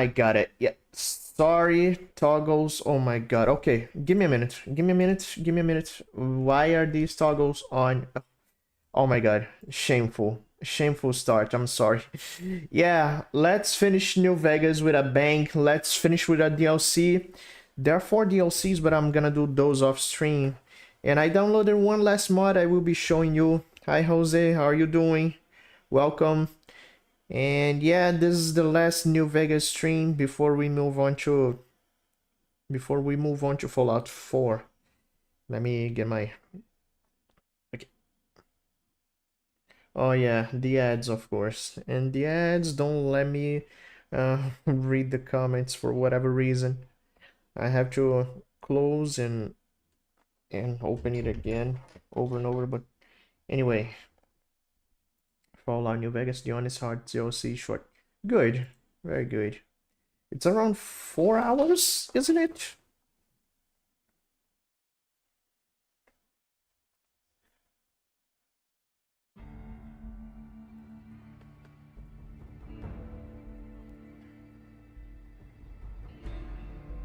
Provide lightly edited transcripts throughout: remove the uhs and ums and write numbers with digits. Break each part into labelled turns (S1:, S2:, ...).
S1: I got it. Yeah. Sorry, toggles. Oh my god. Okay, give me a minute. Give me a minute. Give me a minute. Why are these toggles on? Oh my god. Shameful. Shameful start. I'm sorry. Yeah, let's finish New Vegas with a bang. Let's finish with a DLC. There are 4 DLCs, but I'm gonna do those off stream. And I downloaded one last mod I will be showing you. Hi Jose, how are you doing? Welcome. And yeah, this is the last New Vegas stream before we move on to Fallout 4. Let me get my okay. Oh yeah, the ads of course. And the ads don't let me read the comments for whatever reason. I have to close and open it again over and over, but anyway. Fallout New Vegas, The Honest Heart DLC short. Good. Very good. It's around 4 hours, isn't it?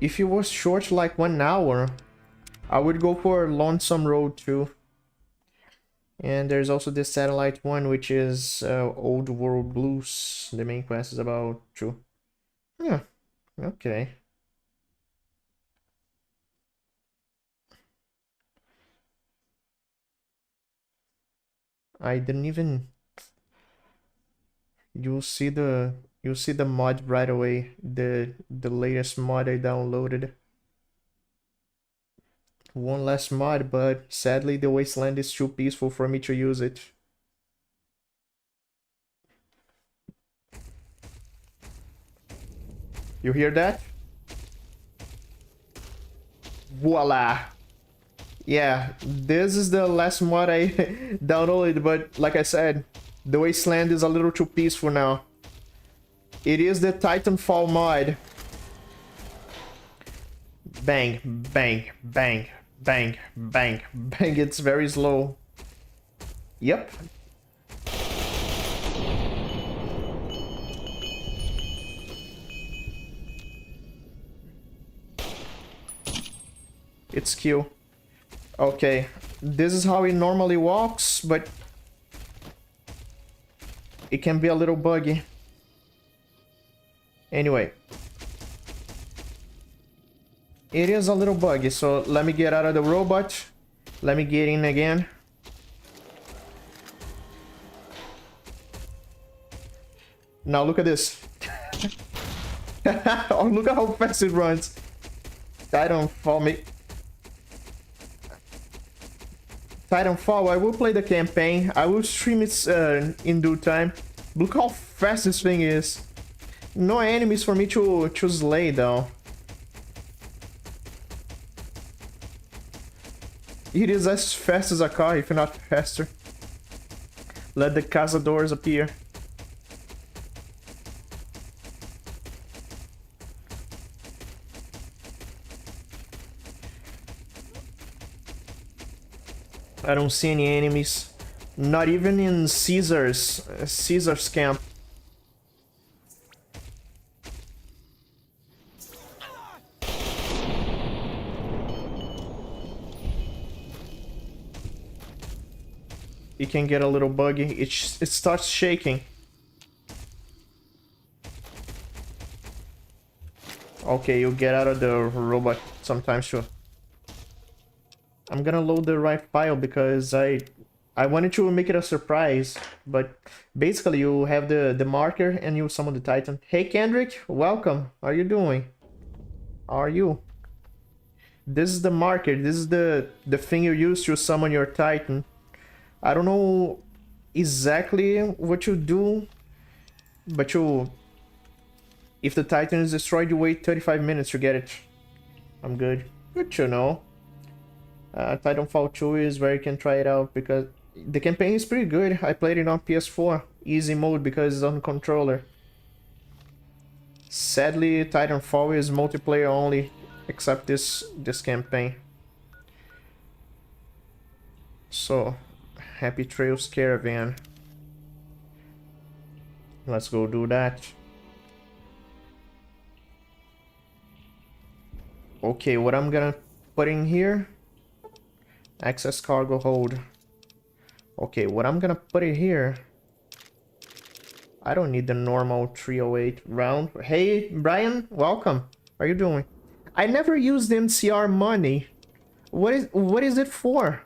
S1: If it was short like 1 hour, I would go for Lonesome Road 2. And there's also this satellite one, which is Old World Blues. The main quest is about 2. Yeah, okay. I didn't even... You'll see the mod right away. The latest mod I downloaded. One last mod, but sadly the wasteland is too peaceful for me to use it. You hear that? Voila! Yeah, this is the last mod I downloaded, but like I said, the wasteland is a little too peaceful now. It is the Titanfall mod. Bang, bang, bang, bang, bang, bang. It's very slow. Yep. It's Q. Okay, this is how it normally walks, but it can be a little buggy. Anyway. It is a little buggy, so let me get out of the robot. Let me get in again. Now look at this. Oh, look at how fast it runs. Titanfall me. Titanfall, I will play the campaign. I will stream it in due time. Look how fast this thing is. No enemies for me to slay though. It is as fast as a car, if not faster. Let the cazadores appear. I don't see any enemies. Not even in Caesar's camp. It can get a little buggy. It starts shaking. Okay, you get out of the robot sometimes too. I'm gonna load the right file because I wanted to make it a surprise, but basically you have the marker and you summon the Titan. Hey Kendrick, welcome. How are you doing? How are you? This is the marker. This is the thing you use to summon your Titan. I don't know exactly what you do, but if the Titan is destroyed, you wait 35 minutes to get it. I'm good. Good to know. Titanfall 2 is where you can try it out because the campaign is pretty good. I played it on PS4, easy mode because it's on controller. Sadly, Titanfall is multiplayer only, except this campaign. So, Happy Trails Caravan. Let's go do that. Okay, what I'm gonna put in here? Access cargo hold. Okay, what I'm gonna put in here? I don't need the normal 308 round. Hey, Brian, welcome. How are you doing? I never used NCR money. What is it for?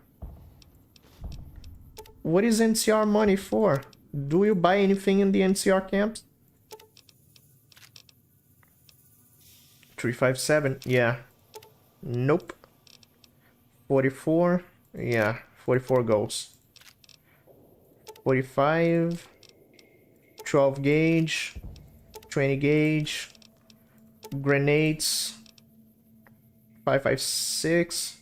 S1: What is NCR money for? Do you buy anything in the NCR camps? 357, yeah. Nope. 44, yeah. 44 goals. 45, 12 gauge, 20 gauge, grenades, 556.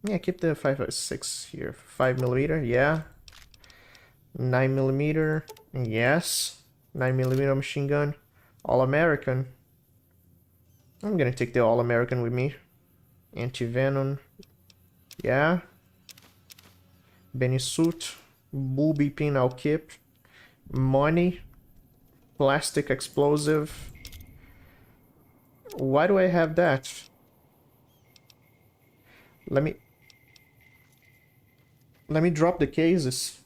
S1: Yeah, keep the 556 here. 5mm, yeah. 9mm, yes. 9mm machine gun. All American. I'm gonna take the All American with me. Anti-venom, yeah. Benny suit. Booby pin I'll keep. Money. Plastic explosive. Why do I have that? Let me drop the cases.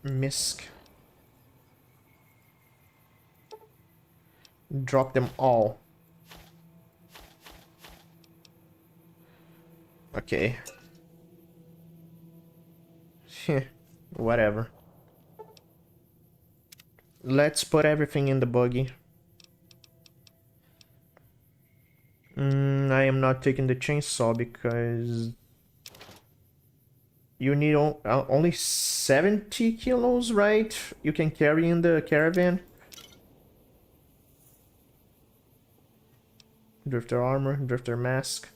S1: Misc. Drop them all. Okay. Whatever. Let's put everything in the buggy. I am not taking the chainsaw because you need only 70 kilos, right? You can carry in the caravan. Drifter armor, drifter mask.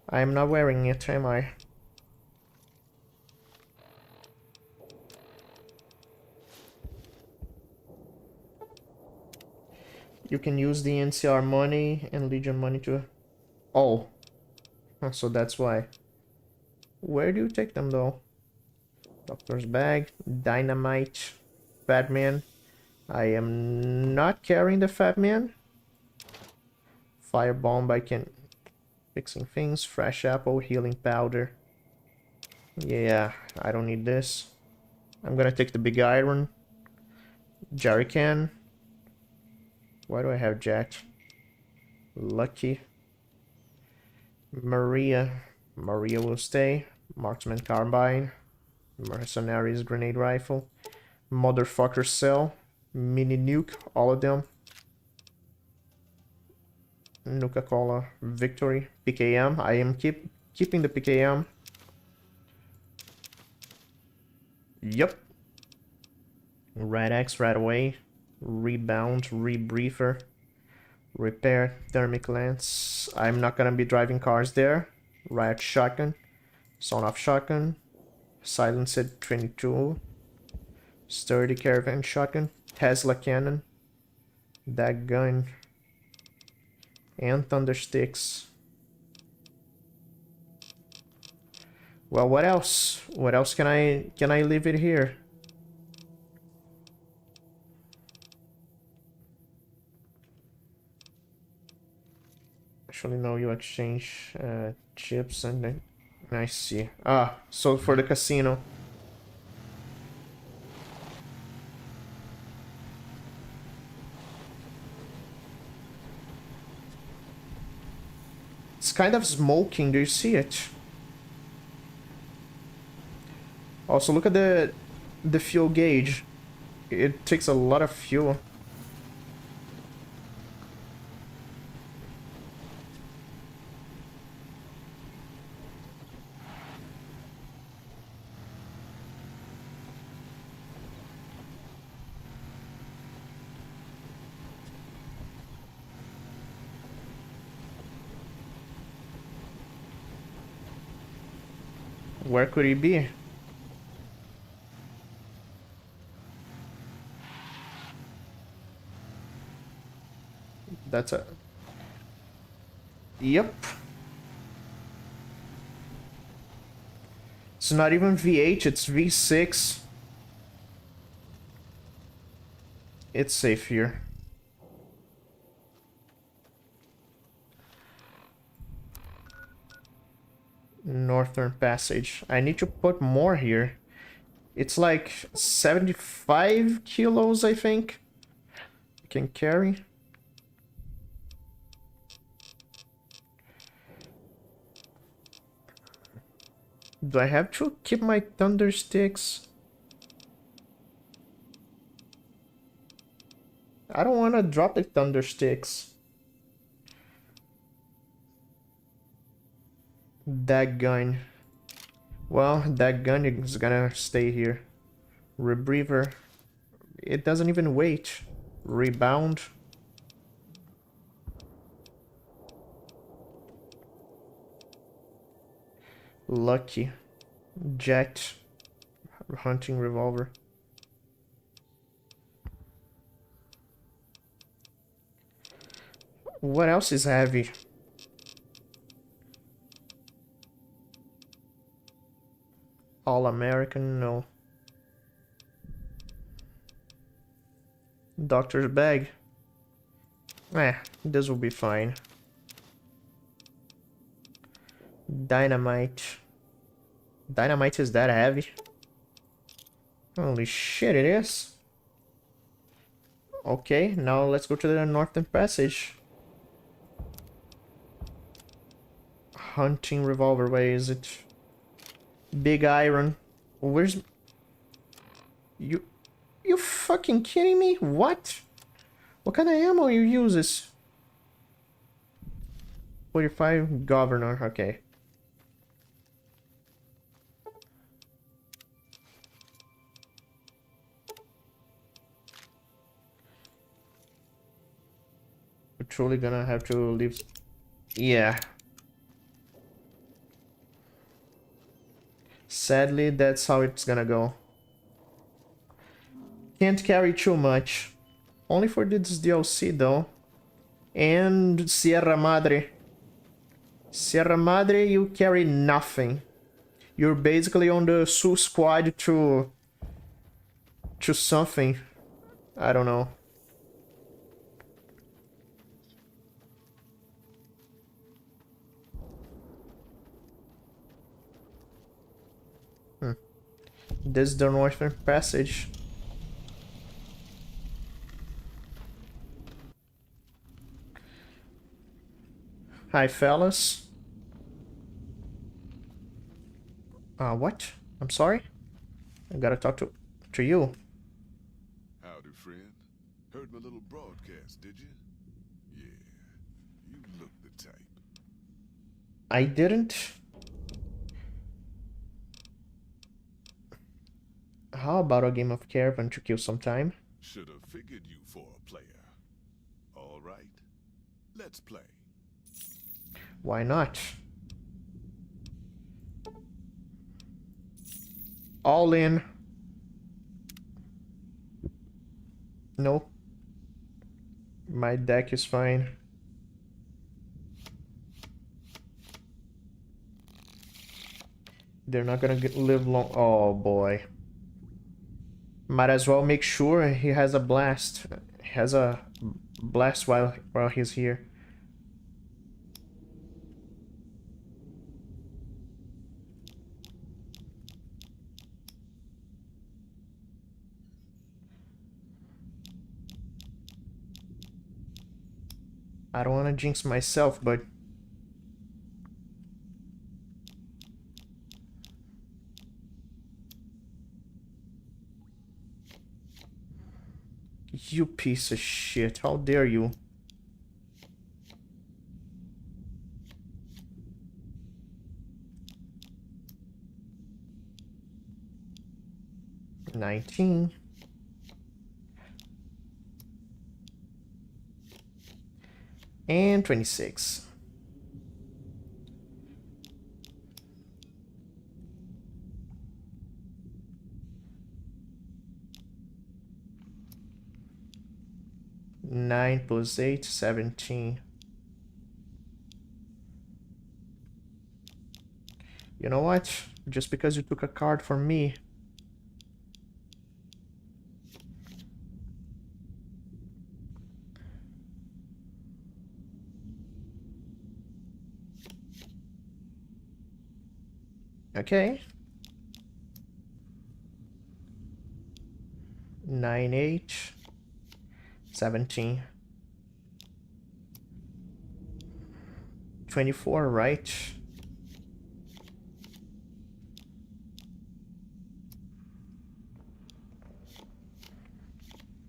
S1: I am not wearing it, am I? You can use the NCR money and Legion money to... Oh. So that's why. Where do you take them though? Doctor's bag, dynamite, Fat Man. I am not carrying the Fat Man. Firebomb, I can... Fixing things, fresh apple, healing powder. Yeah, I don't need this. I'm gonna take the big iron. Jerrycan. Why do I have Jack? Lucky. Maria. Maria will stay. Marksman carbine. Mercenaries grenade rifle. Motherfucker cell. Mini nuke. All of them. Nuka-Cola victory. PKM. I am keeping the PKM. Yup. Red X right away. Rebound. Rebriefer. Repair. Thermic lance. I'm not gonna be driving cars there. Riot shotgun. Son-off shotgun. Silenced 22. Sturdy caravan shotgun. Tesla cannon. That gun. And thunder sticks. Well, what else? What else can I leave it here? Actually, no, you exchange chips and then I see. Ah, so for the casino. It's kind of smoking, do you see it? Also, look at the fuel gauge. It takes a lot of fuel. Where could he be? That's a... Yep. It's not even V8, it's V6. It's safe here. Northern Passage. I need to put more here. It's like 75 kilos, I think. I can carry. Do I have to keep my thunder sticks? I don't want to drop the thunder sticks. That gun. Well, that gun is gonna stay here. Rebreather. It doesn't even wait. Rebound. Lucky. Jet. Hunting revolver. What else is heavy? All American, no. Doctor's bag. This will be fine. Dynamite. Dynamite is that heavy? Holy shit, it is. Okay, now let's go to the Northern Passage. Hunting revolver, where is it? Big iron. Where's... You fucking kidding me? What? What kind of ammo you use this? 45 governor, okay. We're truly gonna have to leave. Yeah. Sadly, that's how it's gonna go. Can't carry too much. Only for this DLC though. And Sierra Madre. Sierra Madre, you carry nothing. You're basically on the Sioux squad to something. I don't know. This is the Northern Passage. Hi, fellas. What? I'm sorry? I gotta talk to you.
S2: Howdy, friend. Heard my little broadcast, did you? Yeah, you look the type.
S1: I didn't. How about a game of Caravan to kill some time?
S2: Should have figured you for a player. All right, let's play.
S1: Why not? All in. Nope. My deck is fine. They're not gonna live long. Oh boy. Might as well make sure he has a blast. He has a blast while he's here. I don't want to jinx myself, but you piece of shit, how dare you? $19. And 26. Nine plus 8, 17. You know what? Just because you took a card from me, Okay. 9H 17 24, right?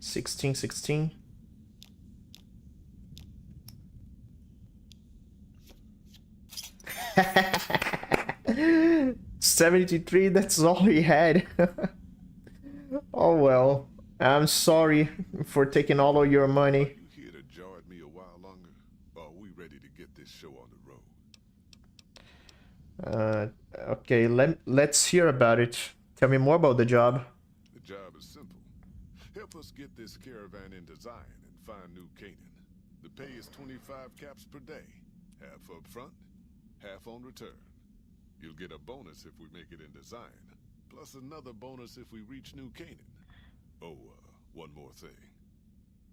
S1: 16 16. 73, that's all we had. Oh well. I'm sorry for taking all of your money.
S2: You here to jar at me a while longer? Or are we ready to get this show on the road?
S1: Okay, let's hear about it. Tell me more about the job.
S2: The job is simple. Help us get this caravan into Zion and find New Canaan. The pay is 25 caps per day. Half up front, half on return. You'll get a bonus if we make it into Zion, plus another bonus if we reach New Canaan. Oh, one more thing.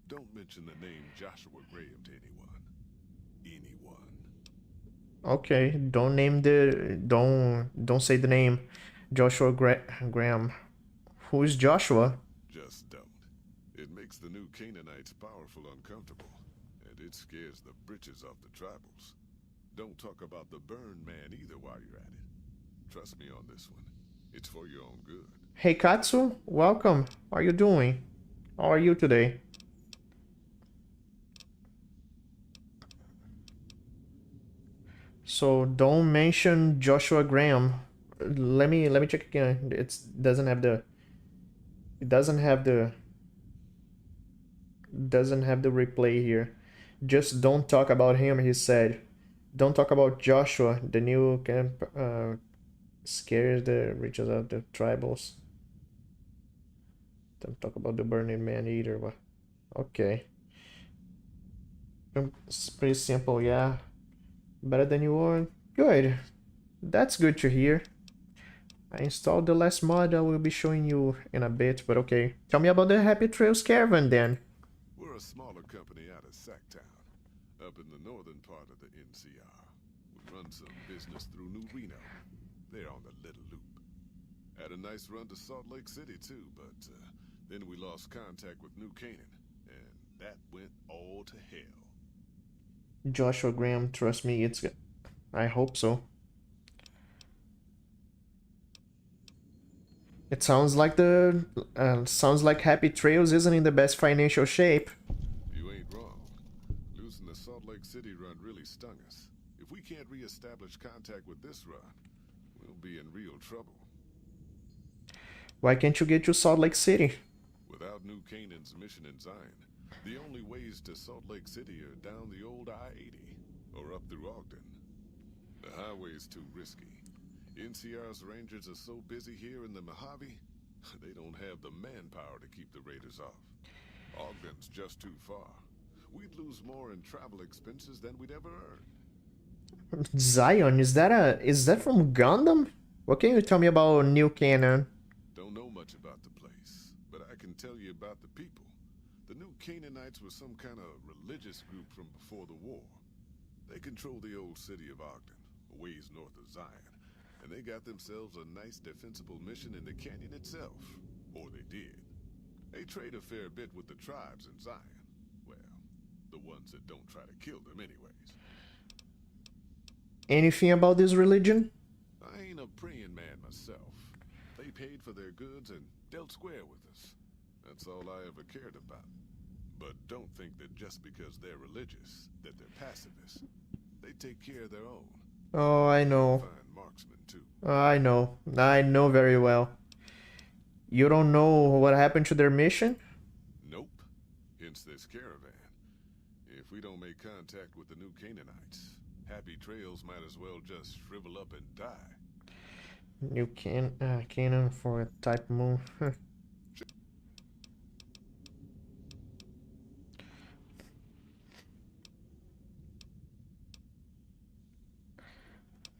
S2: Don't mention the name Joshua Graham to anyone. Anyone.
S1: Okay, don't say the name Joshua Graham. Who is Joshua?
S2: Just don't. It makes the New Canaanites powerful uncomfortable, and it scares the britches off the tribals. Don't talk about the Burn Man either while you're at it. Trust me on this one. It's for your own good.
S1: Hey Katsu, welcome. How are you doing? How are you today? So don't mention Joshua Graham. Let me check again. It doesn't have the replay here. Just don't talk about him, he said. Don't talk about Joshua. The new camp scares the riches of the tribals. Don't talk about the Burning Man either, but okay. It's pretty simple, yeah. Better than you were. Good. That's good to hear. I installed the last mod I will be showing you in a bit, but okay. Tell me about the Happy Trails Caravan then.
S2: We're a smaller company out of Sacktown, up in the northern part of the NCR. We run some business through New Reno. They're on the Little Loop. Had a nice run to Salt Lake City too, but then we lost contact with New Canaan, and that went all to hell.
S1: Joshua Graham, trust me, it's good. I hope so. It sounds like Happy Trails isn't in the best financial shape.
S2: You ain't wrong. Losing the Salt Lake City run really stung us. If we can't re-establish contact with this run, we'll be in real trouble.
S1: Why can't you get to Salt Lake City?
S2: Without New Canaan's mission in Zion, the only ways to Salt Lake City are down the old I-80 or up through Ogden. The highway's too risky. NCR's rangers are so busy here in the Mojave, they don't have the manpower to keep the raiders off. Ogden's just too far. We'd lose more in travel expenses than we'd ever earn.
S1: Zion, is that from Gundam? What can you tell me about New Canaan?
S2: Don't know much about the place, but I can tell you about the people. The New Canaanites were some kind of religious group from before the war. They control the old city of Ogden, a ways north of Zion, and they got themselves a nice defensible mission in the canyon itself. Or they did. They trade a fair bit with the tribes in Zion. Well, the ones that don't try to kill them anyways.
S1: Anything about this religion?
S2: I ain't a praying man myself. They paid for their goods and dealt square with us. That's all I ever cared about. But don't think that just because they're religious, that they're pacifists. They take care of their own.
S1: Oh, I know.
S2: Fine marksmen too.
S1: I know very well. You don't know what happened to their mission?
S2: Nope. Hence this caravan. If we don't make contact with the New Canaanites, Happy Trails might as well just shrivel up and die.
S1: New Canaan for a type move.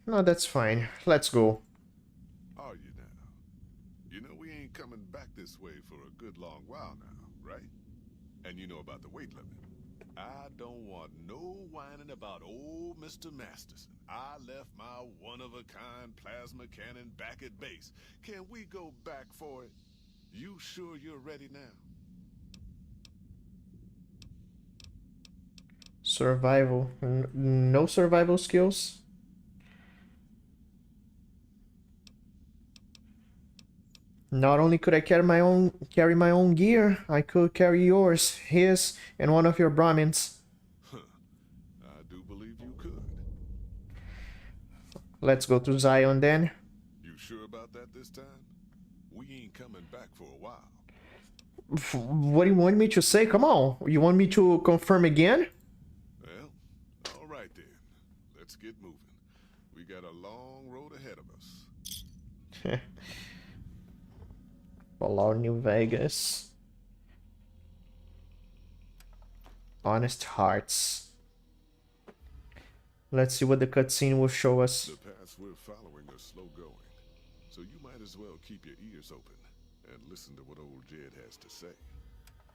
S1: No, that's fine. Let's go.
S2: Are you now? You know we ain't coming back this way for a good long while now, right? And you know about the weight limit. I don't want no whining about old Mr. Masterson. I left my one-of-a-kind plasma cannon back at base. Can we go back for it? You sure you're ready now?
S1: Survival. No survival skills. Not only could I carry my own gear, I could carry yours, his, and one of your Brahmins.
S2: I do believe you could.
S1: Let's go to Zion then.
S2: You sure about that this time? We ain't coming back for a while.
S1: What do you want me to say? Come on. You want me to confirm again?
S2: Well, all right then. Let's get moving. We got a long road ahead of us.
S1: Fallout New Vegas. Honest Hearts. Let's see what the cutscene will show us.
S2: The paths we're following are slow going, so you might as well keep your ears open and listen to what old Jed has to say.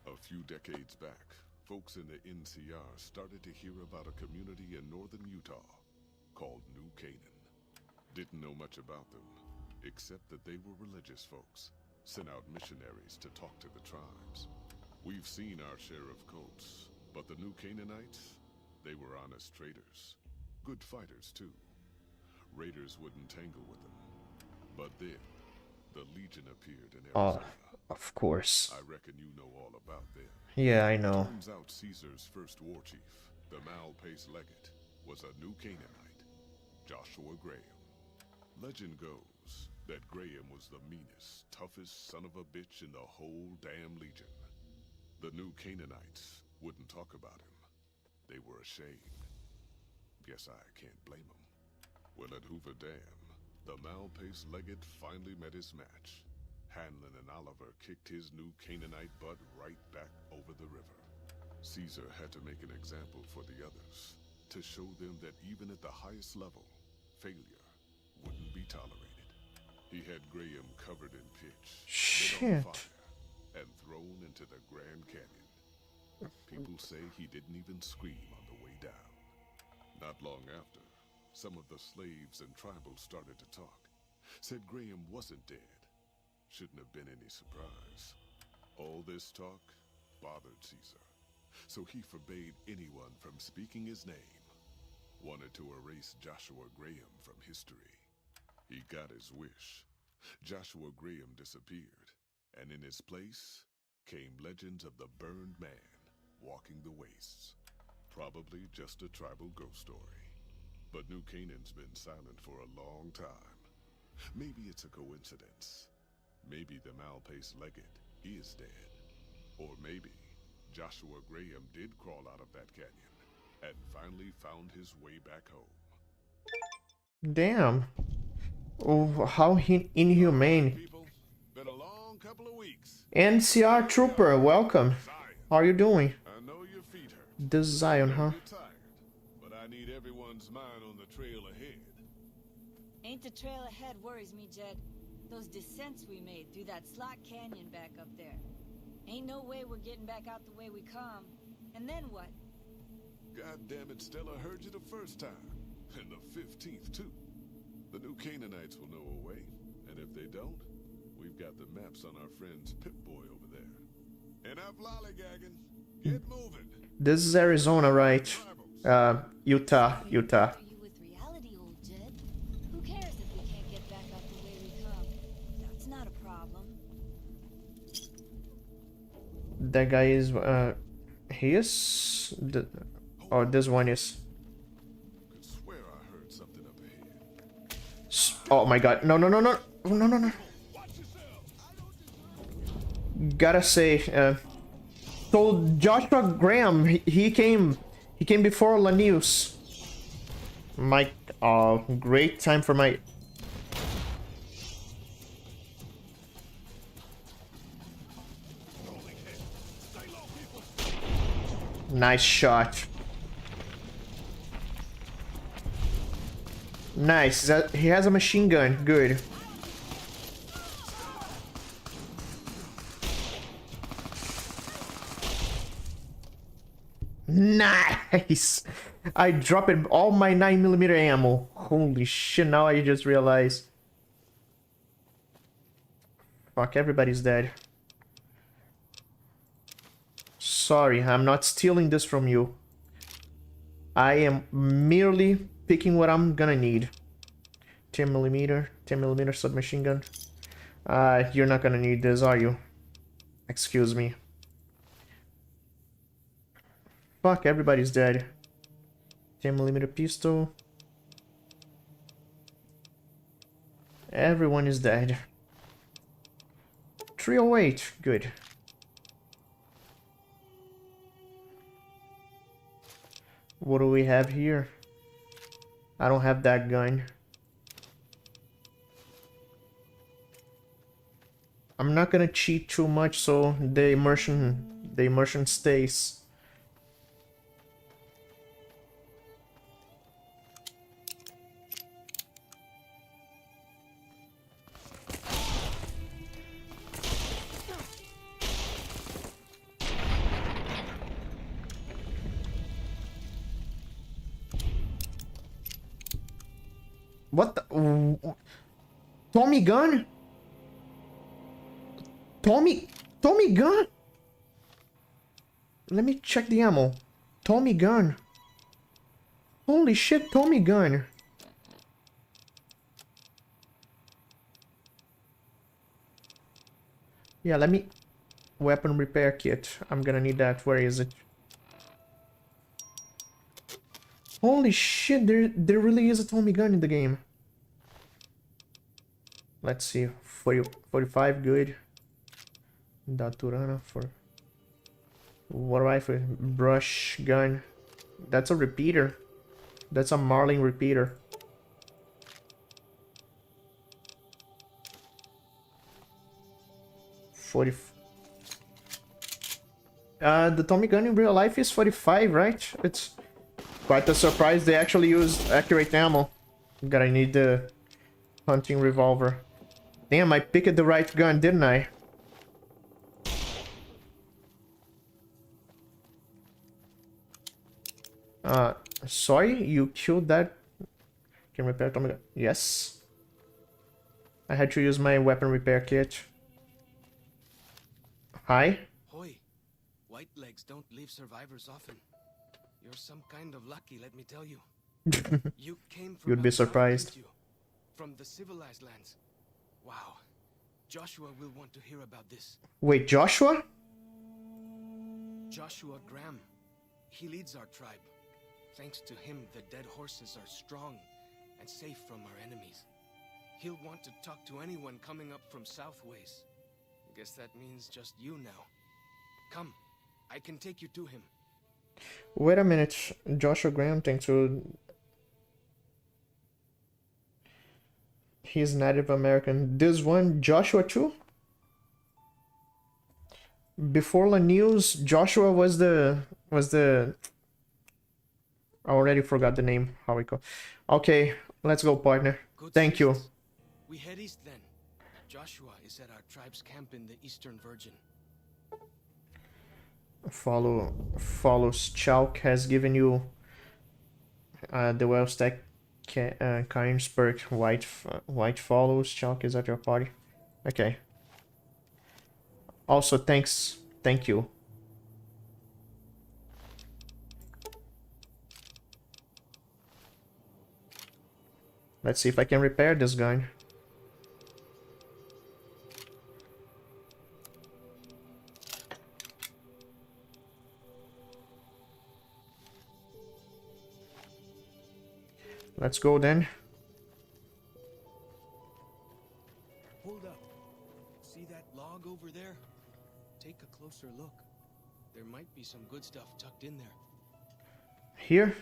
S2: A few decades back, folks in the NCR started to hear about a community in northern Utah called New Canaan. Didn't know much about them, except that they were religious folks, sent out missionaries to talk to the tribes. We've seen our share of cults, but the New Canaanites, they were honest traders. Good fighters, too. Raiders wouldn't tangle with them. But then, the Legion appeared in Arizona.
S1: Of course.
S2: I reckon you know all about them.
S1: Yeah, I know.
S2: Turns out Caesar's first war chief, the Malpais Legate, was a New Canaanite, Joshua Graham. Legend goes that Graham was the meanest, toughest son of a bitch in the whole damn Legion. The New Canaanites wouldn't talk about him. They were ashamed. Guess I can't blame them. Well, at Hoover Dam, the Malpais Legate finally met his match. Hanlon and Oliver kicked his New Canaanite butt right back over the river. Caesar had to make an example for the others, to show them that even at the highest level, failure wouldn't be tolerated. He had Graham covered in pitch, lit on fire, and thrown into the Grand Canyon. People say he didn't even scream on the way down. Not long after, some of the slaves and tribals started to talk. Said Graham wasn't dead. Shouldn't have been any surprise. All this talk bothered Caesar, so he forbade anyone from speaking his name. Wanted to erase Joshua Graham from history. He got his wish. Joshua Graham disappeared, and in his place came legends of the Burned Man walking the wastes. Probably just a tribal ghost story. But New Canaan's been silent for a long time. Maybe it's a coincidence. Maybe the Malpais Legate is dead. Or maybe Joshua Graham did crawl out of that canyon and finally found his way back home.
S1: Damn. Oh, how inhumane.
S2: People, been a long couple of weeks.
S1: NCR Trooper, welcome. How are you doing?
S2: I know your feet hurt.
S1: This is Zion, huh?
S2: You're tired, but I need everyone's mind on the trail ahead.
S3: Ain't the trail ahead worries me, Jed. Those descents we made through that slot canyon back up there. Ain't no way we're getting back out the way we come. And then what?
S2: God damn it, Stella heard you the first time. And the 15th, too. The New Canaanites will know a way. And if they don't, we've got the maps on our friend's Pip-Boy over there. Enough lollygagging. Get moving.
S1: This is Arizona, right? Utah.
S3: Are you with reality, old Jed? Who cares if we can't get back out the way we come? That's not a problem.
S1: That guy is, he is? Oh, this one is.
S2: Could swear I heard something up ahead.
S1: Oh my god. No. No. Gotta say, so Joshua Graham, he came before Lanius. Great time for my... Nice shot. Nice. He has a machine gun. Good. Nice! I dropped all my 9mm ammo. Holy shit, now I just realized. Fuck, everybody's dead. Sorry, I'm not stealing this from you. I am merely picking what I'm gonna need. 10mm submachine gun. You're not gonna need this, are you? Excuse me. Fuck, everybody's dead. 10mm pistol. Everyone is dead. 308, good. What do we have here? I don't have that gun. I'm not gonna cheat too much so the immersion stays. What the? Tommy gun? Tommy gun? Let me check the ammo. Tommy gun. Holy shit, Tommy gun. Yeah, let me... Weapon repair kit. I'm gonna need that. Where is it? Holy shit, there really is a Tommy gun in the game. Let's see. 45, good. Daturana for... What rifle? Brush gun. That's a repeater. That's a Marlin repeater. The Tommy gun in real life is 45, right? It's quite a surprise they actually use accurate ammo. Gotta need the hunting revolver. Damn, I picked the right gun, didn't I? Sorry, you killed that. Can repair Tommy gun? Yes. I had to use my weapon repair kit. Hi.
S4: Hoy, white legs don't leave survivors often. You're some kind of lucky, let me tell you. You came from
S1: You'd be
S4: out south,
S1: surprised.
S4: didn't you? From the civilized lands. Wow. Joshua will want to hear about this.
S1: Wait, Joshua?
S4: Joshua Graham. He leads our tribe. Thanks to him, the dead horses are strong and safe from our enemies. He'll want to talk to anyone coming up from Southways. Guess that means just you now. Come, I can take you to him.
S1: Wait a minute. Joshua Graham thinks to... He's Native American. This one, Joshua too? Before the news, Joshua was the... I already forgot the name. How we go? Okay, let's go, partner.
S4: Good
S1: Thank you.
S4: success. We head east then. Joshua is at our tribe's camp in the Eastern Virgin.
S1: Follows Chalk has given you the well-stacked Cairns perk. White follows Chalk is at your party. Okay. Also, thank you. Let's see if I can repair this gun. Let's go then.
S4: Hold up. See that log over there? Take a closer look. There might be some good stuff tucked in there.
S1: Here?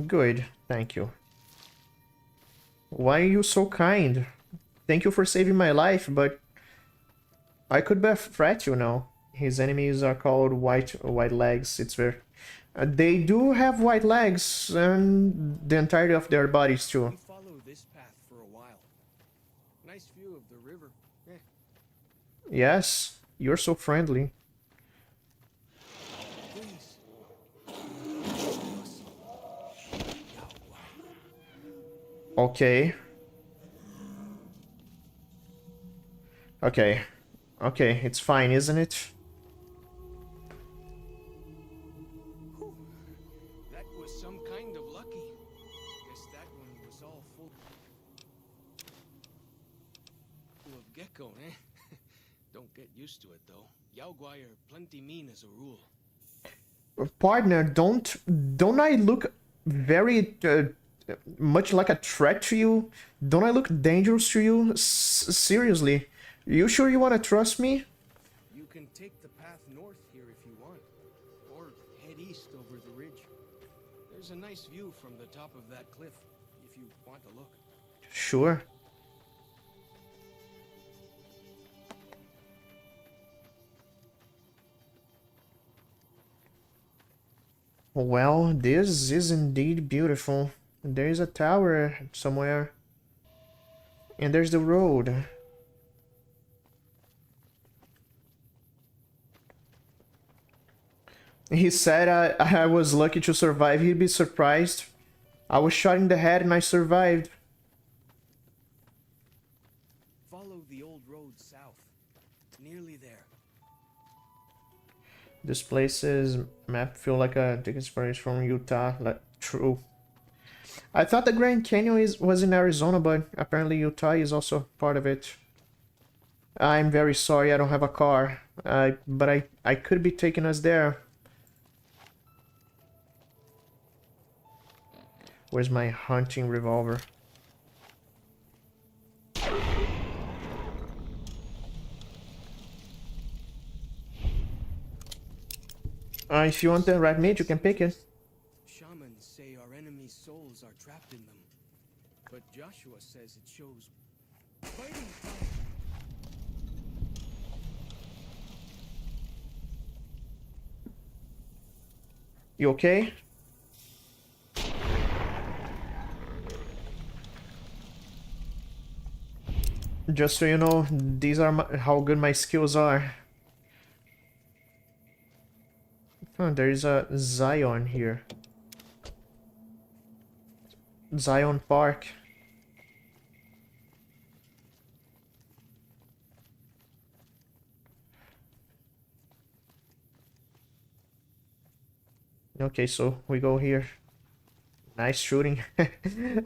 S1: Good, thank you. Why are you so kind? Thank you for saving my life, but I could befriend you now. His enemies are called white legs. It's very... they do have white legs and the entirety of their bodies too.
S4: We follow this path for a while. Nice view of the river.
S1: Yes, you're so friendly. Okay. Okay. Okay, it's fine, isn't it?
S4: That was some kind of lucky. Guess that one was all full of gecko, eh? Don't get used to it though. Yaoguai are plenty mean as a rule.
S1: Partner, don't I look very much like a threat to you? Don't I look dangerous to you? Seriously, you sure you want to trust me?
S4: You can take the path north here if you want, or head east over the ridge. There's a nice view from the top of that cliff, if you want to look.
S1: Sure. Well, this is indeed beautiful. There is a tower somewhere. And there's the road. He said I was lucky to survive. He'd be surprised. I was shot in the head and I survived.
S4: Follow the old road south. Nearly there.
S1: This place's map feel like a take inspiration from Utah. Like, true. I thought the Grand Canyon was in Arizona, but apparently Utah is also part of it. I'm very sorry I don't have a car. But I could be taking us there. Where's my hunting revolver? If you want the red meat, you can pick it.
S4: Shamans say our enemies' souls are trapped in them. But Joshua says it shows fighting time.
S1: You okay? Just so you know, these are how good my skills are. Oh, there is a Zion here. Zion Park. Okay, so we go here. Nice shooting.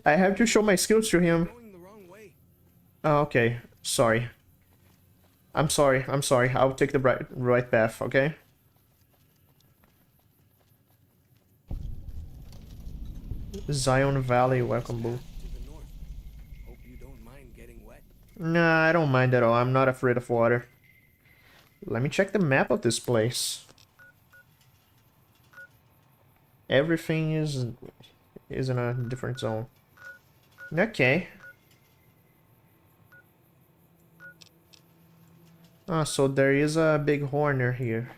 S1: I have to show my skills to him.
S4: Going the wrong way.
S1: Oh, okay. Sorry. I'm sorry. I'm sorry. I'll take the right path, okay? Zion Valley, welcome, boo.
S4: To the north. Hope you don't mind getting wet.
S1: Nah, I don't mind at all. I'm not afraid of water. Let me check the map of this place. Everything is in a different zone. Okay. Ah, so there is a big horner here.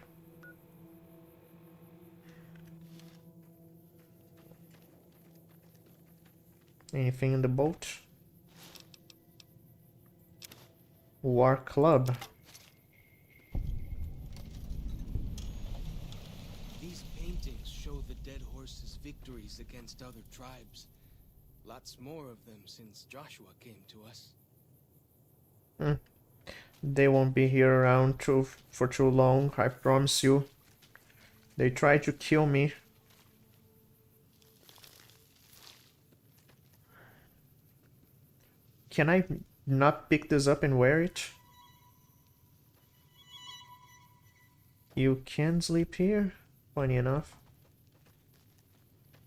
S1: Anything in the boat? War Club.
S4: These paintings show the dead horse's victories against other tribes. Lots more of them since Joshua came to us.
S1: They won't be here around for too long, I promise you. They tried to kill me. Can I not pick this up and wear it? You can sleep here, funny enough.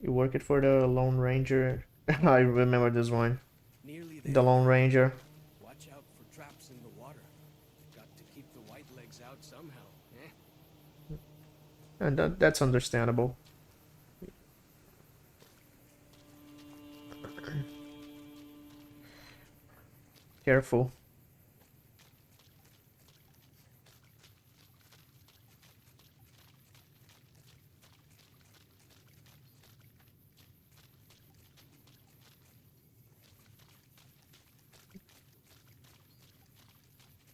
S1: You work it for the Lone Ranger. I remember this one.
S4: Nearly there.
S1: The Lone Ranger.
S4: Watch out for traps in the water. Got to keep the white legs out somehow, eh?
S1: And that's understandable. Careful.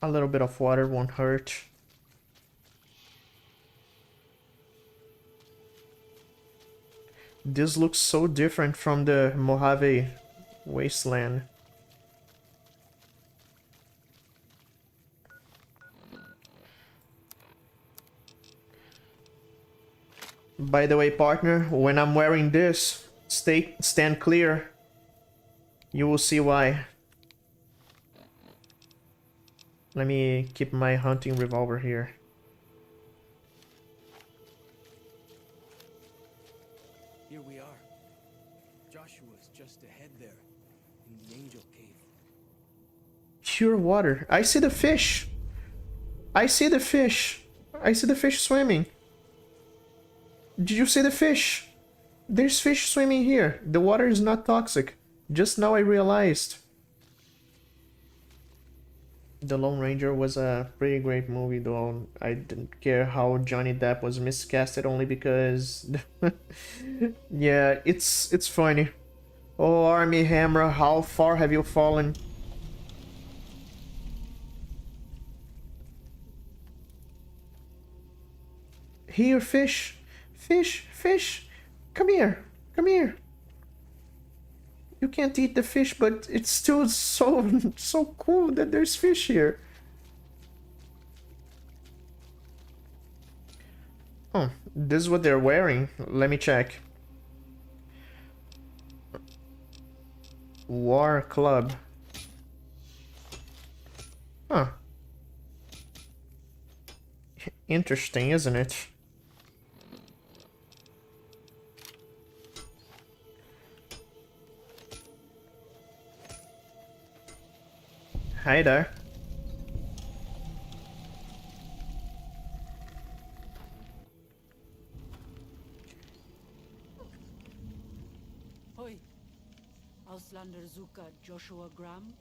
S1: A little bit of water won't hurt. This looks so different from the Mojave Wasteland. By the way, partner, when I'm wearing this, stand clear. You will see why. Let me keep my hunting revolver here.
S4: Here we are. Joshua's just ahead there, in the Angel Cave.
S1: Pure water. I see the fish. I see the fish. I see the fish swimming. Did you see the fish? There's fish swimming here. The water is not toxic. Just now I realized. The Lone Ranger was a pretty great movie, though. I didn't care how Johnny Depp was miscasted only because... yeah, it's funny. Oh, Army Hammer, how far have you fallen? Here, fish. Fish, fish. Come here. Come here. You can't eat the fish, but it's still so cool that there's fish here. Oh, this is what they're wearing. Let me check. War Club. Huh. Interesting, isn't it? Hi there.
S5: Hoi. Auslander Zuka Joshua Graham.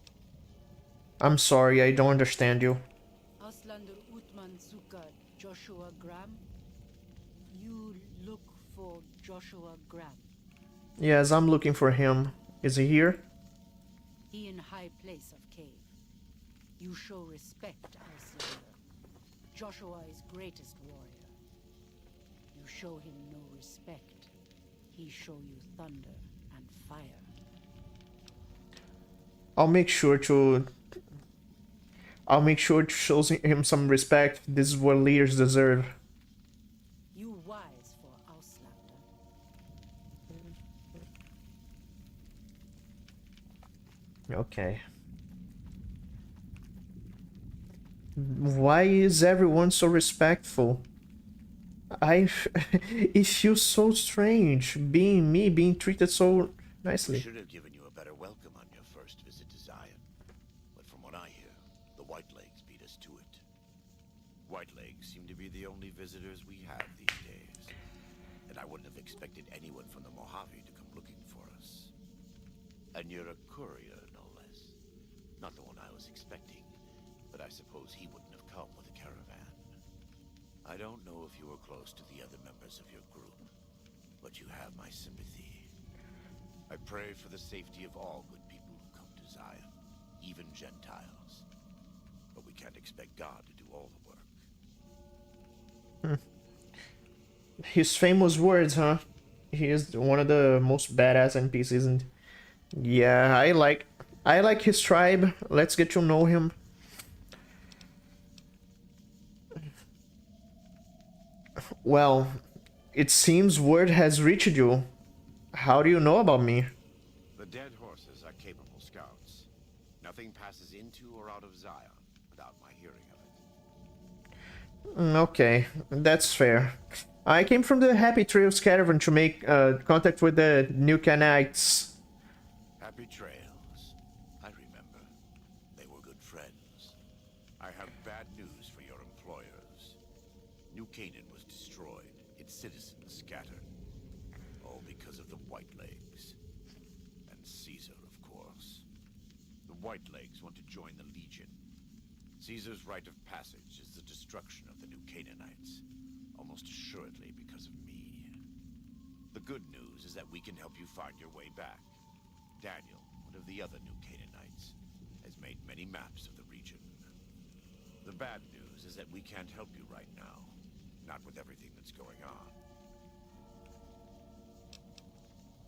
S1: I'm sorry, I don't understand you.
S5: Auslander Utman Zuka Joshua Graham. You look for Joshua Graham.
S1: Yes, I'm looking for him. Is he here?
S5: He in high place of cave. You show respect, Auslander. Joshua is greatest warrior. You show him no respect. He show you thunder and fire.
S1: I'll make sure to show him some respect. This is what leaders deserve.
S5: You wise for Auslander.
S1: Okay. Why is everyone so respectful? It feels so strange being me, being treated so nicely.
S6: Should have given you a better welcome on your first visit to Zion. But from what I hear, the Whitelegs beat us to it. Whitelegs seem to be the only visitors we have these days. And I wouldn't have expected anyone from the Mojave to come looking for us. And you're a courier, no less. Not the one I was expecting, but I suppose he wouldn't have come with a caravan. I don't know if you were close to the other members of your group, but you have my sympathy. I pray for the safety of all good people who come to Zion, even Gentiles. But we can't expect God to do all the work.
S1: His famous words, huh? He is one of the most badass NPCs, and yeah, I like his tribe. Let's get to know him. Well, it seems word has reached you. How do you know about me?
S6: The dead horses are capable scouts. Nothing passes into or out of Zion without my hearing of it.
S1: Okay, that's fair. I came from the Happy Trails caravan to make contact with the New Canaanites.
S6: Happy trails. I remember. They were good friends. I have bad news for your employers. New Canaan was destroyed, its citizens scattered. All because of the Whitelegs. And Caesar, of course. The Whitelegs want to join the Legion. Caesar's rite of passage is the destruction of the New Canaanites. Almost assuredly because of me. The good news is that we can help you find your way back. Daniel, one of the other New Canaanites, has made many maps of the region. The bad news is that we can't help you right now. Not with everything that's going on.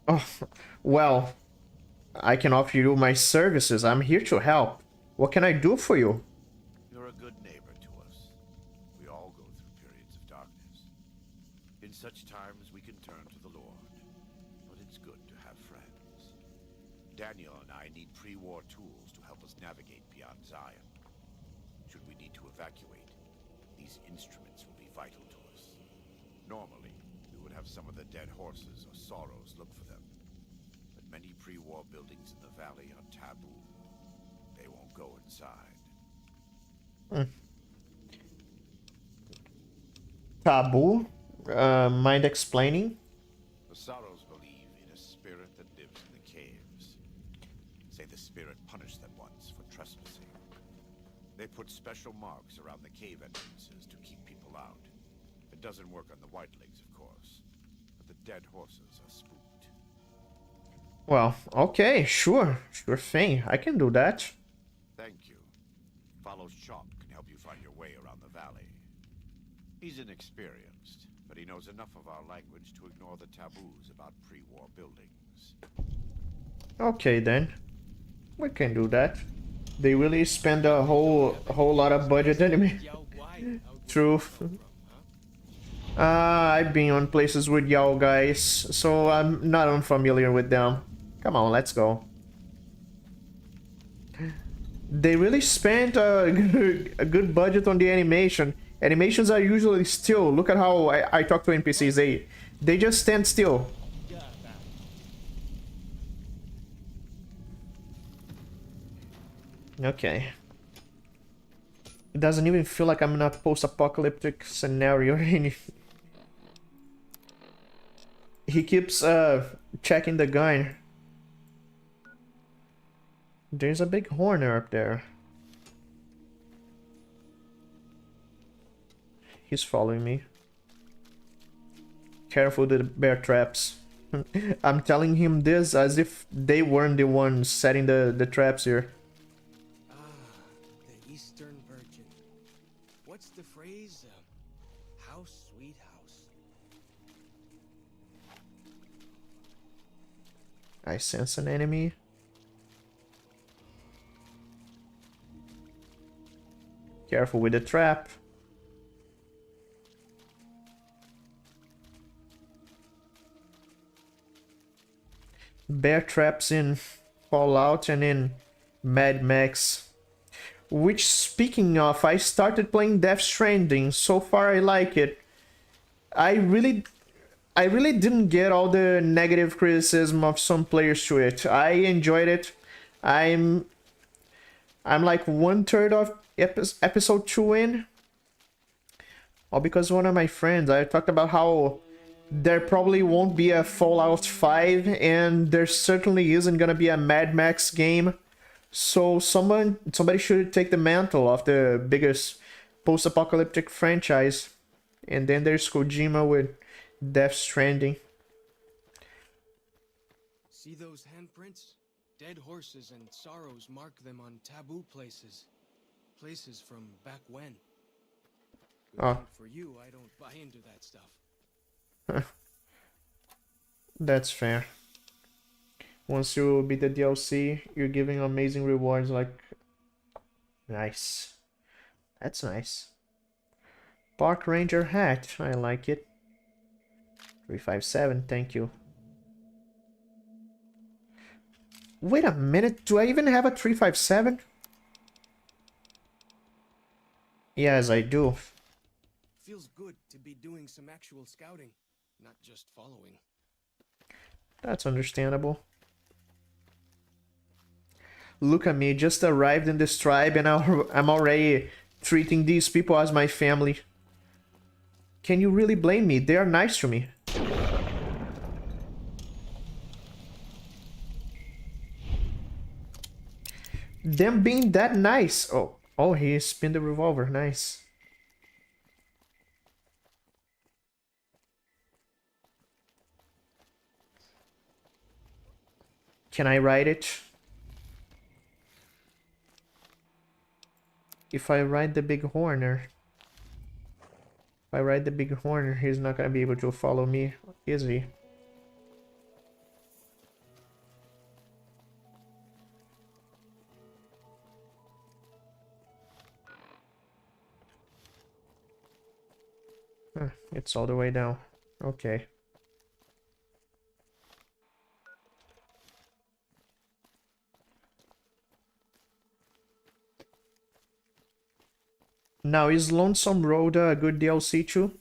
S1: Oh, well, I can offer you my services. I'm here to help. What can I do for you?
S6: You're a good neighbor to us. We all go through periods of darkness. In such times, we can turn to the Lord. But it's good to have friends. Daniel and I need pre-war tools to help us navigate beyond Zion. Should we need to evacuate, these instruments will be vital to us. Normally, we would have some of the dead horses or sorrows look for them. But many pre-war buildings in the valley are taboo. They won't go inside.
S1: Taboo? Mind explaining?
S6: The sorrows believe in a spirit that lives in the caves. Say the spirit punished them once for trespassing. They put special marks around the cave entrances to keep people out. It doesn't work on the Whitelegs, of course, but the dead horses are spooked.
S1: Well, okay, sure. Sure thing. I can do that.
S6: Thank you. Follow Chop can help you find your way around the valley. He's inexperienced, but he knows enough of our language to ignore the taboos about pre-war buildings.
S1: Okay then. We can do that. They really spend a whole lot of budget anyway. True. I've been on places with Yao guys, so I'm not unfamiliar with them. Come on, let's go. They really spent a good budget on the animation. Animations are usually still. Look at how I talk to NPCs. They just stand still. Okay. It doesn't even feel like I'm in a post-apocalyptic scenario. He keeps checking the gun. There's a big horner up there. He's following me. Careful with the bear traps. I'm telling him this as if they weren't the ones setting the traps here.
S4: Ah, the Eastern Virgin. What's the phrase? House, sweet house.
S1: I sense an enemy. Careful with the trap. Bear traps in Fallout and in Mad Max. Which, speaking of, I started playing Death Stranding. So far I like it. I really didn't get all the negative criticism of some players to it. I enjoyed it. I'm like 1/3 of episode 2 in. All because one of my friends, I talked about how there probably won't be a Fallout 5 and there certainly isn't gonna be a Mad Max game. So somebody should take the mantle of the biggest post-apocalyptic franchise. And then there's Kojima with Death Stranding.
S4: See those handprints? Dead horses and sorrows mark them on taboo places. Places from back when.
S1: Oh.
S4: For you, I don't buy into that stuff.
S1: That's fair. Once you beat the DLC, you're giving amazing rewards like... Nice. That's nice. Park Ranger hat. I like it. 357, thank you. Wait a minute, do I even have a 357? Yes, I do.
S4: Feels good to be doing some actual scouting, not just following.
S1: That's understandable. Look at me, just arrived in this tribe and I'm already treating these people as my family. Can you really blame me? They are nice to me. Them being that nice. Oh, he spun the revolver. Nice. Can I ride it? If I ride the big horner. If I ride the big horner, he's not gonna be able to follow me, is he? It's all the way down. Okay. Now, is Lonesome Road a good DLC too?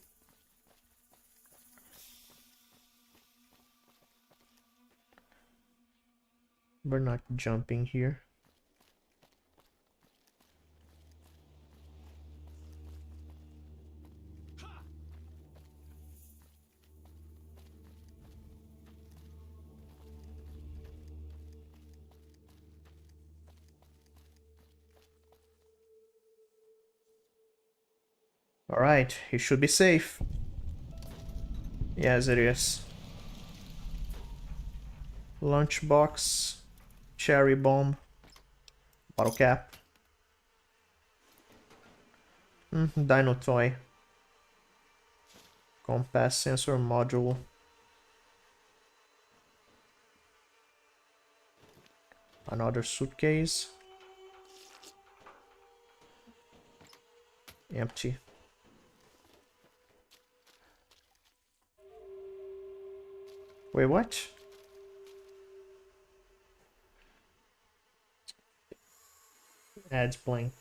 S1: We're not jumping here. Alright, he should be safe. Yes, it is. Lunchbox, cherry bomb, bottle cap, dino toy, compass sensor module, another suitcase, empty. Wait, what? Ads blank.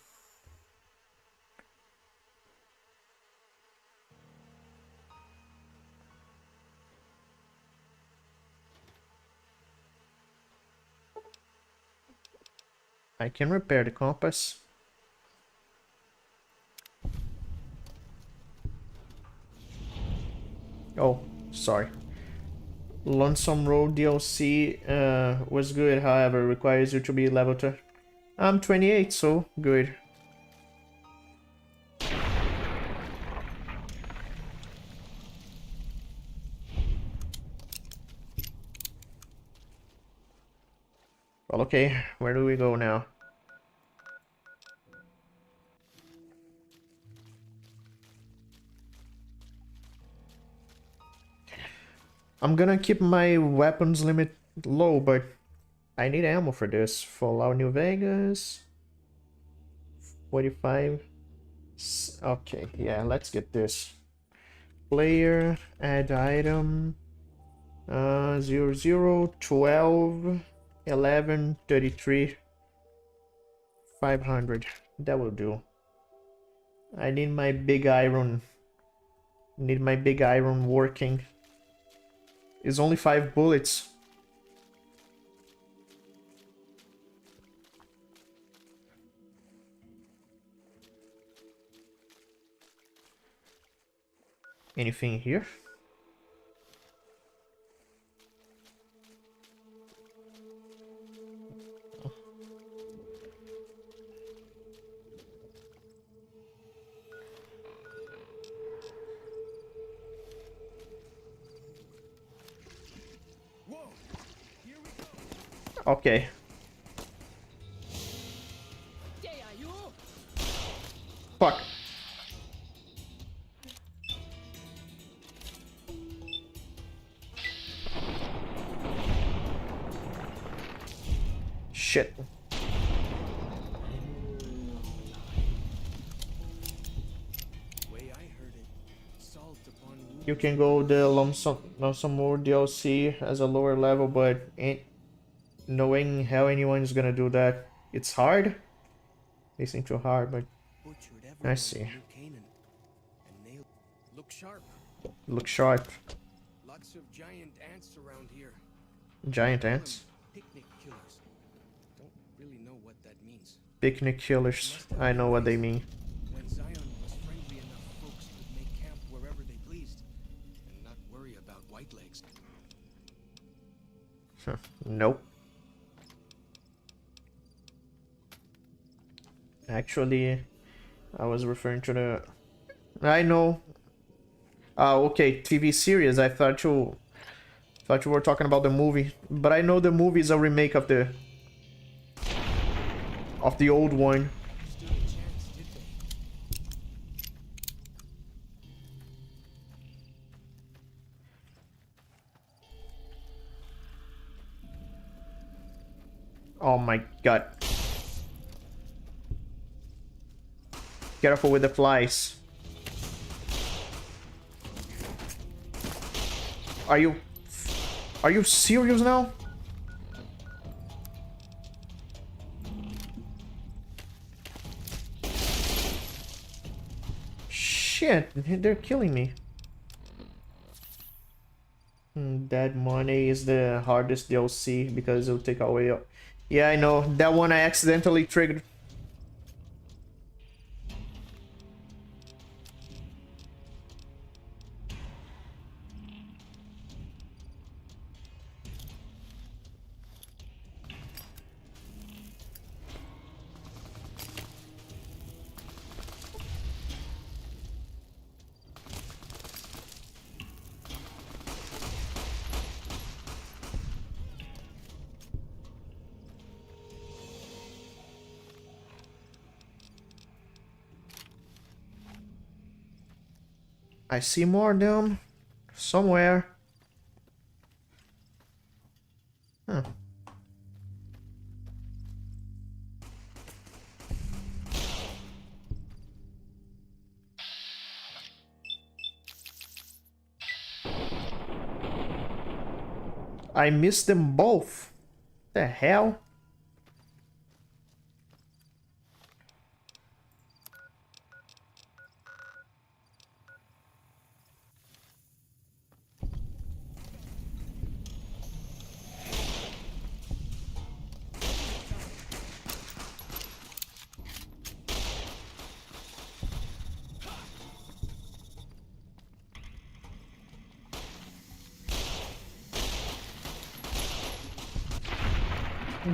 S1: I can repair the compass. Oh, sorry. Lonesome Road DLC was good, however, requires you to be level 2. I'm 28, so good. Well, okay, where do we go now? I'm gonna keep my weapons limit low, but I need ammo for this. Fallout New Vegas. 45. Okay, yeah, let's get this. Player, add item. 0, 0, 12, 11, 33, 500. That will do. I need my big iron. Need my big iron working. It's only 5 bullets. Anything here? Okay. Fuck. Shit. You can go the Lonesome Road DLC as a lower level, but ain't knowing how anyone's gonna do that. It's hard. They seem too hard, but I see.
S4: Look sharp.
S1: Look sharp.
S4: Lots of giant ants around here.
S1: Giant ants.
S4: Picnic killers. Don't really know what that means.
S1: Picnic killers. I know what they mean.
S4: When Zion was friendly enough, folks could make camp wherever they pleased and not worry about whitelegs.
S1: Nope. Actually, I was referring to the... I know. Okay, TV series. I thought you were talking about the movie, but I know the movie is a remake of the old one.
S4: Stood a chance, did they?
S1: Oh my god. Careful with the flies. Are you... Are you serious now? Shit, they're killing me. Dead Money is the hardest DLC because it'll take away... Yeah, I know. That one I accidentally triggered. I see more of them somewhere. Huh. I missed them both. The hell?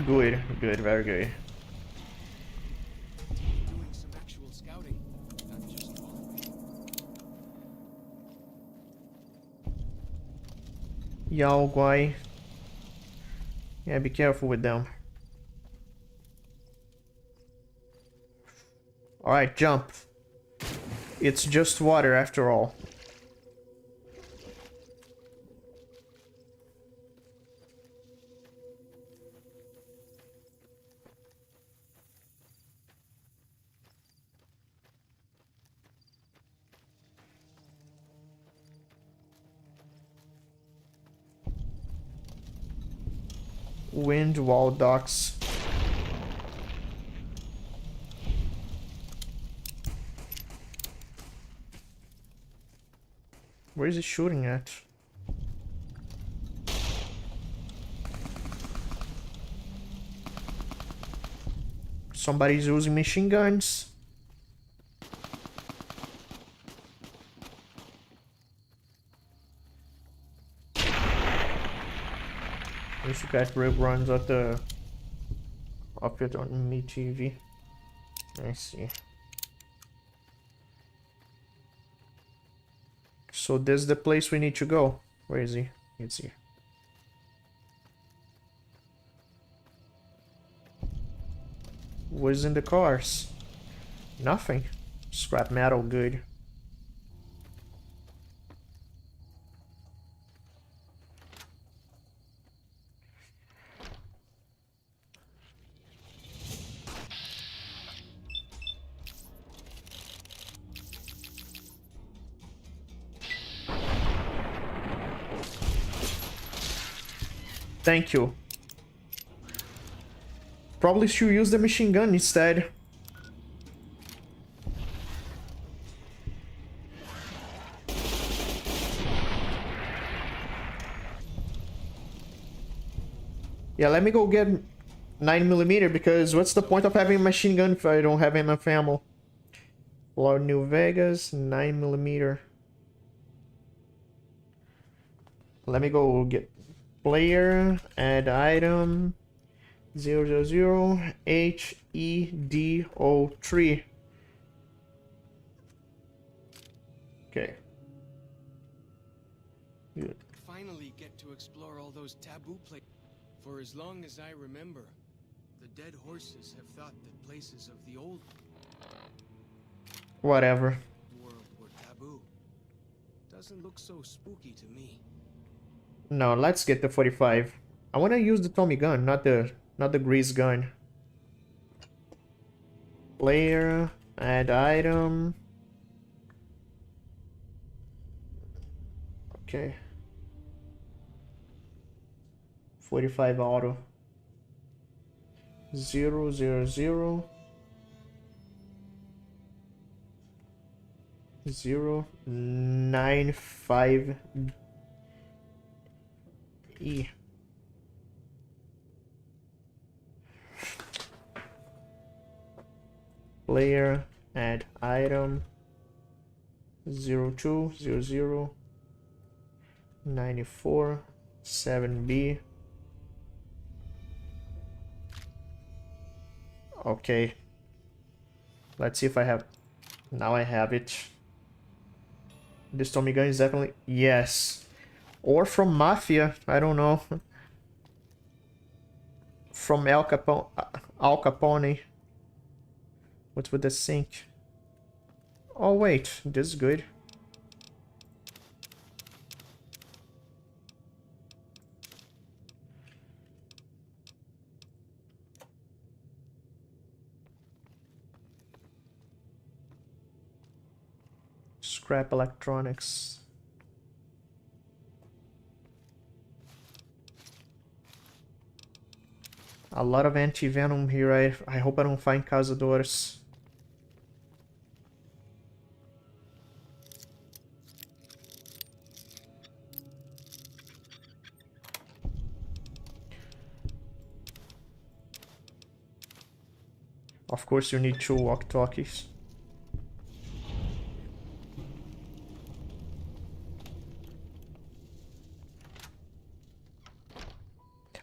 S1: Good, good, very good.
S4: Doing some actual scouting, not just following.
S1: Yao Guai. Yeah, be careful with them. Alright, jump. It's just water after all. Wind wall docks. Where is he shooting at? Somebody's using machine guns. This guy runs at the up it on me TV. I see. So this is the place we need to go. Where is he? It's here. What's in the cars? Nothing. Scrap metal, good. Thank you. Probably should use the machine gun instead. Yeah, let me go get 9mm because what's the point of having a machine gun if I don't have enough ammo? Lord New Vegas, 9mm. Let me go get player, add item, 000 HEDO3. Okay. Good.
S4: Finally get to explore all those taboo places. For as long as I remember, the dead horses have thought that places of the old
S1: Whatever.
S4: world were taboo. Doesn't look so spooky to me.
S1: No, let's get the 45. I want to use the Tommy gun, not the grease gun. Player, add item. Okay. 45 auto. 0, 0, 0. 0, 9, 5 E. Player, add item, 0, 2, 0, 0, 94, 7B. Okay. Let's see if I have... Now I have it. This Tommy gun is definitely... Yes. Or from Mafia, I don't know. From Al Capone. Al Capone. What's with the sink? Oh wait, this is good. Scrap electronics. A lot of anti-venom here. I hope I don't find Cazadores. Of course you need 2 walkie-talkies.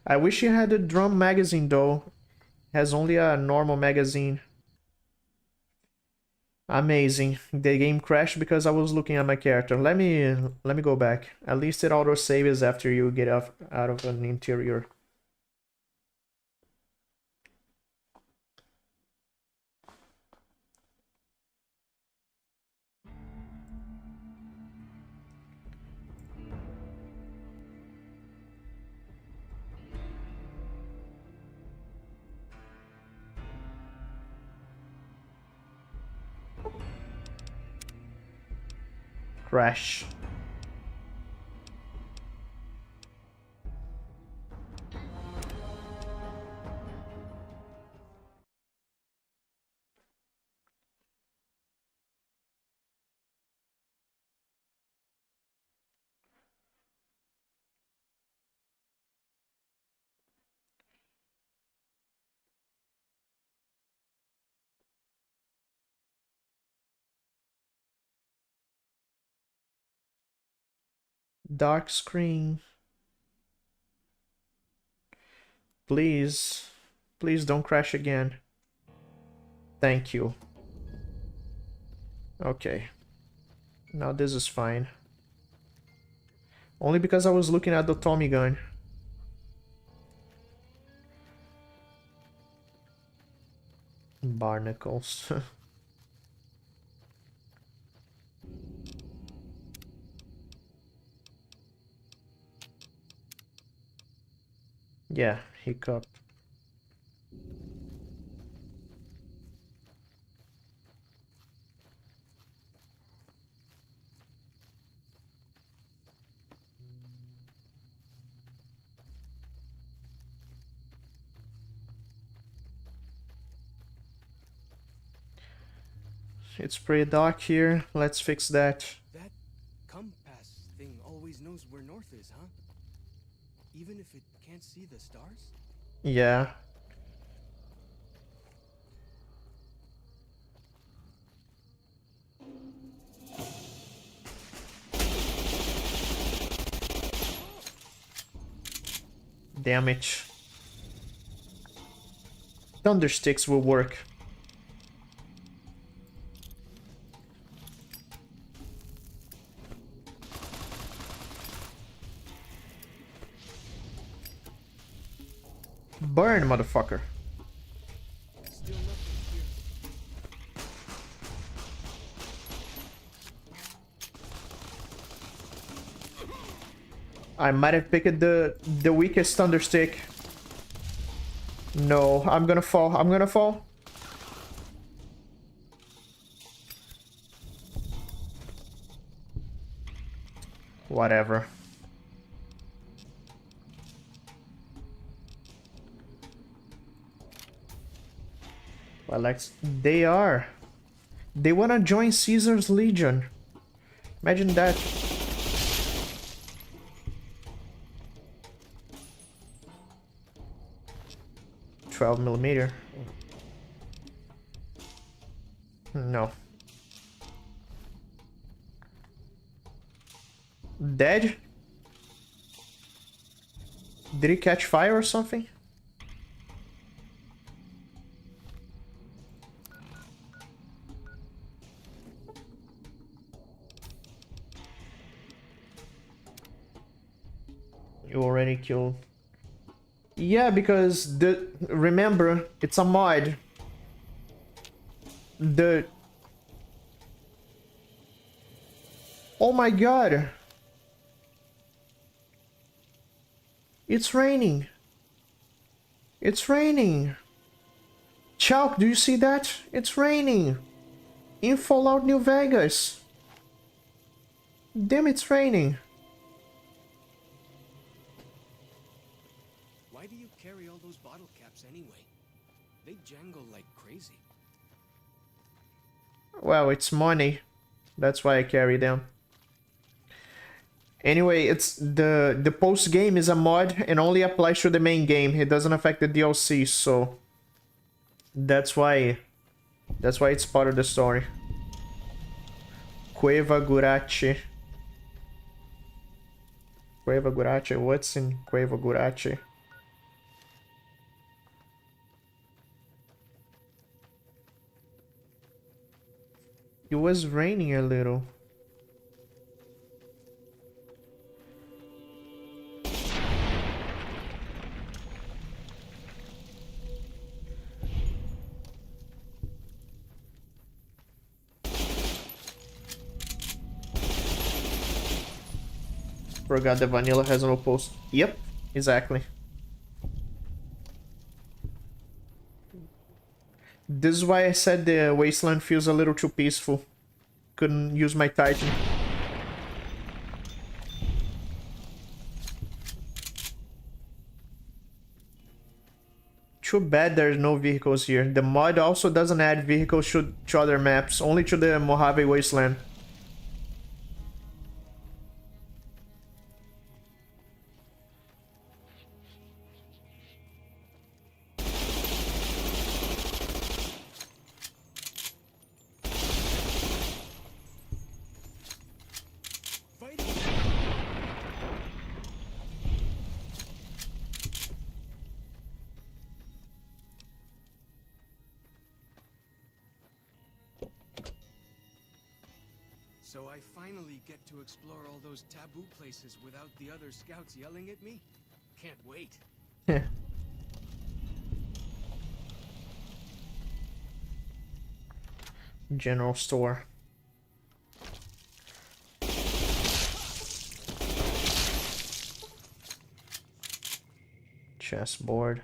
S1: I wish you had a drum magazine though. Has only a normal magazine. Amazing. The game crashed because I was looking at my character. Let me go back. At least it auto saves after you get out of an interior. Crash. Dark screen. Please. Please don't crash again. Thank you. Okay. Now this is fine. Only because I was looking at the Tommy gun. Barnacles. Yeah, hiccup. It's pretty dark here. Let's fix that.
S4: That compass thing always knows where north is, huh? Even if it can't see the stars?
S1: Yeah. Damage. Thundersticks will work. Burn, motherfucker.
S4: Still nothing here.
S1: I might have picked the weakest thunderstick. No, I'm gonna fall. I'm gonna fall. Alex, they are. They wanna join Caesar's Legion. Imagine that. .12mm. No. Dead? Did he catch fire or something? You already killed. Yeah, because remember, it's a mod. Oh my god. It's raining. It's raining. Chalk, do you see that? It's raining. In Fallout New Vegas. Damn, it's raining.
S4: Why do you carry all those bottle caps anyway? They jangle like crazy.
S1: Well, it's money. That's why I carry them. Anyway, it's the post game is a mod and only applies to the main game. It doesn't affect the DLC, so that's why it's part of the story. Cueva Gurace. Cueva Gurace. What's in Cueva Gurace? It was raining a little. Forgot the vanilla has no post. Yep, exactly. This is why I said the wasteland feels a little too peaceful. Couldn't use my Titan. Too bad there's no vehicles here. The mod also doesn't add vehicles to other maps, only to the Mojave Wasteland.
S4: So I finally get to explore all those taboo places without the other scouts yelling at me? Can't wait.
S1: General store. Chessboard.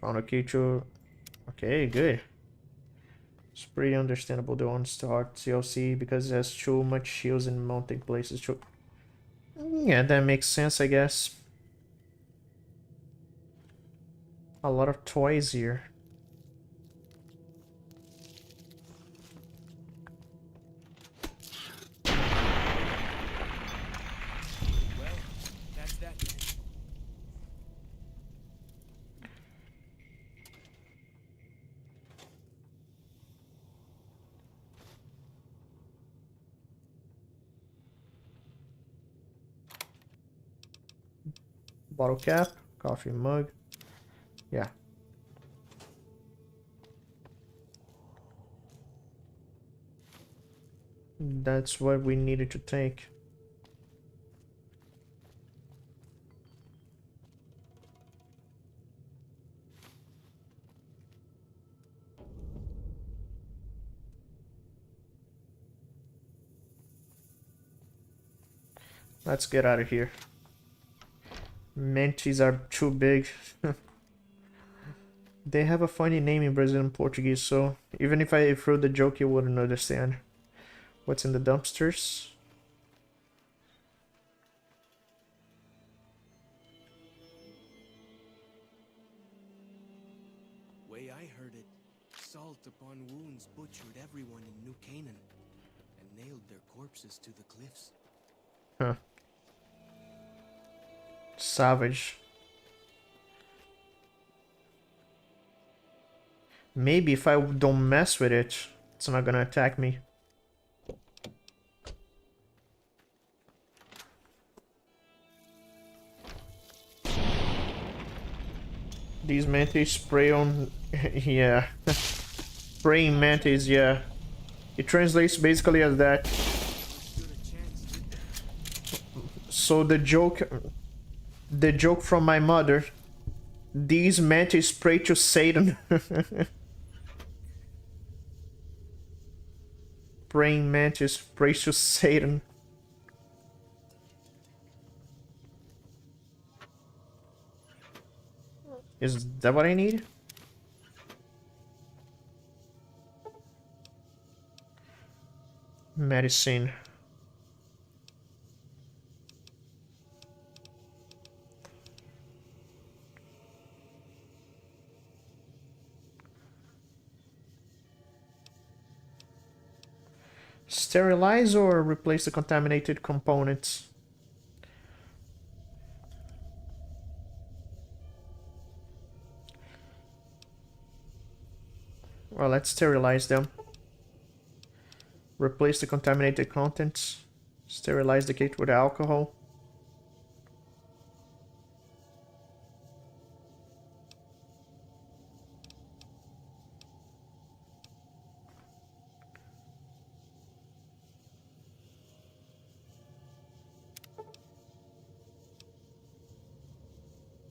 S1: Found a key to... Okay, good. It's pretty understandable they want to start CLC because it has too much shields and mounting places to... Yeah, that makes sense, I guess. A lot of toys here.
S4: Well, that's that then.
S1: Bottle cap, coffee mug. Yeah. That's what we needed to take. Let's get out of here. Mentis are too big. They have a funny name in Brazilian Portuguese, so even if I threw the joke, you wouldn't understand. What's in the dumpsters?
S4: spawn wounds butchered everyone in New Canaan and nailed their corpses to the cliffs.
S1: Huh. Savage. Maybe if I don't mess with it, it's not gonna attack me. These mantis spray on... yeah. Praying mantis, yeah. It translates basically as that. So the joke from my mother, these mantis pray to Satan. Praying mantis prays to Satan. Is that what I need? Medicine. Sterilize or replace the contaminated components? Well, let's sterilize them. Replace the contaminated contents. Sterilize the cake with alcohol.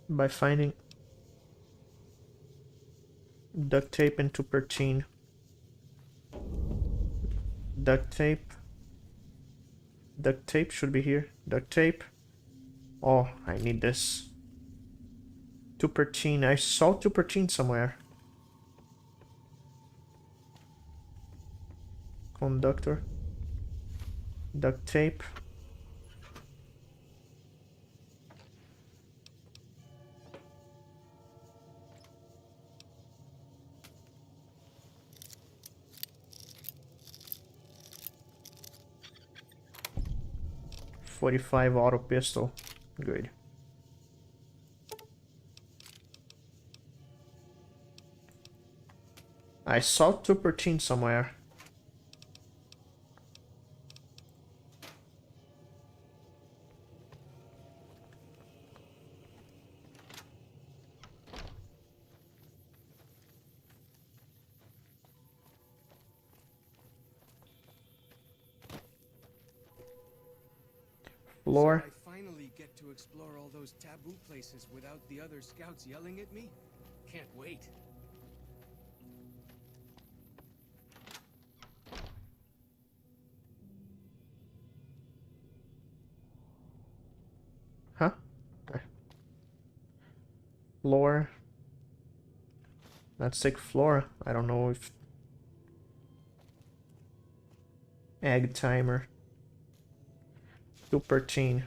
S1: By finding duct tape and tupertine. Duct tape. Duct tape should be here. Duct tape. Oh, I need this. Tupertine. I saw tupertine somewhere. Conductor. Duct tape. .45 auto pistol. Good. I saw tupertine somewhere. Floor.
S4: So I finally get to explore all those taboo places without the other scouts yelling at me? Can't wait.
S1: Huh? Floor. Let's take floor. I don't know if... Egg timer. Tupertine.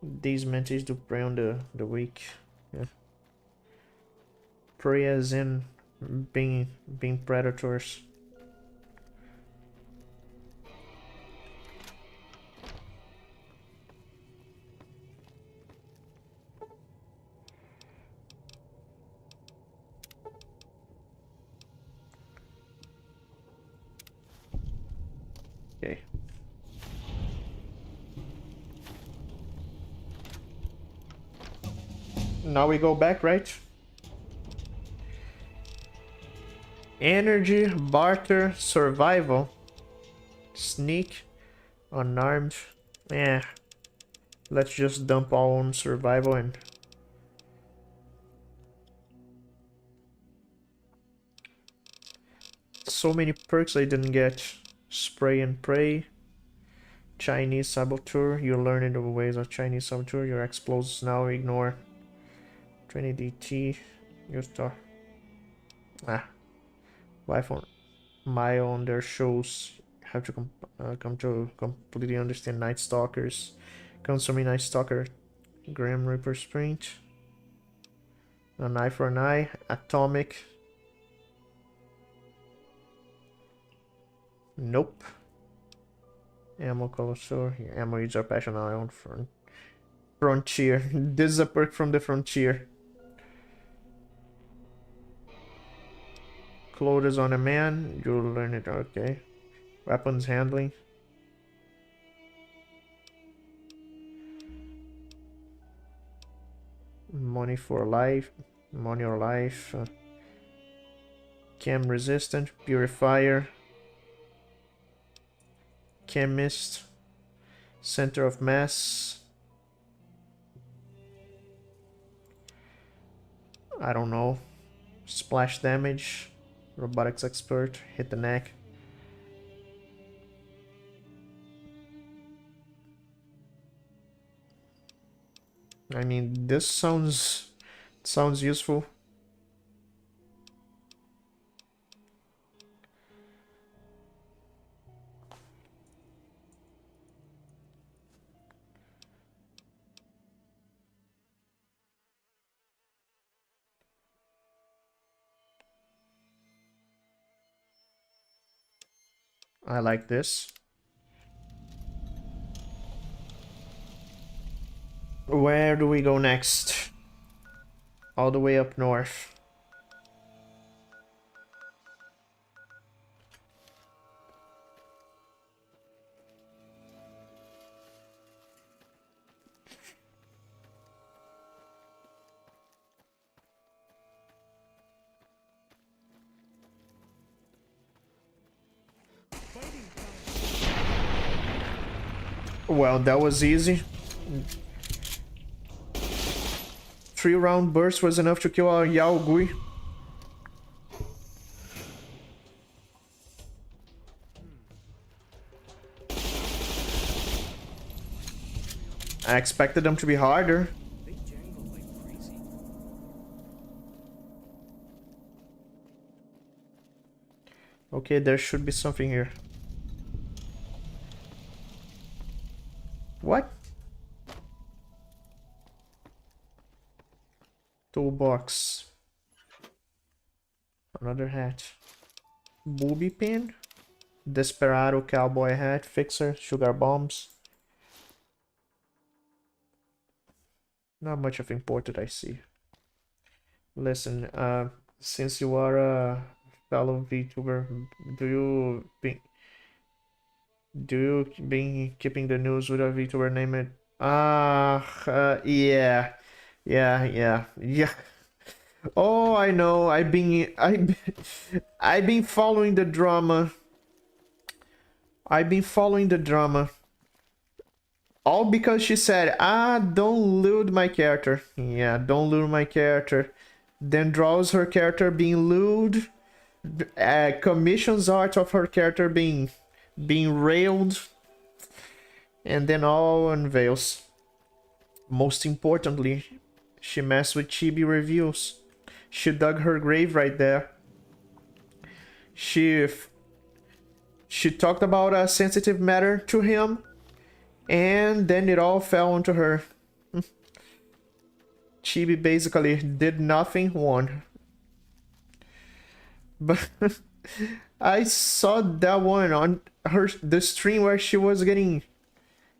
S1: These mantis do prey on the weak. Yeah. Prey as in being predators. Okay. Now we go back, right? Energy, barter, survival, sneak, unarmed. Yeah. Let's just dump all on survival and... So many perks I didn't get. Spray and pray. Chinese saboteur. You're learning the ways of Chinese saboteur. Your explosives now ignore. 20 DT. Use the... Ah. Life on... My on there shows have to come to completely understand Night Stalkers. Consuming Night Stalker, Grim Reaper Sprint, an eye for an eye, Atomic. Nope. Ammo Colossal. Yeah, ammo is our passion on Frontier. This is a perk from the Frontier. Clothes on a man. You'll learn it. Okay. Weapons handling. Money for life. Money or life. Chem resistant. Purifier. Chemist. Center of mass. I don't know. Splash damage. Robotics expert. Hit the neck. I mean, this sounds useful. I like this. Where do we go next? All the way up north. Well, that was easy. 3-round burst was enough to kill our Yao Gui. I expected them to be harder.
S4: They jangle like crazy.
S1: Okay, there should be something here. What? Toolbox. Another hat. Booby pin. Desperado cowboy hat. Fixer. Sugar bombs. Not much of important, I see. Listen, since you are a fellow VTuber, do you been keeping the news with a VTuber named yeah. Oh, I know. I've been following the drama. All because she said, don't lewd my character. Yeah, don't lewd my character. Then draws her character being lewd. Commissions art of her character being railed. And then all unveils. Most importantly, she messed with Chibi reviews. She dug her grave right there. She talked about a sensitive matter to him, and then it all fell onto her. Chibi basically did nothing, won. But I saw that one on the stream where she was getting,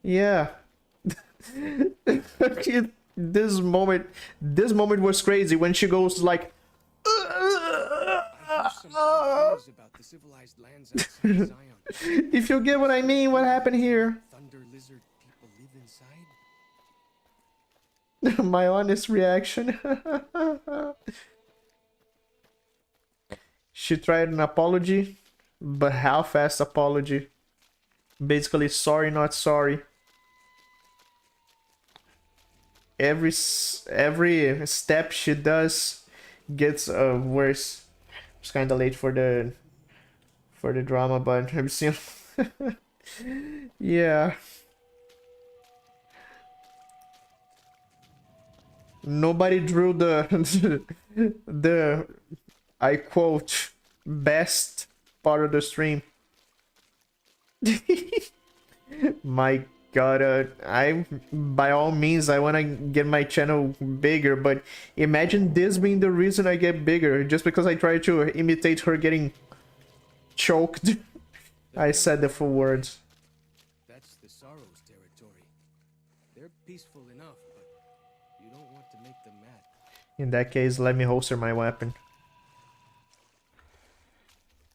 S1: yeah. This moment was crazy when she goes like,
S4: About the civilized lands outside Zion.
S1: if you get what I mean, what happened here?
S4: Thunder lizard people live inside.
S1: My honest reaction. She tried an apology, but half-assed apology. Basically, sorry, not sorry. Every step she does gets worse. It's kind of late for the drama, but I'm still yeah. Nobody drew the I quote best part of the stream. My god, I by all means I want to get my channel bigger, but imagine this being the reason I get bigger, just because I try to imitate her getting choked. I said the full words.
S4: That's the Sorrows territory. They're peaceful enough, but you don't want to make them mad.
S1: In that case, let me holster my weapon.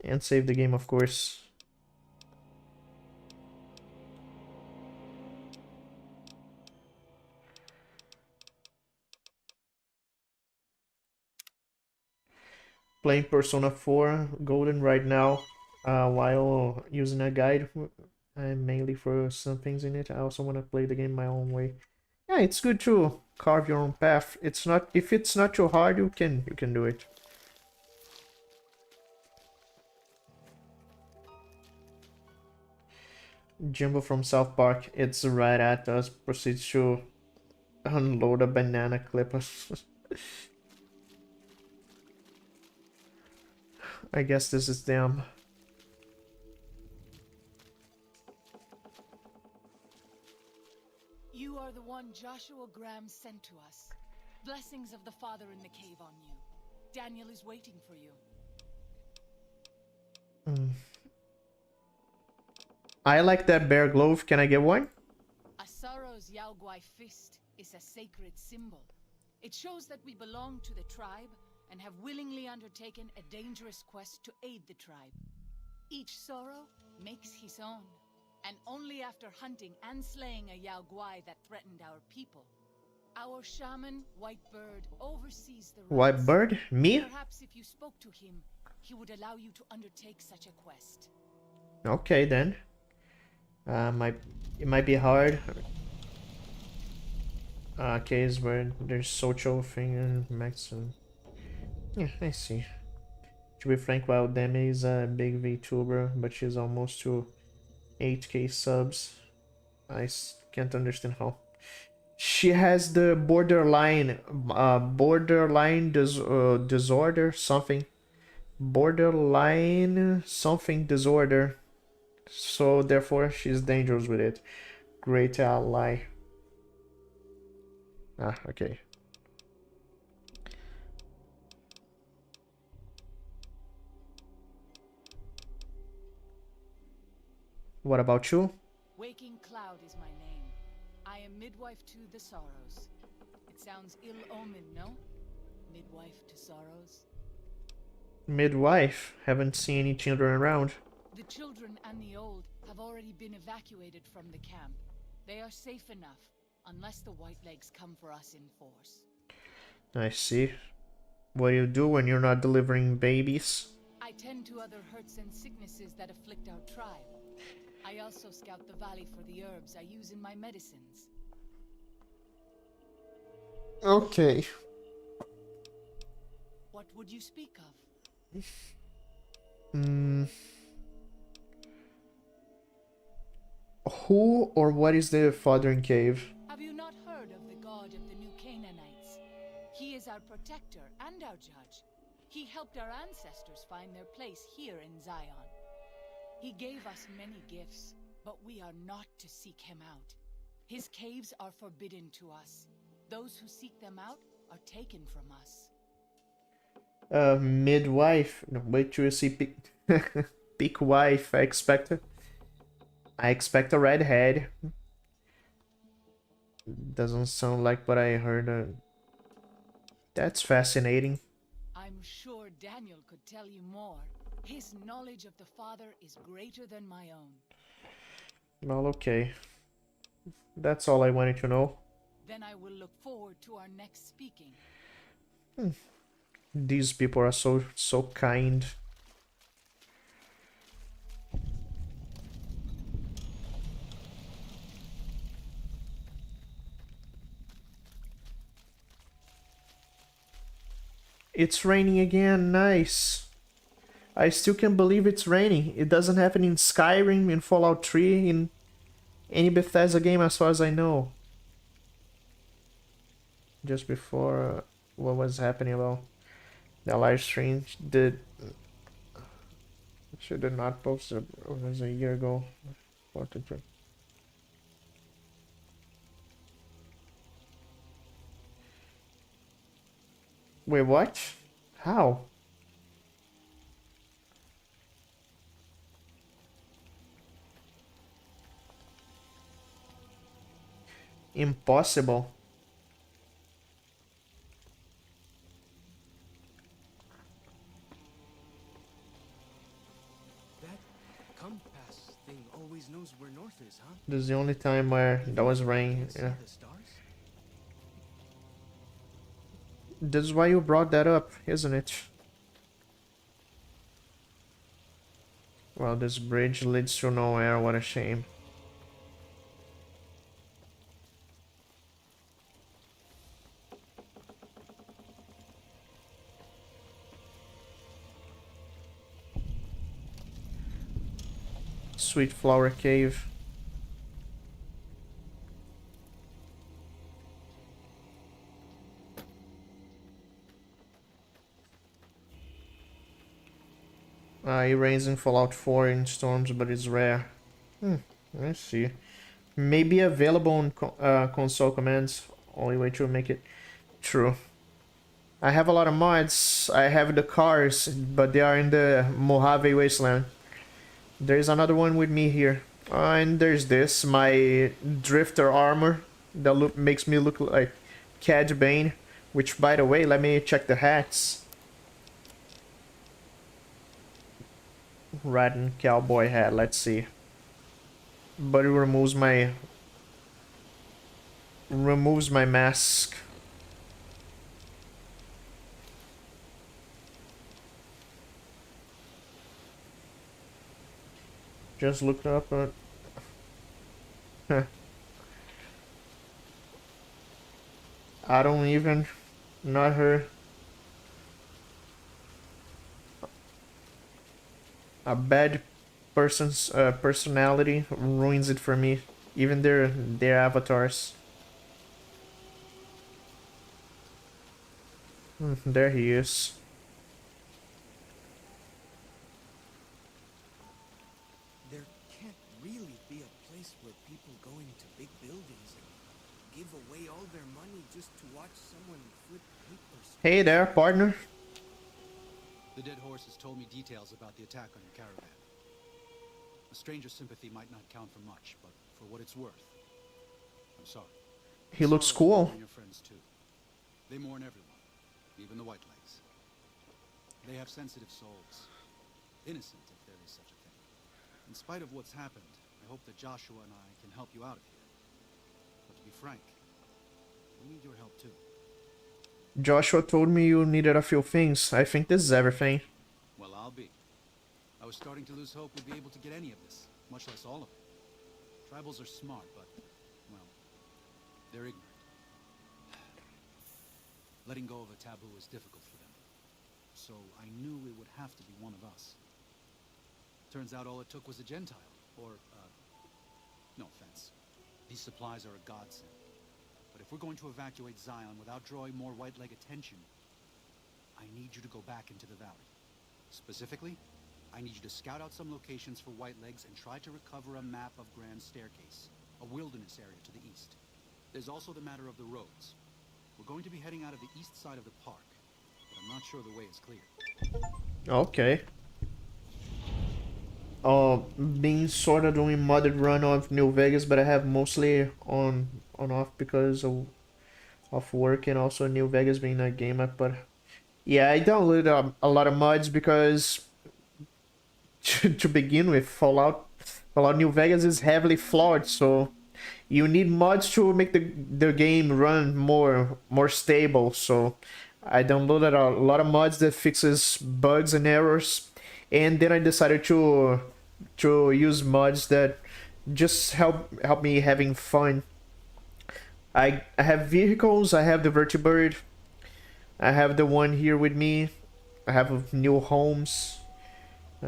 S1: And save the game, of course. Playing Persona 4 Golden right now, while using a guide, mainly for some things in it. I also want to play the game my own way. Yeah, it's good to carve your own path. It's not, if it's not too hard, you can do it. Jimbo from South Park, it's right at us, proceeds to unload a banana clip. I guess this is them.
S7: You are the one Joshua Graham sent to us. Blessings of the Father in the cave on you. Daniel is waiting for you.
S1: I like that bear glove. Can I get one?
S7: A Sorrow's Yaoguai fist is a sacred symbol. It shows that we belong to the tribe and have willingly undertaken a dangerous quest to aid the tribe. Each Sorrow makes his own, and only after hunting and slaying a Yaoguai that threatened our people. Our shaman, Whitebird, oversees the rites.
S1: Whitebird? Me?
S7: Perhaps if you spoke to him, he would allow you to undertake such a quest.
S1: Okay then. It might be hard. Case where there's social thing and maximum. Yeah, I see. To be frank, while Demi is a big VTuber, but she's almost to 8k subs. Can't understand how. She has the borderline disorder something. Borderline something disorder. So therefore she's dangerous with it. Great ally. Okay. What about you?
S7: Waking Cloud is my name. I am midwife to the Sorrows. It sounds ill-omened, no? Midwife to Sorrows?
S1: Midwife. Haven't seen any children around.
S7: The children and the old have already been evacuated from the camp. They are safe enough, unless the Whitelegs come for us in force.
S1: I see. What do you do when you're not delivering babies?
S7: I tend to other hurts and sicknesses that afflict our tribe. I also scout the valley for the herbs I use in my medicines.
S1: Okay.
S7: What would you speak of?
S1: Who or what is the father in cave?
S7: Have you not heard of the god of the new Canaanites? He is our protector and our judge. He helped our ancestors find their place here in Zion. He gave us many gifts, but we are not to seek him out. His caves are forbidden to us. Those who seek them out are taken from us.
S1: Midwife. No, wait till you see peak wife. I expect a redhead. Doesn't sound like what I heard. That's fascinating.
S7: I'm sure Daniel could tell you more. His knowledge of the Father is greater than my own.
S1: Well, okay. That's all I wanted to know.
S7: Then I will look forward to our next speaking.
S1: These people are so kind. It's raining again. Nice. I still can't believe it's raining. It doesn't happen in Skyrim, in Fallout 3, in any Bethesda game as far as I know. Just before what was happening about the live stream, Should have not posted. It was a year ago. 43. Wait, what? How? Impossible.
S4: That compass thing always knows where north is, huh?
S1: This is the only time where that was rain.
S4: Can't see
S1: Yeah.
S4: the stars?
S1: This is why you brought that up, isn't it? Well, this bridge leads to nowhere. What a shame. Sweet Flower Cave. It rains in Fallout 4 in storms, but it's rare. I see. Maybe available on console commands. Only way to make it true. I have a lot of mods. I have the cars, but they are in the Mojave Wasteland. There's another one with me here. And there's this, my drifter armor that makes me look like Cad Bane. Which, by the way, let me check the hats. Rattan cowboy hat, let's see. But it removes my mask. Just looked up at I don't even, not her. A bad person's personality ruins it for me. Even their avatars. There he is.
S4: There can't really be a place where people go into big buildings and give away all their money just to watch someone flip papers.
S1: Hey there, partner.
S8: The dead horse has told me details about the attack on your caravan. A stranger's sympathy might not count for much, but for what it's worth, I'm sorry.
S1: He looks
S8: Sorrow
S1: cool.
S8: mourn your friends too. They mourn everyone, even the Whitelegs. They have sensitive souls, innocent if there is such a thing. In spite of what's happened, I hope that Joshua and I can help you out of here. But to be frank, we need your help too.
S1: Joshua told me you needed a few things. I think this is everything.
S8: Well, I'll be. I was starting to lose hope we'd be able to get any of this, much less all of it. Tribals are smart, but, well, they're ignorant. Letting go of a taboo is difficult for them. So I knew it would have to be one of us. Turns out all it took was a Gentile, or, no offense. These supplies are a godsend. But if we're going to evacuate Zion without drawing more White-Leg attention, I need you to go back into the valley. Specifically, I need you to scout out some locations for White-Legs and try to recover a map of Grand Staircase, a wilderness area to the east. There's also the matter of the roads. We're going to be heading out of the east side of the park, but I'm not sure the way is clear.
S1: Okay. Been sort of doing modded run of New Vegas, but I have mostly on off because of work and also New Vegas being a game up. But yeah, I downloaded a lot of mods because to begin with, Fallout New Vegas is heavily flawed, so you need mods to make the game run more stable. So I downloaded a lot of mods that fixes bugs and errors, and then I decided to use mods that just help me having fun. I have vehicles. I have the Vertibird. I have the one here with me. I have new homes.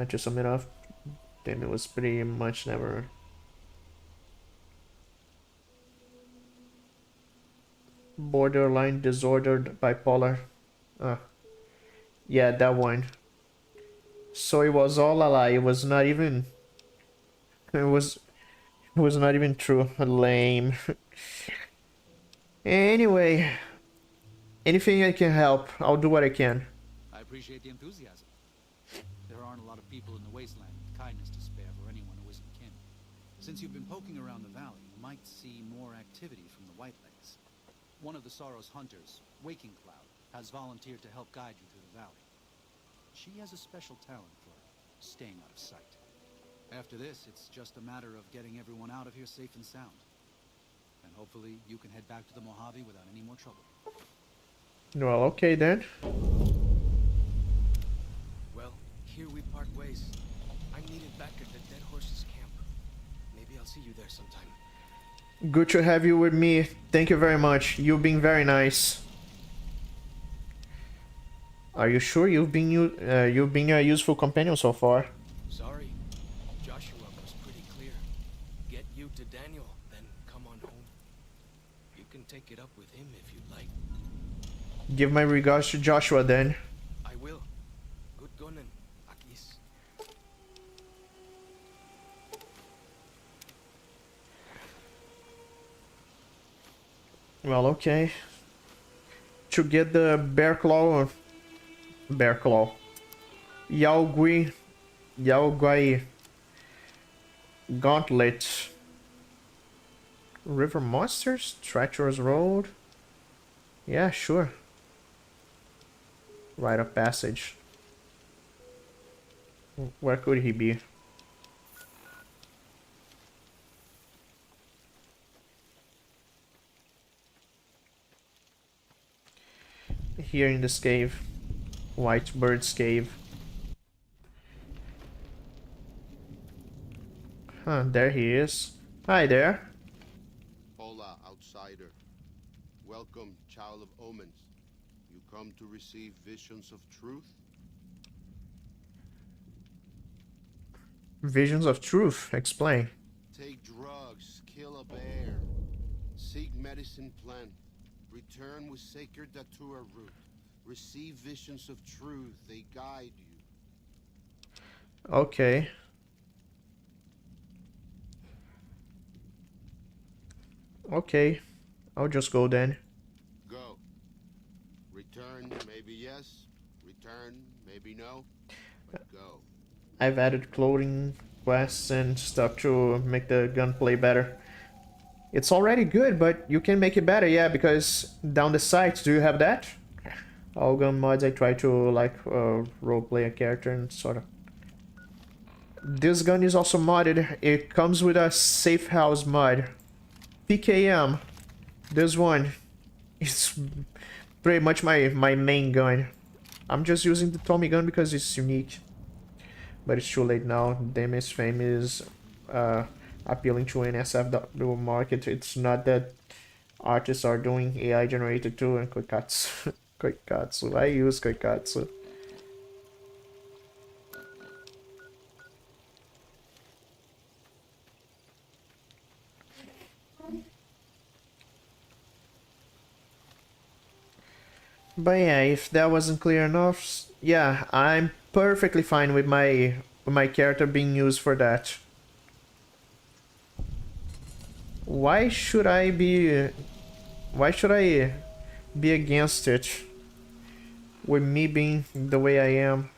S1: To sum it up, then it was pretty much never. Borderline disordered bipolar. Yeah, that one. So it was all a lie. It was not even. It was. It was not even true. Lame. Anyway, anything I can help, I'll do what I can.
S8: I appreciate the enthusiasm. There aren't a lot of people in the wasteland with kindness to spare for anyone who isn't kin. Since you've been poking around the valley, you might see more activity from the Whitelings. One of the Sorrow's hunters, Waking Cloud, has volunteered to help guide you through the valley. She has a special talent for staying out of sight. After this, it's just a matter of getting everyone out of here safe and sound. And hopefully you can head back to the Mojave without any more trouble.
S1: Well, okay then.
S4: Well, here we part ways. I'm needed back at the Dead Horses camp. Maybe I'll see you there sometime.
S1: Good to have you with me. Thank you very much. You've been very nice. Are you sure you've been a useful companion so far?
S4: Sorry. Joshua was pretty clear. Get you to Daniel, then come on home. You can take it up with him if you'd like.
S1: Give my regards to Joshua then.
S4: I will. Good gunning, Akis.
S1: Well, okay. To get the Bear Claw Yaogui Gauntlet. River Monsters? Treacherous Road? Yeah, sure. Rite of Passage. Where could he be? Here in this cave. White Bird's Cave. Huh, there he is. Hi there.
S9: Hola, outsider. Welcome, child of omens. You come to receive visions of truth?
S1: Visions of Truth. Explain.
S9: Take drugs, kill a bear, seek medicine plant, return with sacred datura root, receive visions of truth, they guide you.
S1: Okay. Okay. I'll just go then.
S9: Go. Return, maybe yes. Return, maybe no. But go.
S1: I've added clothing quests and stuff to make the gunplay better. It's already good, but you can make it better, yeah, because down the sights, do you have that? All gun mods, I try to like roleplay a character and sort of. This gun is also modded. It comes with a safe house mod. PKM. This one. It's pretty much my main gun. I'm just using the Tommy gun because it's unique. But it's too late now. Demis fame is appealing to NSFW market. It's not that artists are doing AI generated too and Koikatsu. Koikatsu. I use Koikatsu. But yeah, if that wasn't clear enough, yeah, I'm perfectly fine with my character being used for that. Why should I be against it? With me being the way I am.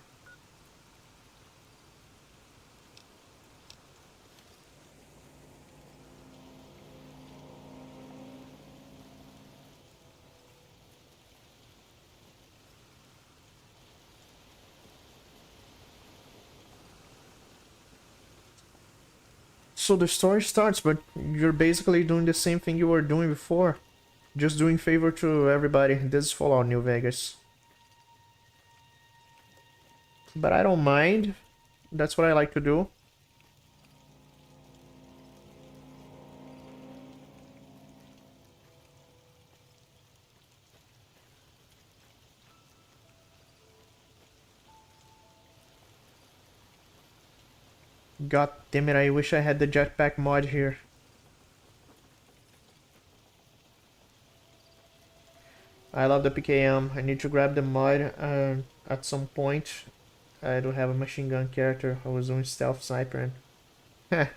S1: So the story starts, but you're basically doing the same thing you were doing before. Just doing favor to everybody. This is Fallout New Vegas. But I don't mind. That's what I like to do. God damn it, I wish I had the jetpack mod here. I love the PKM. I need to grab the mod at some point. I don't have a machine gun character. I was doing stealth sniper and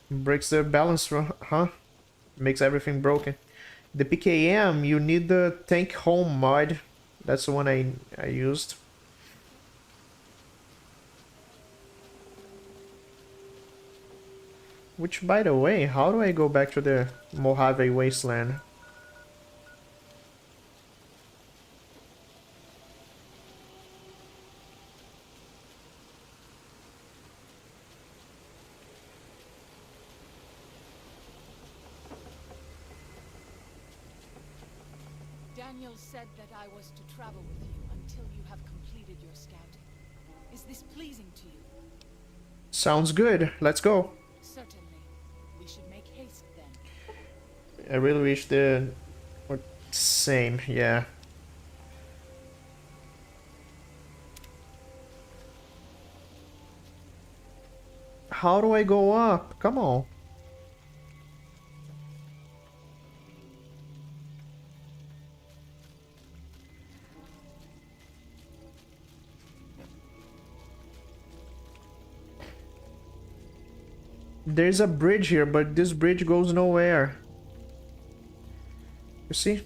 S1: breaks the balance, huh? Makes everything broken. The PKM, you need the tank home mod. That's the one I used. Which, by the way, how do I go back to the Mojave Wasteland?
S7: Daniel said that I was to travel with you until you have completed your scouting. Is this pleasing to you?
S1: Sounds good. Let's go.
S7: Certainly. We should make haste then.
S1: I really wish the same, yeah. How do I go up? Come on. There's a bridge here, but this bridge goes nowhere. You see?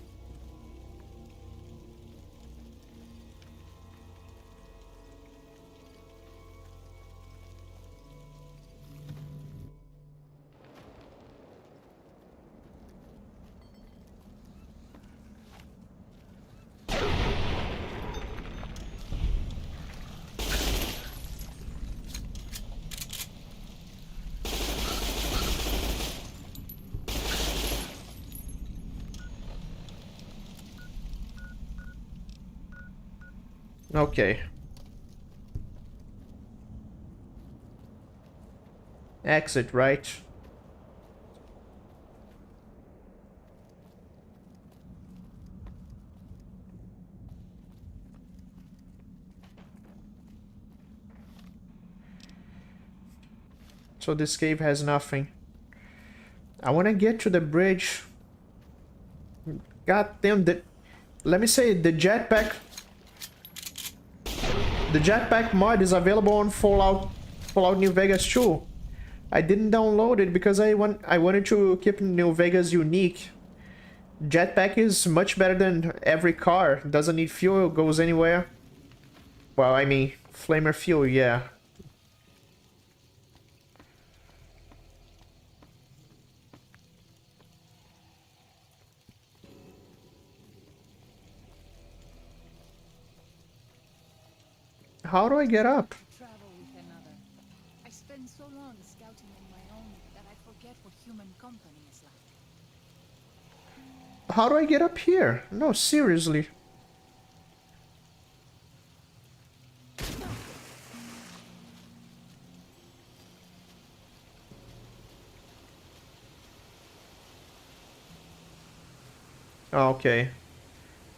S1: Okay. Exit, right? So this cave has nothing. I want to get to the bridge. God damn, let me say, the jetpack mod is available on Fallout New Vegas too. I didn't download it because I wanted to keep New Vegas unique. Jetpack is much better than every car. Doesn't need fuel, goes anywhere. Well, I mean, flamer fuel, yeah. How do I get up?
S7: Travel with another. I spend so long scouting on my own that I forget what human company is like.
S1: How do I get up here? No, seriously. Okay.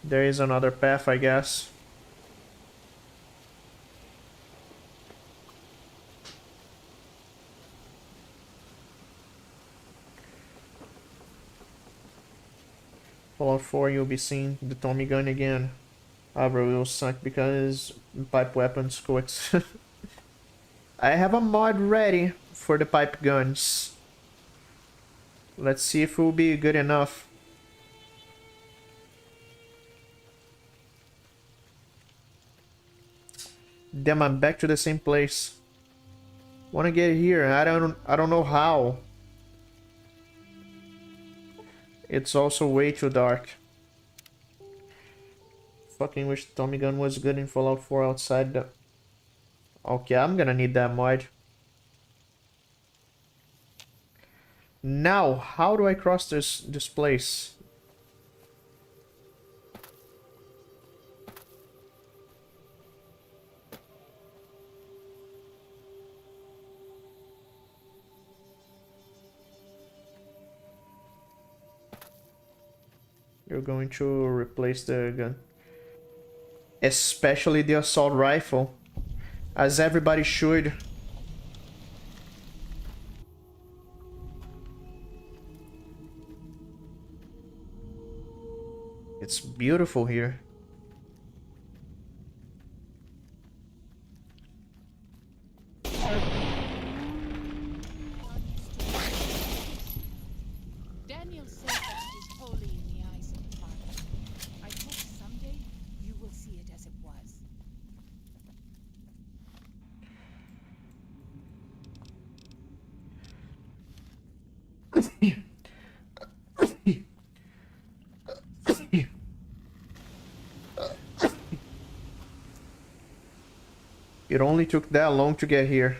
S1: There is another path, I guess. Fallout 4, you'll be seeing the Tommy gun again. However, it will suck because pipe weapons quits. I have a mod ready for the pipe guns. Let's see if it will be good enough. Damn, I'm back to the same place. Wanna get here? I don't know how. It's also way too dark. Fucking wish the Tommy gun was good in Fallout 4 outside the... Okay, I'm gonna need that mod. Now, how do I cross this place? You're going to replace the gun. Especially the assault rifle. As everybody should. It's beautiful here. It only took that long to get here.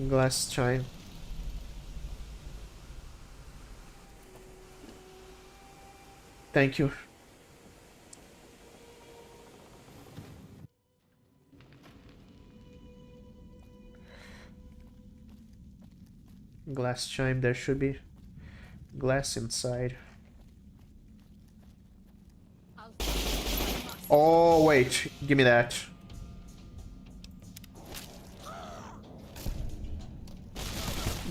S1: Glass chime. Thank you. Glass chime, there should be glass inside. Oh, wait, give me that.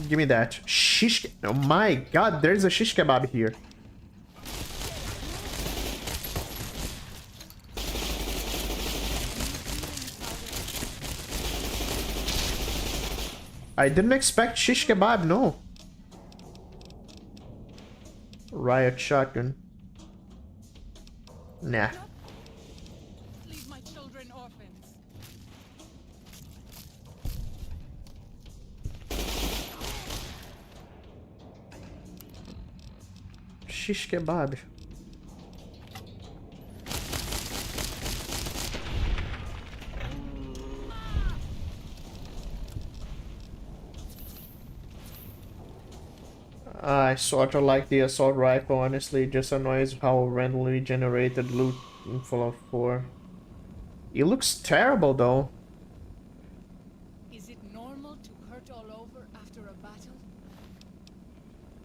S1: Give me that. Shish. Oh my god, there's a shish kebab here. I didn't expect shish kebab, no. Riot shotgun. Nah.
S7: Leave my children orphans.
S1: Shish kebab. I sort of like the assault rifle, honestly. It just annoys how randomly generated loot in Fallout 4. It looks terrible though.
S7: Is it normal to hurt all over after a battle?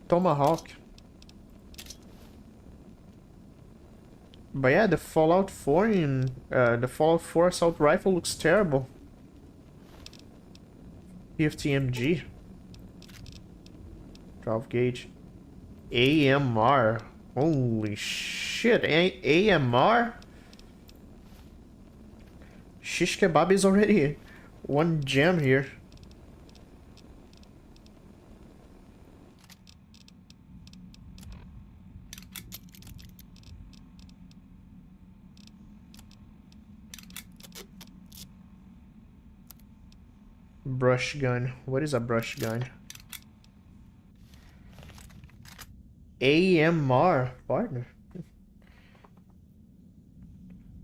S1: Tomahawk. But yeah, the Fallout 4 assault rifle looks terrible. 50 MG. 12 gauge. AMR. Holy shit. AMR? Shish kebab is already one gem here. Brush gun. What is a brush gun? AMR partner.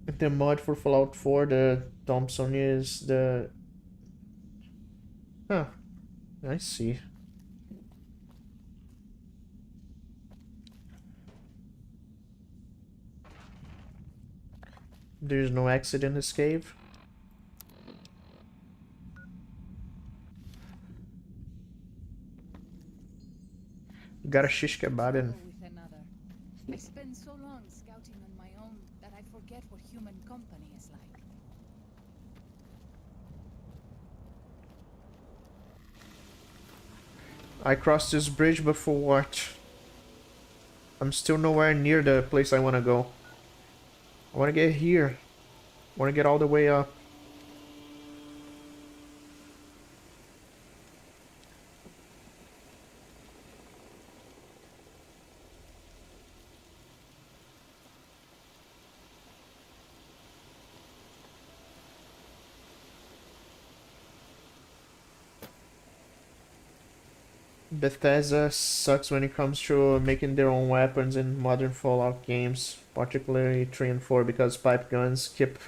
S1: The mod for Fallout 4, the Thompson is the... Huh. I see. There's no exit in this cave. Got a shish kebab in.
S7: With another. I spend so long scouting on my own that I forget what human company is like.
S1: I crossed this bridge before what? I'm still nowhere near the place I want to go. I want to get here. I want to get all the way up. Bethesda sucks when it comes to making their own weapons in modern Fallout games, particularly 3 and 4, because pipe guns keep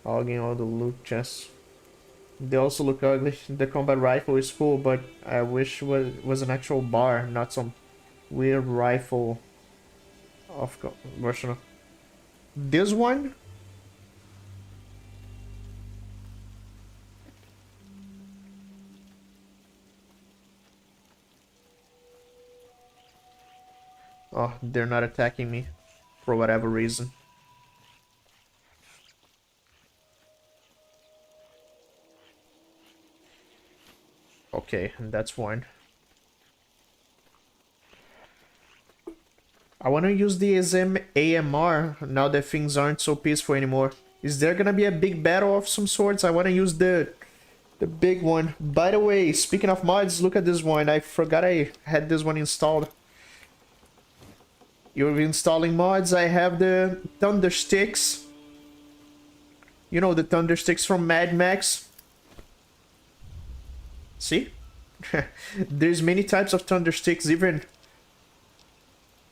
S1: hogging all the loot chests. They also look ugly. The combat rifle is cool, but I wish it was an actual bar, not some weird rifle version of this one. Oh, they're not attacking me for whatever reason. Okay, that's one. I want to use the AMR now that things aren't so peaceful anymore. Is there gonna be a big battle of some sorts? I want to use the big one. By the way, speaking of mods, look at this one. I forgot I had this one installed. You're installing mods. I have the Thunder Sticks. You know, the Thunder Sticks from Mad Max. See? There's many types of Thunder Sticks, even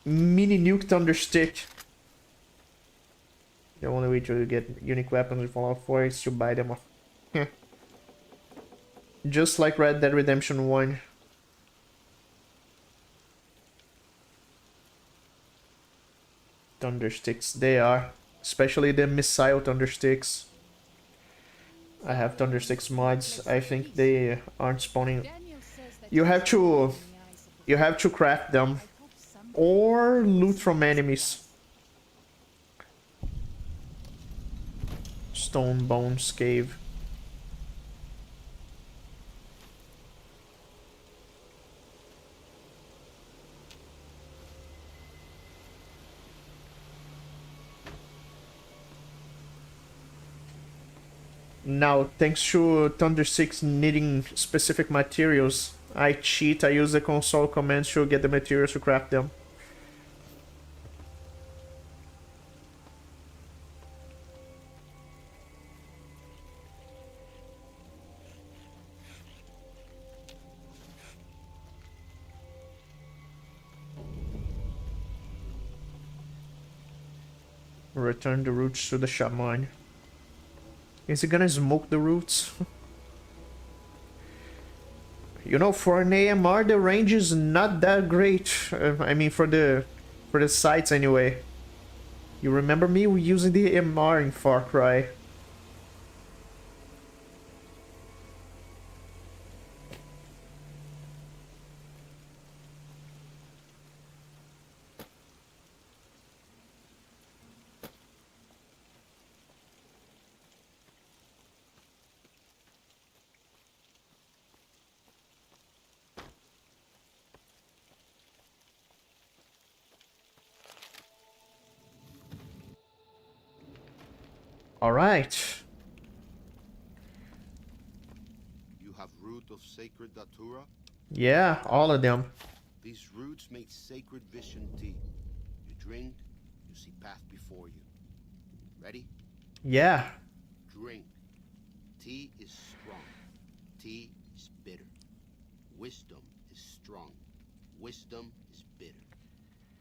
S1: mini nuke Thunder Stick. The only way to get unique weapons in Fallout 4 is to buy them off. Just like Red Dead Redemption 1. Thundersticks, they are. Especially the missile Thundersticks. I have Thundersticks mods. I think they aren't spawning.
S7: Daniel says that
S1: You have to
S7: in the eyes of the
S1: you have to craft them
S7: I hope some
S1: or loot from enemies. Stone Bones Cave. Now, thanks to Thundersticks needing specific materials, I cheat, I use the console commands to get the materials to craft them. Return the roots to the shaman. Is he gonna smoke the roots? You know, for an AMR, the range is not that great. I mean, for the sights anyway. You remember me using the AMR in Far Cry? Alright.
S9: You have root of sacred datura?
S1: Yeah, all of them.
S9: These roots make sacred vision tea. You drink, you see path before you. Ready?
S1: Yeah.
S9: Drink. Tea is strong. Tea is bitter. Wisdom is strong. Wisdom is bitter.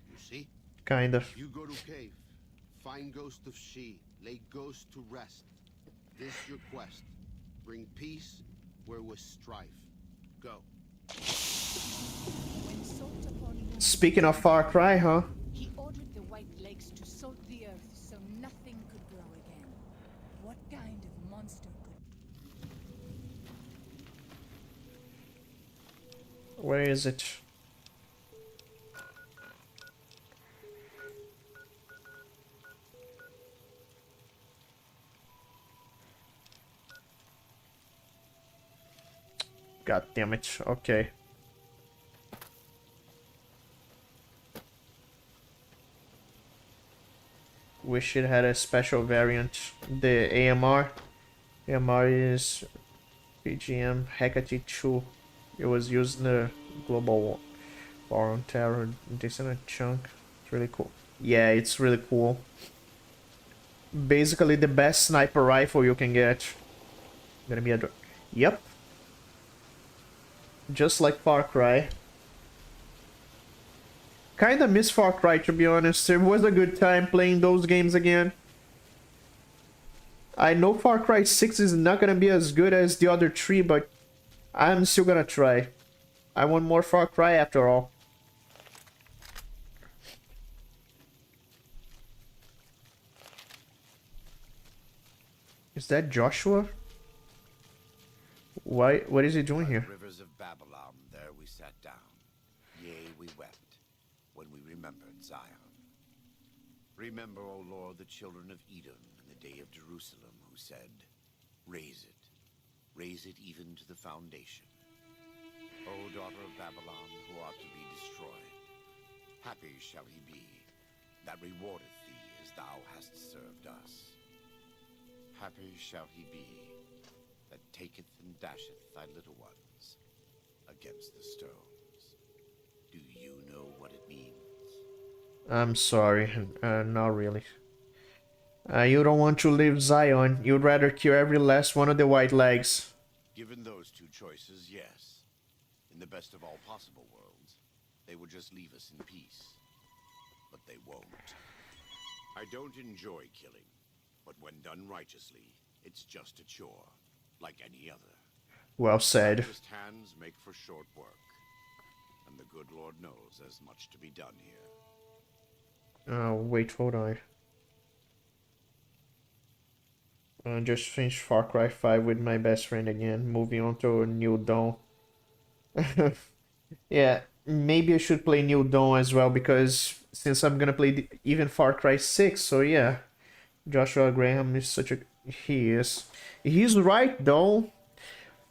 S9: You see?
S1: Kind of.
S9: You go to cave. Find ghost of she. Lay ghost to rest. This your quest. Bring peace where was strife. Go.
S7: when salt upon moon,
S1: Speaking of Far Cry, huh?
S7: he ordered the White Lakes to salt the earth so nothing could grow again. What kind of monster could
S1: Where is it? God damn it. Okay. Wish it had a special variant. The AMR. AMR is PGM Hecate 2. It was used in the Global War on Terror Dissonant Chunk. It's really cool. Yeah, it's really cool. Basically the best sniper rifle you can get. Gonna be a... Yep. Just like Far Cry. Kinda miss Far Cry, to be honest. It was a good time playing those games again. I know Far Cry 6 is not gonna be as good as the other 3, but I'm still gonna try. I want more Far Cry after all. Is that Joshua? Why? What is he doing here?
S6: Rivers of Babylon, there we sat down. Yea, we wept when we remembered Zion. Remember, O Lord, the children of Edom in the day of Jerusalem, who said, raise it even to the foundation. O daughter of Babylon, who art to be destroyed, happy shall he be that rewardeth thee as thou hast served us. Happy shall he be that taketh and dasheth thy little ones against the stones. Do you know what it means?
S1: I'm sorry, not really. You don't want to leave Zion. You'd rather kill every last one of the white legs.
S6: Given those two choices, yes. In the best of all possible worlds, they would just leave us in peace. But they won't. I don't enjoy killing, But when done righteously, it's just a chore, like any other.
S1: Well said.
S6: Practiced hands make for short work. And the good Lord knows there's much to be done here.
S1: Wait, hold on. Just finished Far Cry 5 with my best friend again. Moving on to New Dawn. Yeah, maybe I should play New Dawn as well, because since I'm gonna play even Far Cry 6, so yeah. Joshua Graham is such a... He is. He's right, though.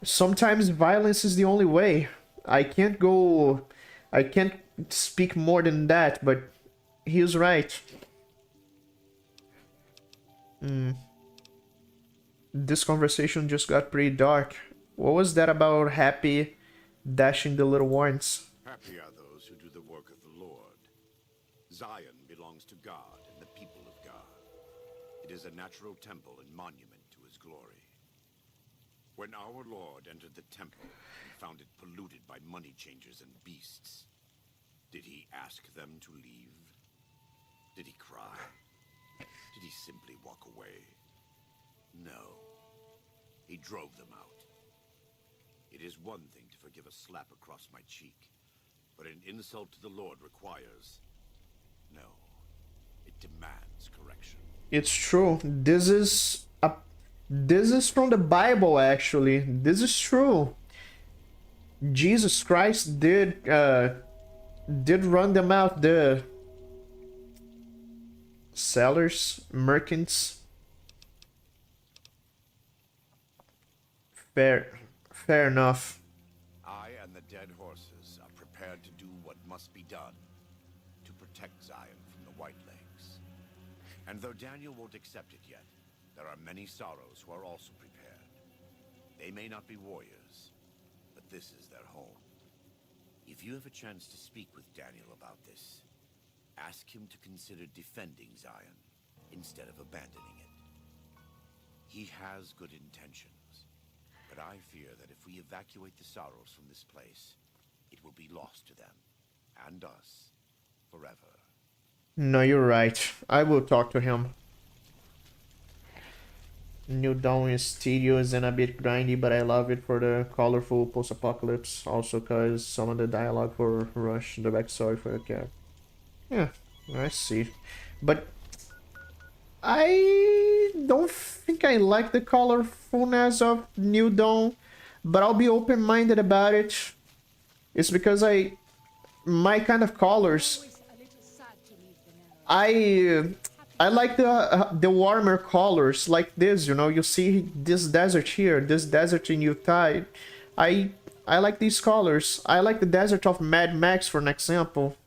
S1: Sometimes violence is the only way. I can't speak more than that, but he's right. This conversation just got pretty dark. What was that about Happy dashing the little ones?
S6: Happy are those who do the work of the Lord. Zion belongs to God and the people of God. It is a natural temple and monument to his glory. When our Lord entered the temple and found it polluted by money changers and beasts, did he ask them to leave? Did he cry? Did he simply walk away? No. He drove them out. It is one thing to forgive a slap across my cheek, but an insult to the Lord requires... No. It demands correction.
S1: It's true. This is from the Bible, actually. This is true. Jesus Christ did run them out, the sellers, merchants. Fair enough.
S6: I and the dead horses are prepared to do what must be done to protect Zion from the White Legs. And though Daniel won't accept it yet, there are many sorrows who are also prepared. They may not be warriors, but this is their home. If you have a chance to speak with Daniel about this, ask him to consider defending Zion instead of abandoning it. He has good intentions. But I fear that if we evacuate the sorrows from this place, it will be lost to them, and us, forever.
S1: No, you're right. I will talk to him. New Dawn is tedious and a bit grindy, but I love it for the colorful post-apocalypse. Also because some of the dialogue for Rush, the backstory for the character. Yeah, I see. But I don't think I like the colorfulness of New Dawn, but I'll be open-minded about it. It's because my kind of colors, I like the warmer colors like this, you know. You see this desert here, this desert in Utah. I like these colors. I like the desert of Mad Max, for an example.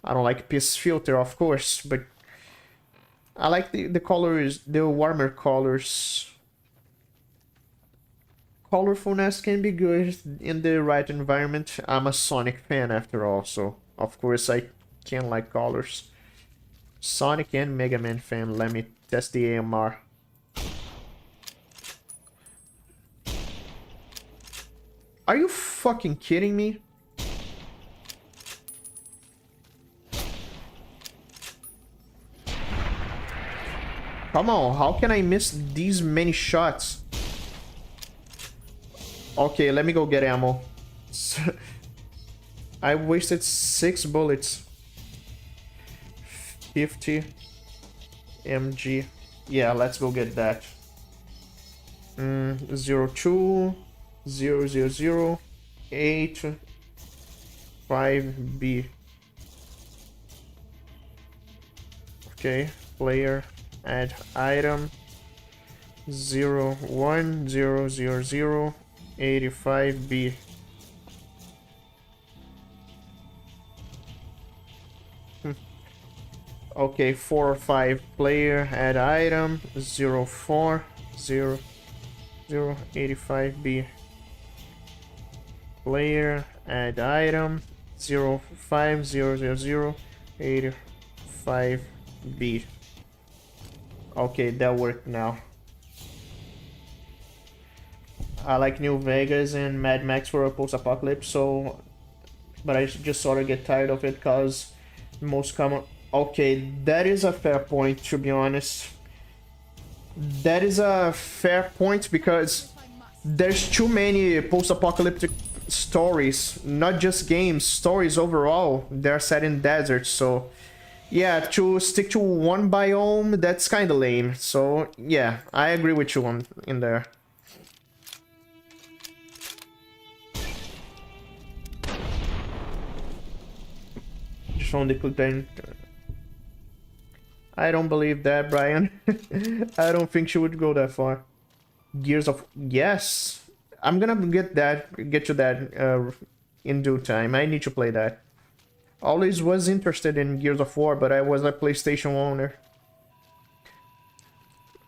S1: I don't like Peace Filter, of course, but I like the colors, the warmer colors. Colorfulness can be good in the right environment. I'm a Sonic fan after all, so of course I can like colors. Sonic and Mega Man fan. Let me test the AMR. Are you fucking kidding me? Come on, how can I miss these many shots? Okay, let me go get ammo. I wasted 6 bullets. 50 MG. Yeah, let's go get that. 02 000 8 5B. Okay, player. Add item 01000 85B. Okay, 4 or 5 player, add item 0400 85B. Player, add item 05000 85B. Okay, that worked now. I like New Vegas and Mad Max for a post-apocalypse, so... But I just sort of get tired of it because most common... Okay, that is a fair point, to be honest. That is a fair point because there's too many post-apocalyptic stories, not just games, stories overall. They're set in deserts, so yeah, to stick to one biome, that's kind of lame. So yeah, I agree with you on in there. Just only click then. I don't believe that, Brian. I don't think she would go that far. Gears of... Yes! I'm gonna get to that in due time. I need to play that. Always was interested in Gears of War, but I was a PlayStation owner.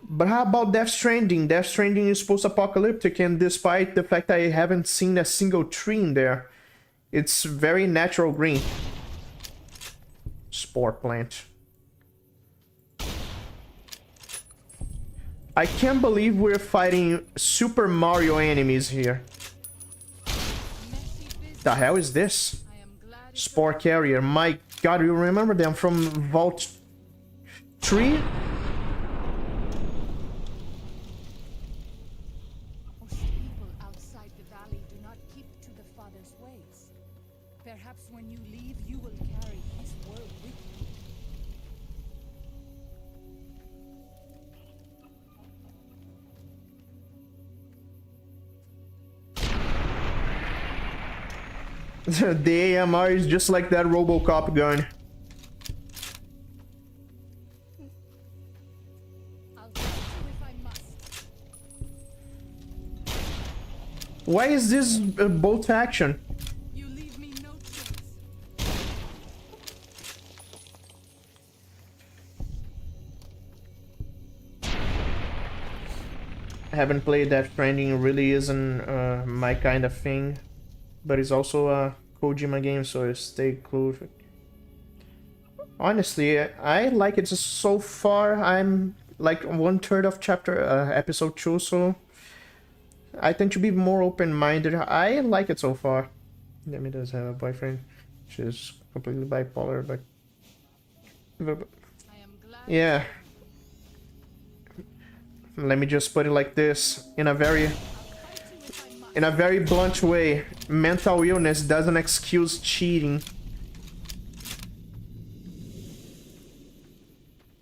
S1: But how about Death Stranding? Death Stranding is post-apocalyptic, and despite the fact I haven't seen a single tree in there, it's very natural green. Spore plant. I can't believe we're fighting Super Mario enemies here. The hell is this? Spore Carrier. My god, you remember them from Vault 3?
S7: Most people outside the valley do not keep to the Father's ways. Perhaps when you leave, you will carry his word with you.
S1: The AMR is just like that RoboCop gun.
S7: I'll fight you if I must.
S1: Why is this bolt action?
S7: You leave me no choice.
S1: I haven't played Death Stranding, really isn't my kind of thing. But it's also a Kojima game, so I stay close. Honestly, I like it so far. I'm like 1/3 of episode 2, so I tend to be more open-minded. I like it so far. Demi does have a boyfriend. She's completely bipolar, but
S7: I am glad.
S1: yeah. Let me just put it like this, in a very blunt way. Mental illness doesn't excuse cheating.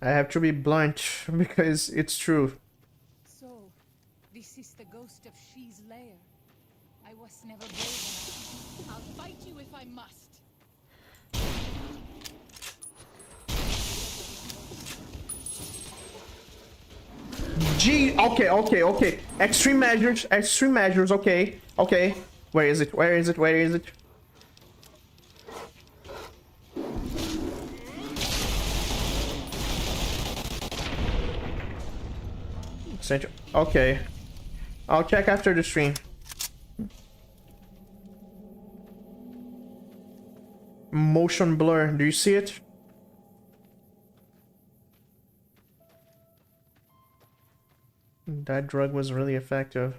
S1: I have to be blunt because it's true.
S7: So, this is the ghost of She's lair. I was never brave enough. I'll fight you if I must.
S1: Gee, okay. Extreme measures, okay. Where is it? Okay. I'll check after the stream. Motion blur, do you see it? That drug was really effective.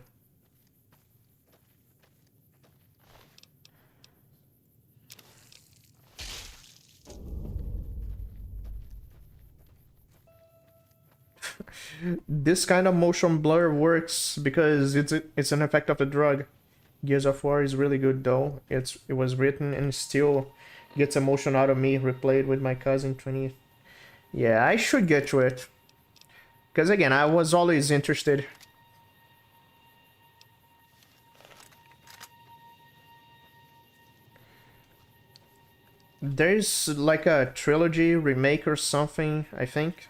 S1: This kind of motion blur works because it's an effect of the drug. Gears of War is really good though. It was written and still gets emotion out of me. Replayed with my cousin 20th. Yeah, I should get to it. Because again, I was always interested. There's like a trilogy remake or something, I think.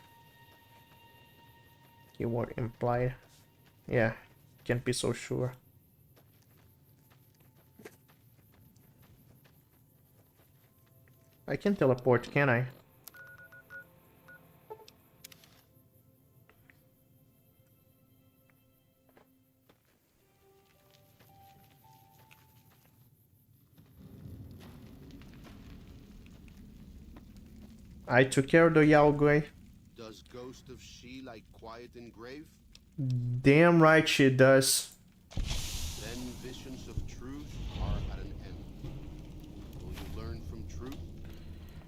S1: You were implied. Yeah, can't be so sure. I can teleport, can I? I took care of the Yao Gui.
S9: Does Ghost of She like quiet and grave?
S1: Damn right she does.
S9: Then visions of truth are at an end. Will you learn from truth?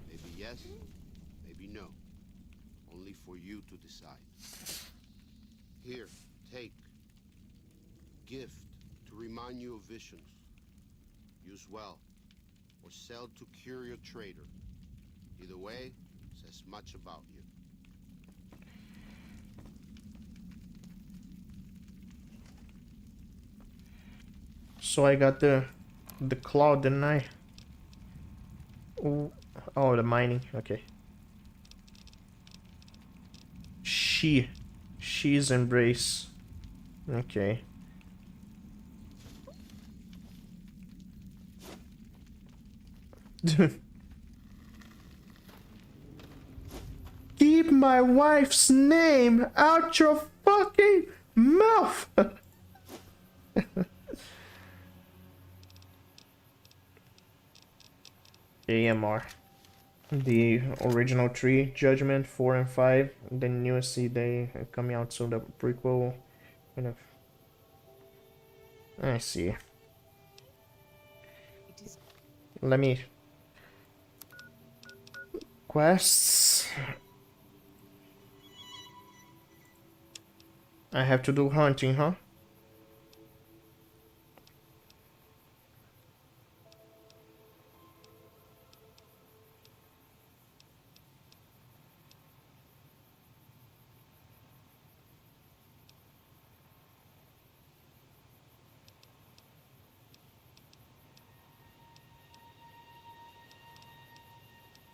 S9: Maybe yes, maybe no. Only for you to decide. Here, take. Gift to remind you of visions. Use well, or sell to curious trader. Either way, says much about you.
S1: So I got the claw, didn't I? Ooh. Oh, the mining. Okay. She's embrace. Okay. Keep my wife's name out your fucking mouth. AMR. The original 3, Judgment 4 and 5, the newest they coming out, so the prequel kind of. I see. Let me. Quests. I have to do hunting, huh?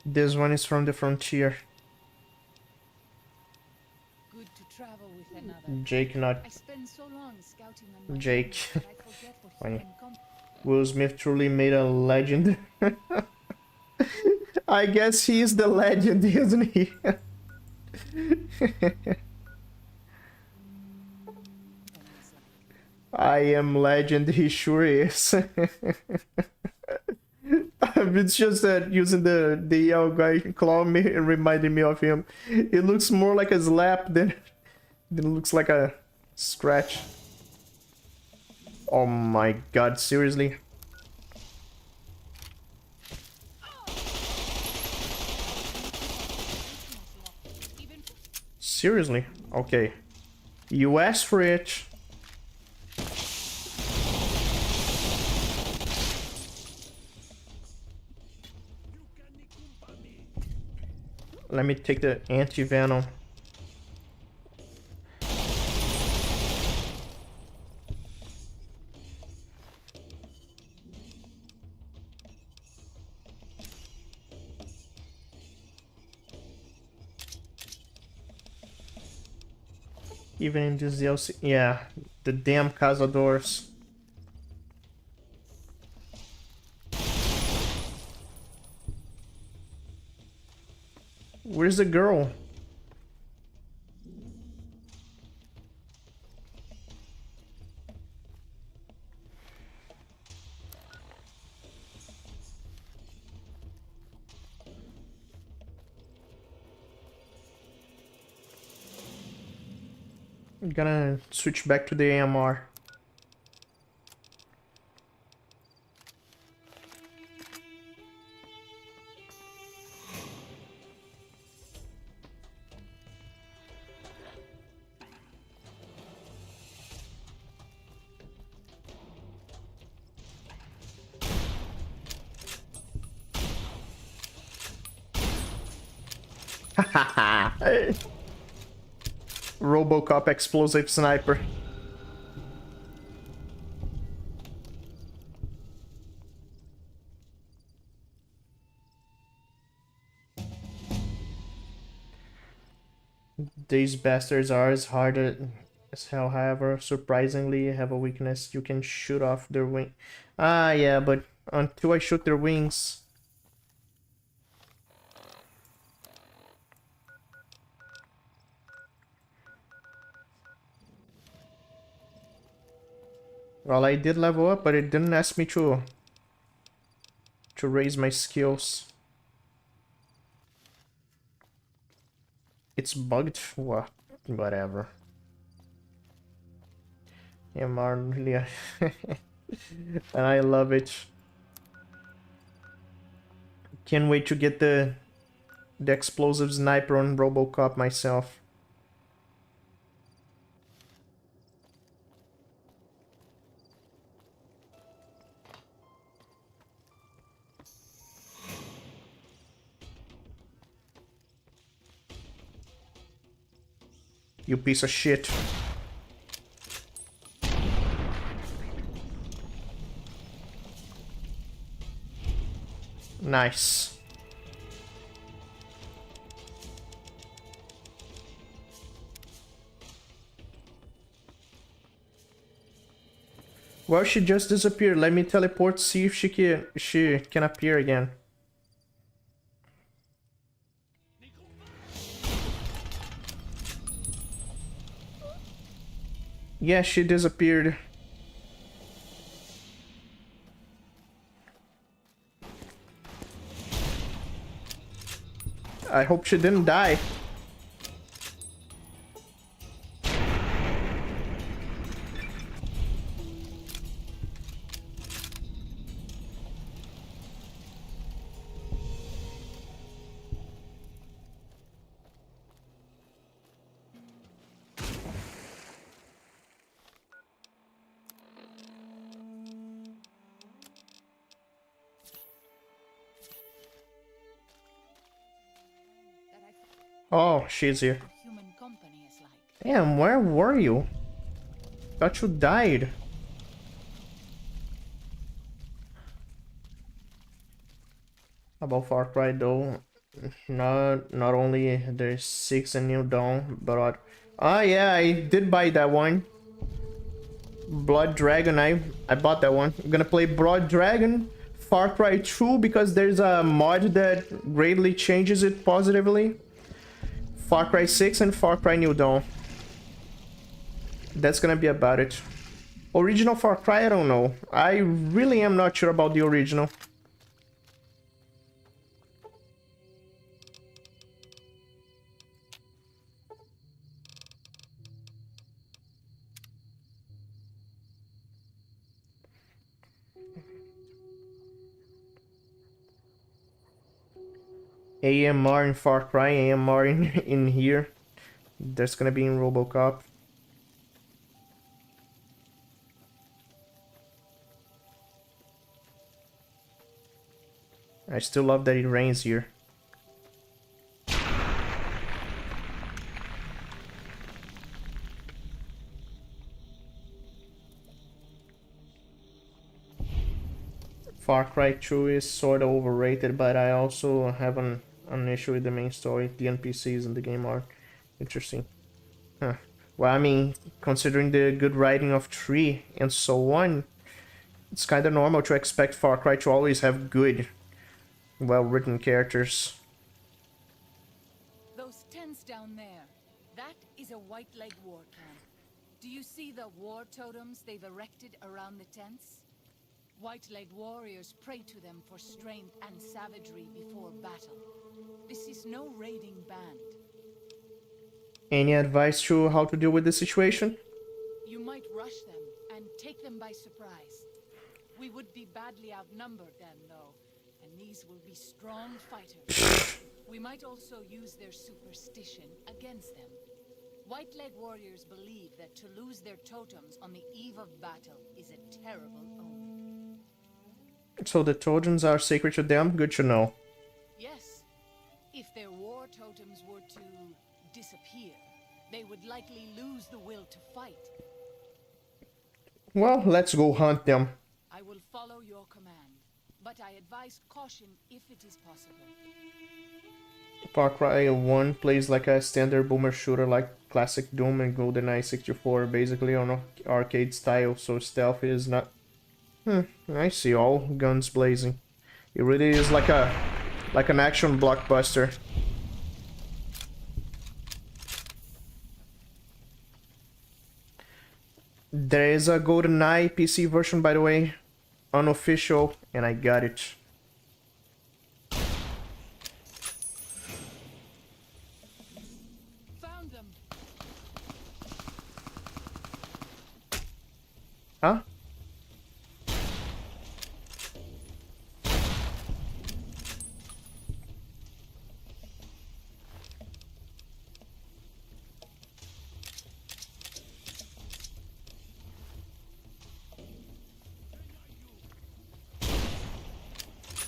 S1: This one is from the frontier.
S7: Good to travel with another.
S1: Jake, not
S7: I spend so long scouting on my
S1: Jake.
S7: own that I forget what
S1: Funny.
S7: human com-
S1: Will Smith truly made a legend. I guess he is the legend, isn't he? I am legend, he sure is. It's just that using the yellow guy claw me reminded me of him. It looks more like a slap than it looks like a scratch. Oh my god, seriously? Seriously? Okay. You asked for it. Let me take the anti-venom. Even in this DLC, yeah, the damn cazadores. Where's the girl? I'm gonna switch back to the AMR. RoboCop explosive sniper. These bastards are as hard as hell, however, surprisingly have a weakness. You can shoot off their wing. Ah, yeah, but until I shoot their wings... Well, I did level up, but it didn't ask me to raise my skills. It's bugged? What? Whatever. Yeah, Marlia. And I love it. Can't wait to get the explosive sniper on RoboCop myself. You piece of shit. Nice. Well, she just disappeared. Let me teleport, see if she can appear again. Yeah, she disappeared. I hope she didn't die. Oh, she's here.
S7: Human company is like.
S1: Damn, where were you? Thought you died. About Far Cry though, not only there's 6 and New Dawn, but yeah, I did buy that one. Blood Dragon, I bought that one. I'm gonna play Blood Dragon, Far Cry 2 because there's a mod that greatly changes it positively. Far Cry 6 and Far Cry New Dawn. That's gonna be about it. Original Far Cry, I don't know. I really am not sure about the original. AMR in Far Cry, AMR in here. That's gonna be in RoboCop. I still love that it rains here. Far Cry 2 is sort of overrated, but I also have an issue with the main story. The NPCs in the game are interesting. Huh. Well, I mean, considering the good writing of 3 and so on, it's kind of normal to expect Far Cry to always have good, well-written characters.
S7: Those tents down there, that is a White Leg war camp. Do you see the war totems they've erected around the tents? White Leg warriors pray to them for strength and savagery before battle. This is no raiding band.
S1: Any advice to how to deal with this situation?
S7: You might rush them and take them by surprise. We would be badly outnumbered then, though, and these will be strong fighters. We might also use their superstition against them. White Leg warriors believe that to lose their totems on the eve of battle is a terrible omen.
S1: So the Trojans are sacred to them? Good to know.
S7: Yes. If their war totems were to disappear, they would likely lose the will to fight.
S1: Well, let's go hunt them.
S7: I will follow your command, but I advise caution if it is possible.
S1: Far Cry 1 plays like a standard boomer shooter like classic Doom and GoldenEye 64, basically on arcade style, so stealth is not... I see, all guns blazing. It really is like an action blockbuster. There is a GoldenEye PC version, by the way, unofficial, and I got it.
S7: Found them.
S1: Huh?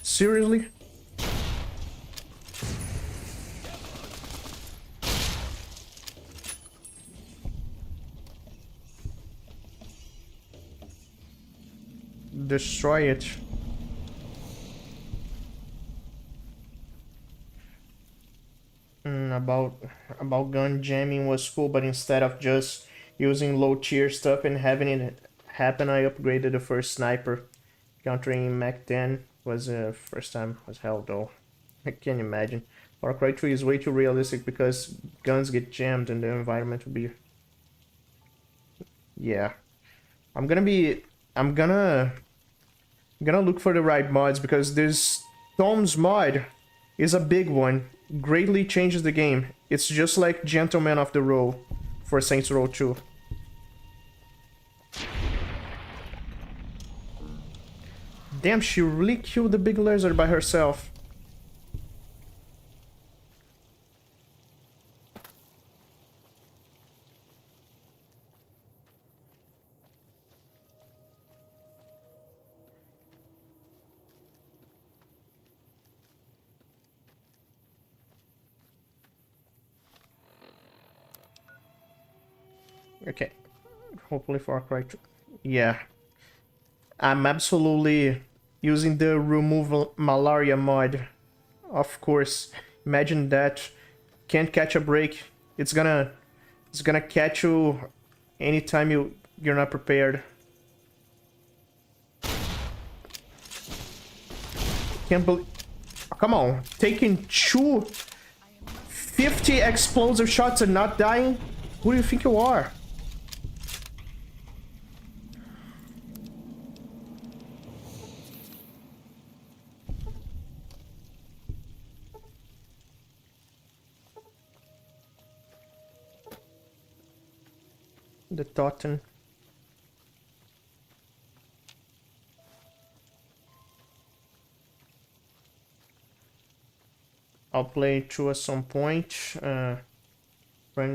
S1: Seriously? destroy it. About gun jamming was cool, but instead of just using low tier stuff and having it happen, I upgraded the first sniper. Countering Mac 10 was first time was hell though. I can't imagine. Far Cry 3 is way too realistic because guns get jammed and the environment will be... Yeah. I'm gonna look for the right mods because this Tom's mod is a big one. Greatly changes the game. It's just like Gentleman of the Row for Saints Row 2. Damn, she really killed the big lizard by herself. Okay, hopefully Far Cry 2. Yeah, I'm absolutely using the remove malaria mod. Of course, imagine that. Can't catch a break. It's gonna catch you anytime you're not prepared. Can't believe. Come on, taking 50 explosive shots and not dying. Who do you think you are? The Totten. I'll play 2 at some point. Friend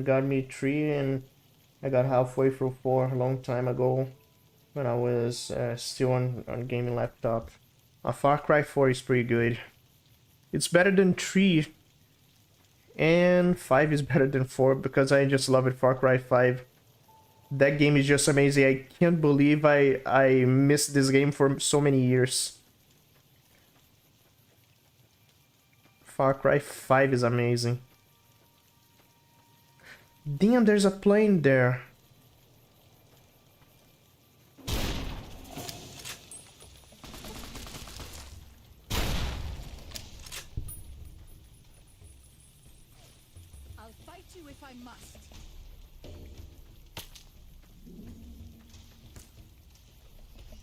S1: got me 3 and I got halfway through 4 a long time ago when I was still on gaming laptop. Far Cry 4 is pretty good. It's better than 3 and 5 is better than 4 because I just love it. Far Cry 5. That game is just amazing. I can't believe I missed this game for so many years. Far Cry 5 is amazing. Damn, there's a plane there.
S7: I'll fight you if I must.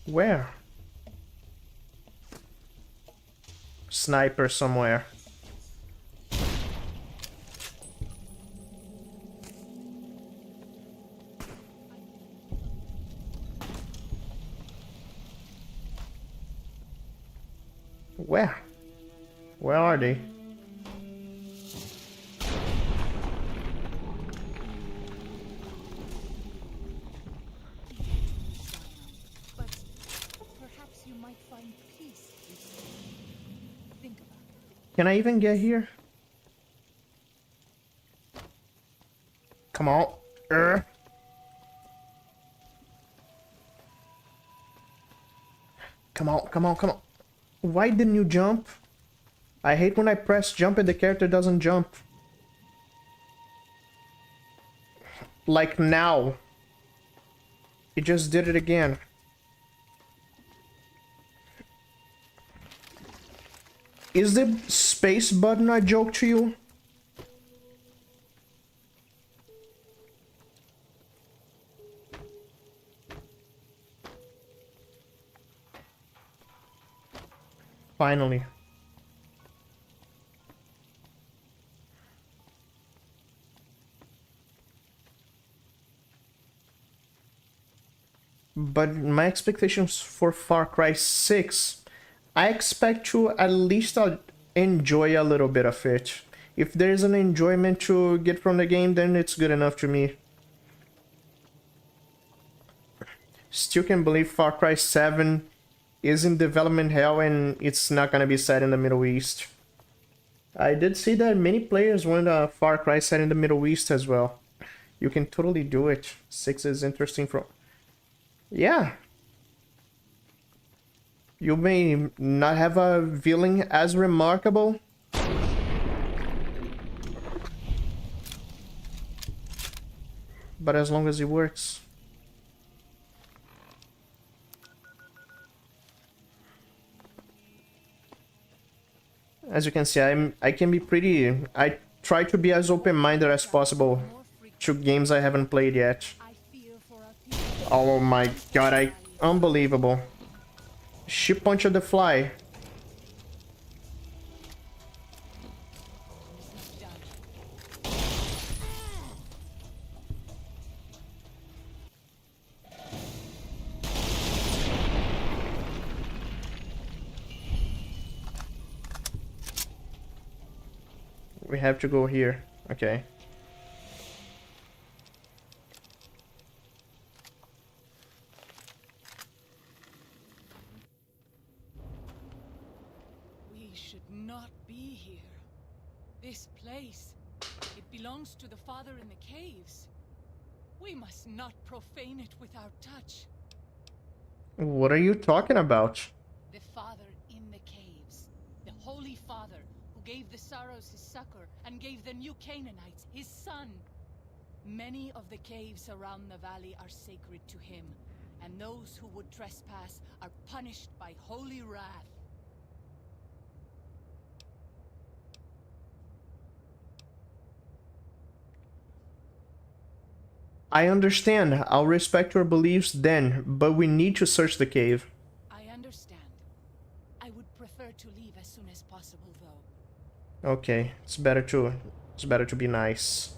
S1: Where? Sniper somewhere. Where? Where are they?
S7: But perhaps you might find peace. Think about it.
S1: Can I even get here? Come on. Come on, come on, come on. Why didn't you jump? I hate when I press jump and the character doesn't jump. Like now. He just did it again. Is the space button a joke to you? Finally. But my expectations for Far Cry 6, I expect to at least enjoy a little bit of it. If there's an enjoyment to get from the game, then it's good enough to me. Still can't believe Far Cry 7 is in development hell and it's not gonna be set in the Middle East. I did see that many players want a Far Cry set in the Middle East as well. You can totally do it. 6 is interesting from... Yeah. You may not have a villain as remarkable, but as long as it works. As you can see, I can be pretty... I try to be as open-minded as possible to games I haven't played yet. Oh my god, unbelievable. She punched the fly. We have to go here. Okay.
S7: We should not be here. This place, it belongs to the Father in the caves. We must not profane it with our touch.
S1: What are you talking about?
S7: The Father in the caves. The Holy Father who gave the Saros his succor and gave the new Canaanites his son. Many of the caves around the valley are sacred to him, and those who would trespass are punished by holy wrath.
S1: I understand. I'll respect your beliefs then, but we need to search the cave.
S7: I understand. I would prefer to leave as soon as possible, though.
S1: Okay, it's better to be nice.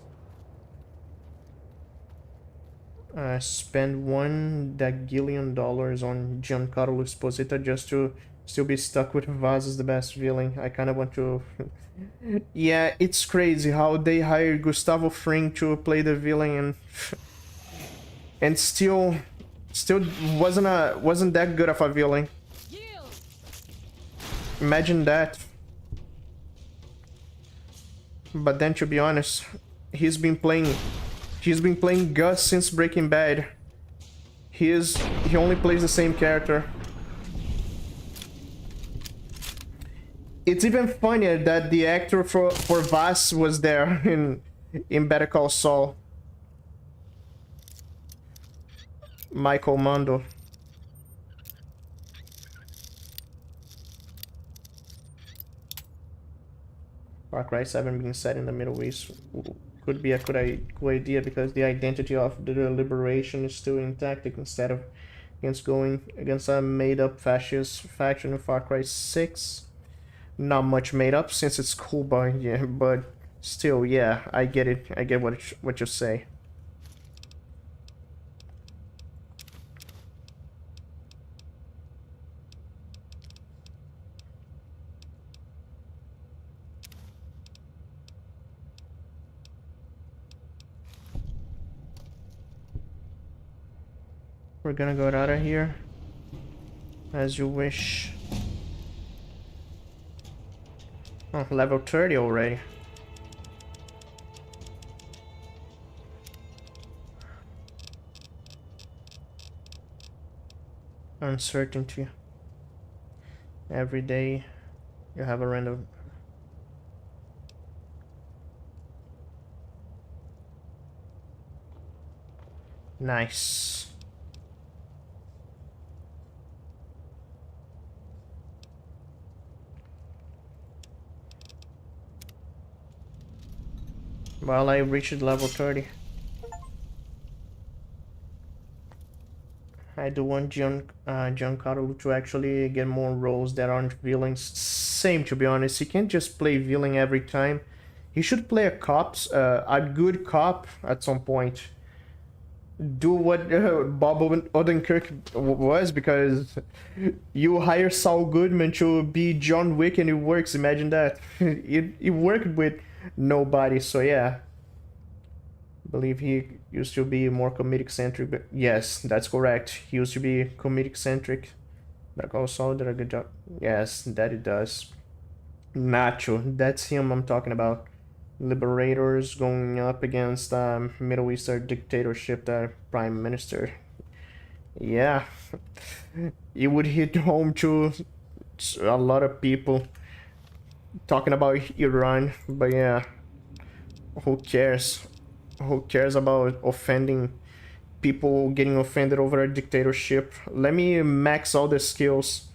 S1: Spend $1 gillion on Giancarlo Esposito just to still be stuck with Vaz as the best villain. I kind of want to... Yeah, it's crazy how they hired Gustavo Fring to play the villain and still wasn't that good of a villain. Imagine that. But then, to be honest, he's been playing Gus since Breaking Bad. He only plays the same character. It's even funnier that the actor for Vas was there in Better Call Saul. Michael Mando. Far Cry 7 being set in the Middle East could be a good idea because the identity of the Liberation is still intact instead of going against a made-up fascist faction in Far Cry 6. Not much made up since it's Cuba, yeah, but still, yeah, I get it. I get what you say. We're gonna go out of here as you wish. Oh, level 30 already. Uncertainty. Every day you have a random... Nice. Well, I reached level 30. I do want Giancarlo to actually get more roles that aren't villains. Same, to be honest. He can't just play villain every time. He should play a good cop at some point. Do what Bob Odenkirk was, because you hire Saul Goodman to be John Wick and it works. Imagine that. It worked with nobody, so yeah. I believe he used to be more comedic centric, but yes, that's correct. He used to be comedic centric. But also did a good job. Yes, that it does. Nacho, that's him I'm talking about. Liberators going up against Middle Eastern dictatorship, the prime minister. Yeah, it would hit home to a lot of people talking about Iran, but yeah, who cares? Who cares about offending people, getting offended over a dictatorship? Let me max all the skills.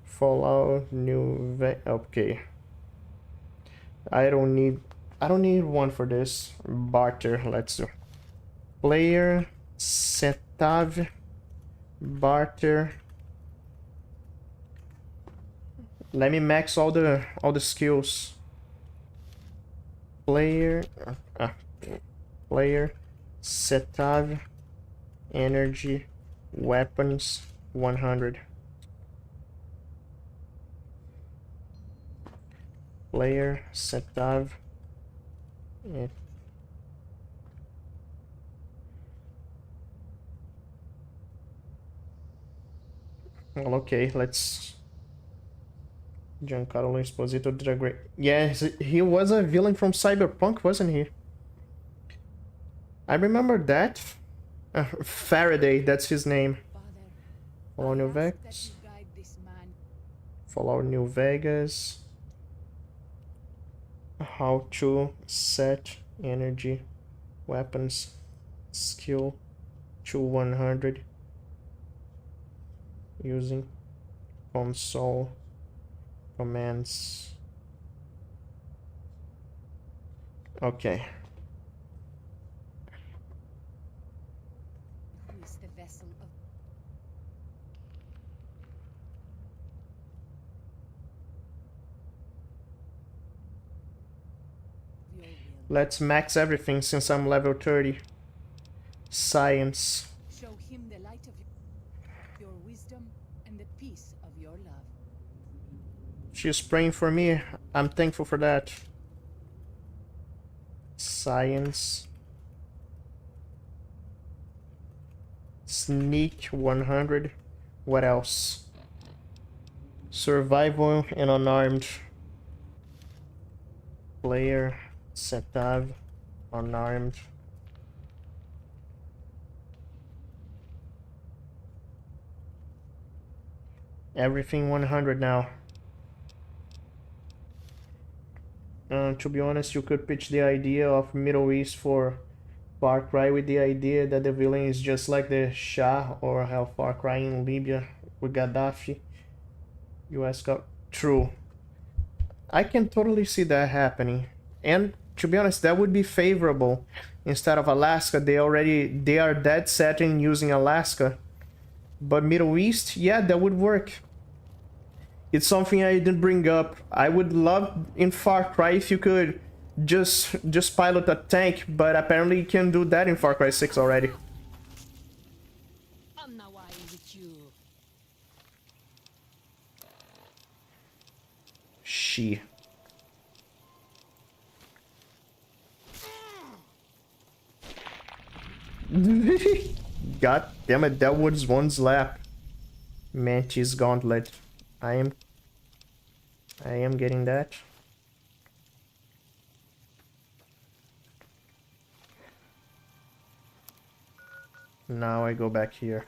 S1: Fallout, okay. I don't need one for this. Barter, let's do. Player, Setav, barter. Let me max all the skills. Player, player, Setav, energy, weapons, 100. Player, Setav, well, okay, let's... Giancarlo Esposito did a great... Yeah, he was a villain from Cyberpunk, wasn't he? I remember that. Faraday, that's his name. Fallout New Vegas. Fallout New Vegas. How to set energy, weapons, skill to 100 using console commands. Okay.
S7: Who is the vessel of your will?
S1: Let's max everything since I'm level 30. Science.
S7: Show him the light of your wisdom and the peace of your love.
S1: She's praying for me. I'm thankful for that. Science. Sneak 100. What else? Survival and unarmed. Player. Setav. Unarmed. Everything 100 now. To be honest, you could pitch the idea of Middle East for Far Cry with the idea that the villain is just like the Shah, or how Far Cry in Libya with Gaddafi. US got true. I can totally see that happening. And to be honest, that would be favorable. Instead of Alaska, they are dead set in using Alaska. But Middle East, yeah, that would work. It's something I didn't bring up. I would love in Far Cry if you could just pilot a tank, but apparently you can do that in Far Cry 6 already.
S7: I'm not worried with you.
S1: She. God damn it, that was one slap. Mantis Gauntlet. I am getting that. Now I go back here.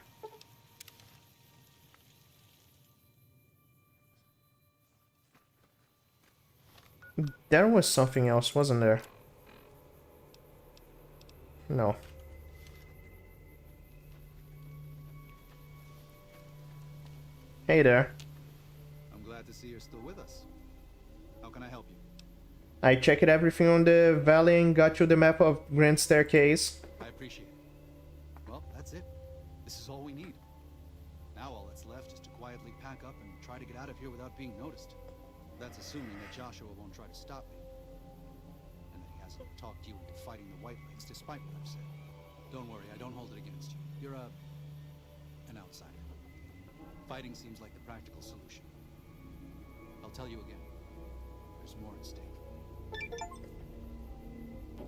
S1: There was something else, wasn't there? No. Hey there.
S8: I'm glad to see you're still with us. How can I help you?
S1: I checked everything on the valley and got you the map of Grand Staircase.
S8: I appreciate it. Well, that's it. This is all we need. Now all that's left is to quietly pack up and try to get out of here without being noticed. That's assuming that Joshua won't try to stop me. And that he hasn't talked you into fighting the Whitelings, despite what I've said. Don't worry, I don't hold it against you. You're an outsider. Fighting seems like the practical solution. I'll tell you again. There's more at stake.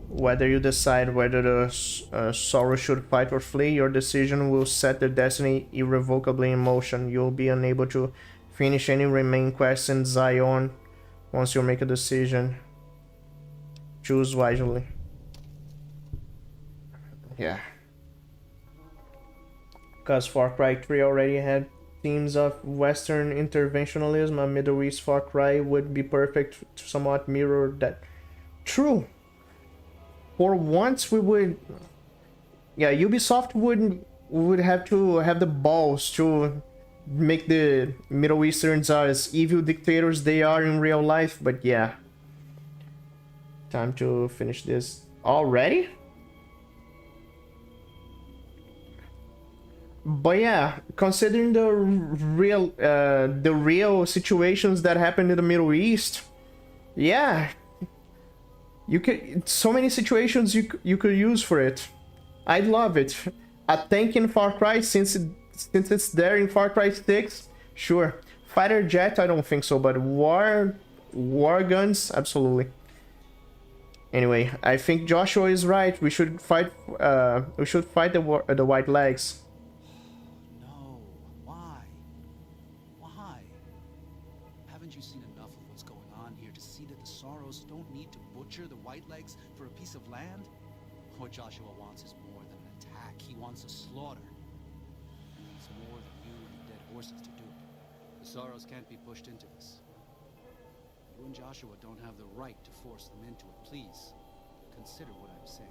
S1: Whether you decide whether the Sorrow should fight or flee, your decision will set their destiny irrevocably in motion. You'll be unable to finish any remaining quests in Zion once you make a decision. Choose wisely. Yeah. Because Far Cry 3 already had themes of Western interventionalism. A Middle East Far Cry would be perfect to somewhat mirror that. True. For once we would... Yeah, Ubisoft would have to have the balls to make the Middle Easterns as evil dictators they are in real life, but yeah. Time to finish this already? But yeah, considering the real situations that happen in the Middle East, yeah, you could so many situations you could use for it. I'd love it. A tank in Far Cry, since it's there in Far Cry 6, sure. Fighter jet, I don't think so, but war guns, absolutely. Anyway, I think Joshua is right. We should fight. The White Legs.
S8: No. Why? Why? Haven't you seen enough of what's going on here to see that the Sorrows don't need to butcher the White Legs for a piece of land? What Joshua wants is more than an attack. He wants a slaughter. It's more than you and the dead horses to do it. The Sorrows can't be pushed into this. You and Joshua don't have the right to force them into it. Please, consider what I'm saying.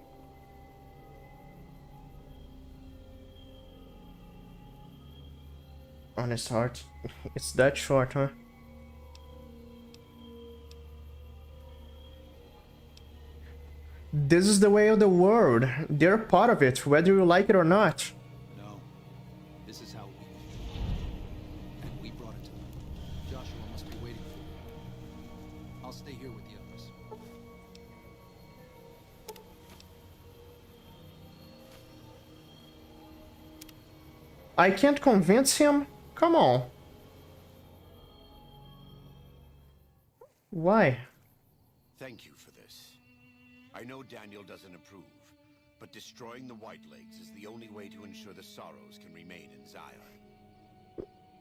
S1: Honest heart. It's that short, huh? This is the way of the world. They're part of it, whether you like it or not.
S8: No. This is how we feel. And we brought it to them. Joshua must be waiting for you. I'll stay here with the others.
S1: I can't convince him? Come on. Why?
S6: Thank you for this. I know Daniel doesn't approve, but destroying the White Legs is the only way to ensure the Sorrows can remain in Zion.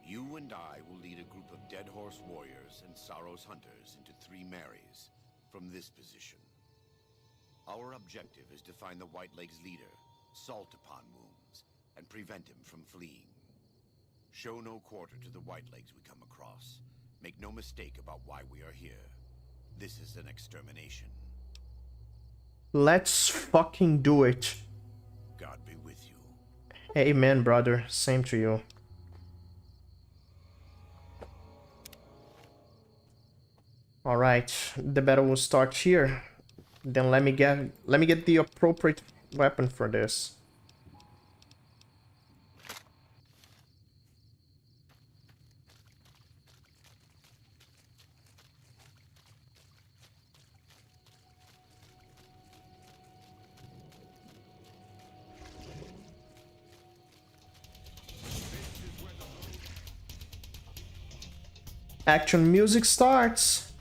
S6: You and I will lead a group of Dead Horse warriors and Sorrows hunters into Three Marys from this position. Our objective is to find the White Legs leader, Salt Upon Wounds, and prevent him from fleeing. Show no quarter to the White Legs we come across. Make no mistake about why we are here. This is an extermination.
S1: Let's fucking do it.
S6: God be with you.
S1: Amen, brother. Same to you. Alright, the battle will start here. Then let me get the appropriate weapon for this. Action music starts.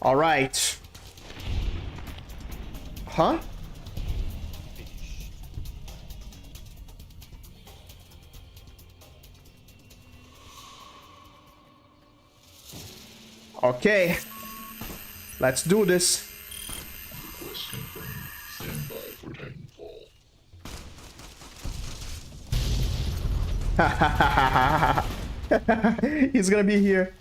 S1: All right. Huh? Okay. Let's do this.
S10: Stand by for Titanfall.
S1: He's gonna be here.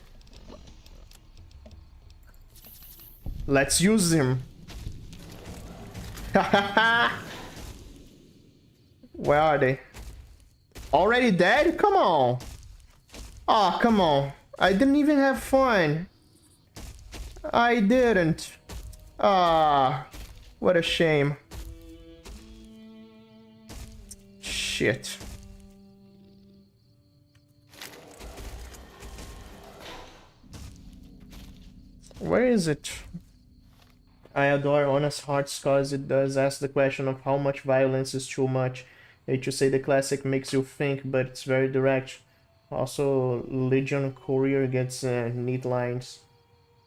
S1: Let's use him. Where are they? Already dead? Come on. Oh, come on. I didn't even have fun. I didn't. Ah, what a shame. Shit. Where is it? I adore Honest Hearts cause it does ask the question of how much violence is too much. I hate to say the classic makes you think, but it's very direct. Also, Legion Courier gets neat lines.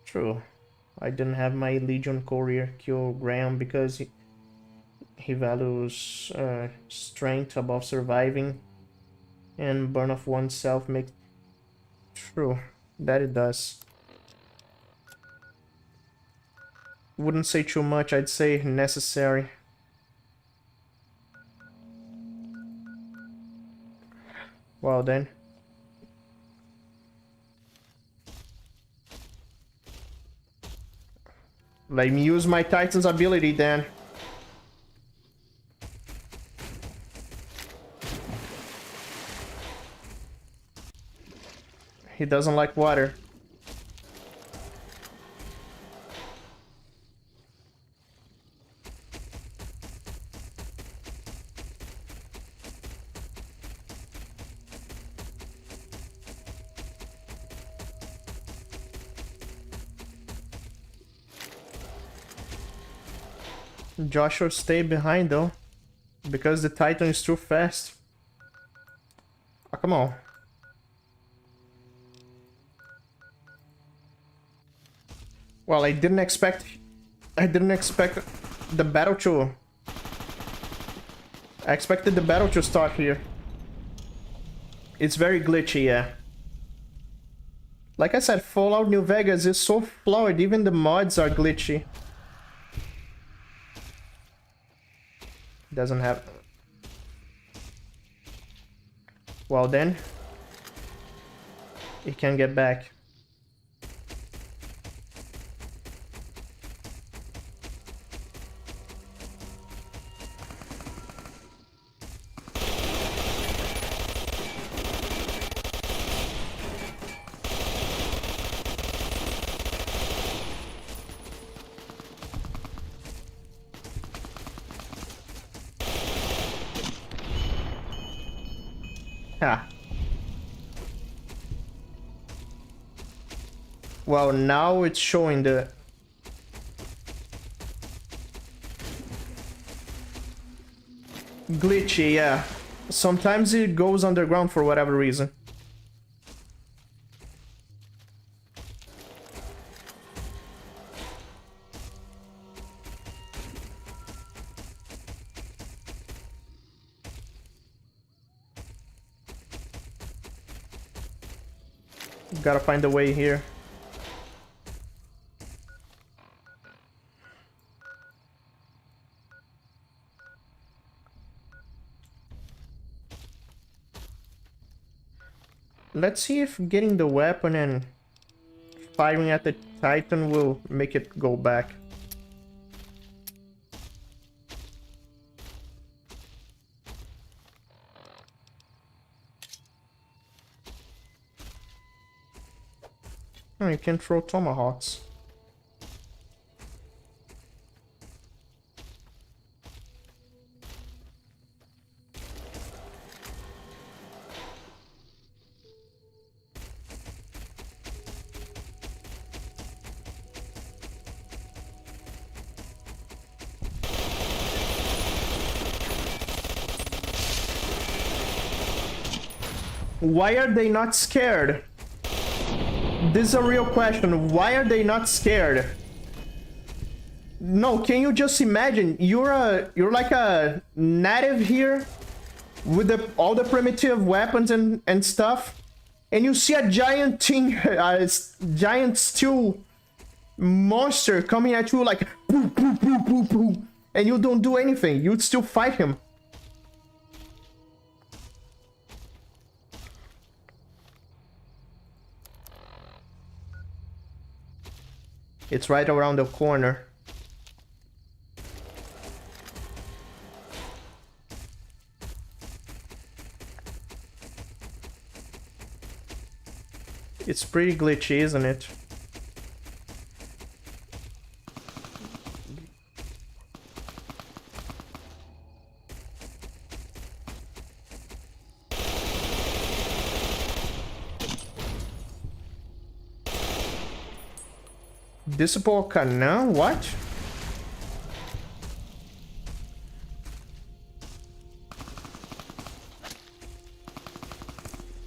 S1: True. I didn't have my Legion Courier kill Graham because he values strength above surviving. And burn of oneself makes... True. That it does. Wouldn't say too much, I'd say necessary. Well then. Let me use my Titan's ability then. He doesn't like water. Joshua stay behind though, because the Titan is too fast. Oh, come on. Well, I didn't expect the battle to... I expected the battle to start here. It's very glitchy, yeah. Like I said, Fallout New Vegas is so flawed, even the mods are glitchy. Doesn't have... Well then, he can get back. Ha. Well, now it's showing the... glitchy, yeah. Sometimes it goes underground for whatever reason. Gotta find a way here. Let's see if getting the weapon and firing at the Titan will make it go back. Oh, you can throw tomahawks. Why are they not scared? This is a real question. Why are they not scared? No, can you just imagine? You're like a native here with all the primitive weapons and stuff, and you see a giant thing, a giant steel monster coming at you like poo, poo, poo, poo, poo, and you don't do anything. You'd still fight him. It's right around the corner. It's pretty glitchy, isn't it? Disciple Canaan? What?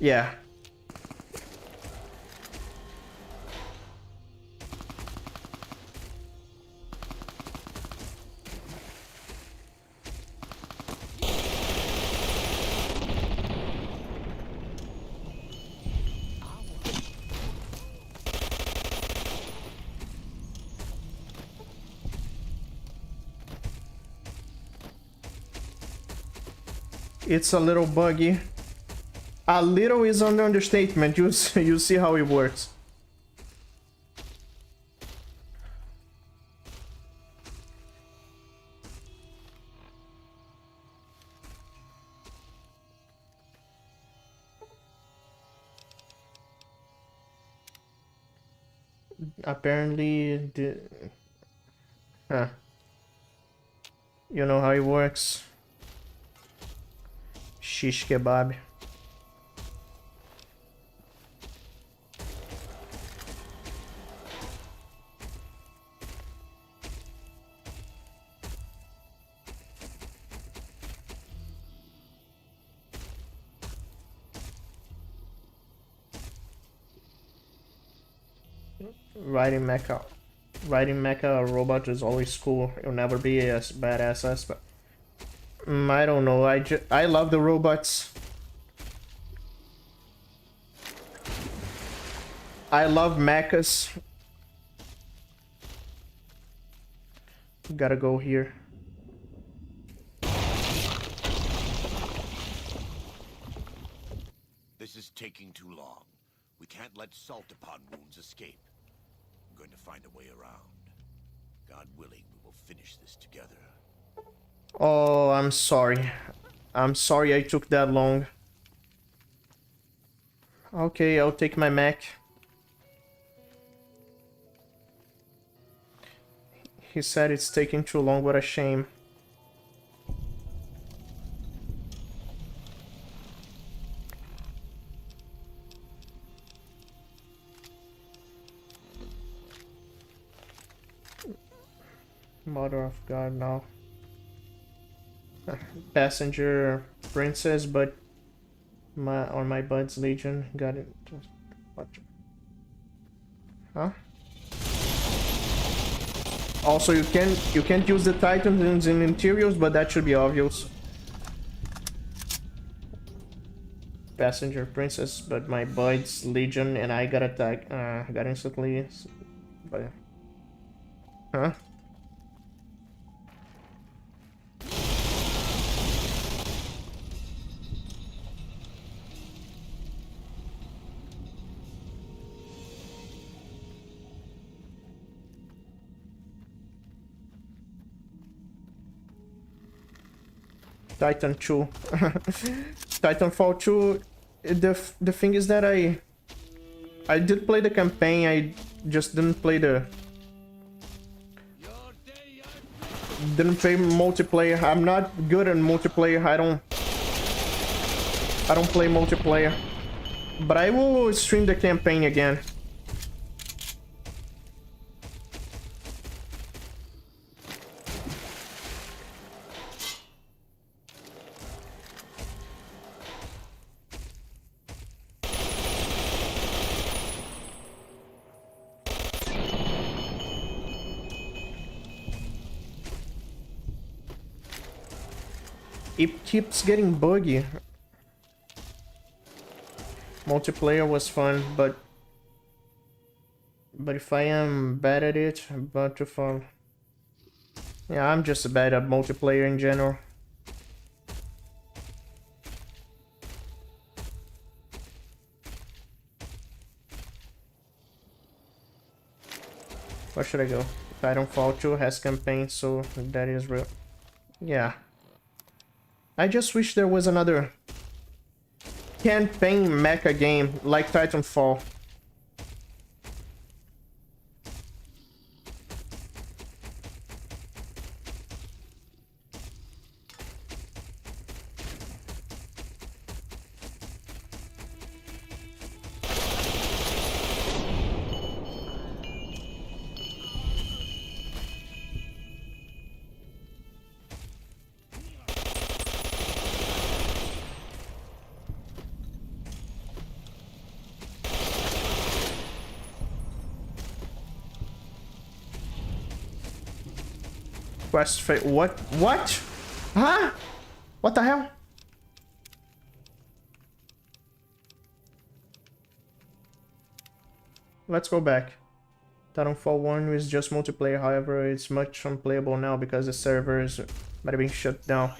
S1: Yeah. It's a little buggy. A little is an understatement. You see how it works. Apparently, huh. You know how it works. Shish kebab. Riding mecha robot is always cool. It'll never be as badass as, but I don't know. I love the robots. I love mechas. Gotta go here.
S6: This is taking too long. We can't let salt upon wounds escape. I'm going to find a way around. God willing, we will finish this together.
S1: Oh, I'm sorry. I'm sorry I took that long. Okay, I'll take my mech. He said it's taking too long, what a shame. Mother of God, now. Passenger princess, but on my bud's legion got it. What? Huh? Also, you can't use the titans in interiors, but that should be obvious. Passenger princess, but my bud's legion, and I got attacked. Got instantly. But huh? Titan 2. Titanfall 2, the thing is that I did play the campaign, I just didn't play multiplayer. I'm not good at multiplayer. I don't play multiplayer. But I will stream the campaign again. It keeps getting buggy. Multiplayer was fun, but if I am bad at it, I'm about to fall. Yeah, I'm just bad at multiplayer in general. Where should I go? Titanfall 2 has campaign, so that is real. Yeah. I just wish there was another campaign mecha game like Titanfall. What? What? Huh? What the hell? Let's go back. Titanfall 1 is just multiplayer, however, it's much unplayable now because the servers might have been shut down.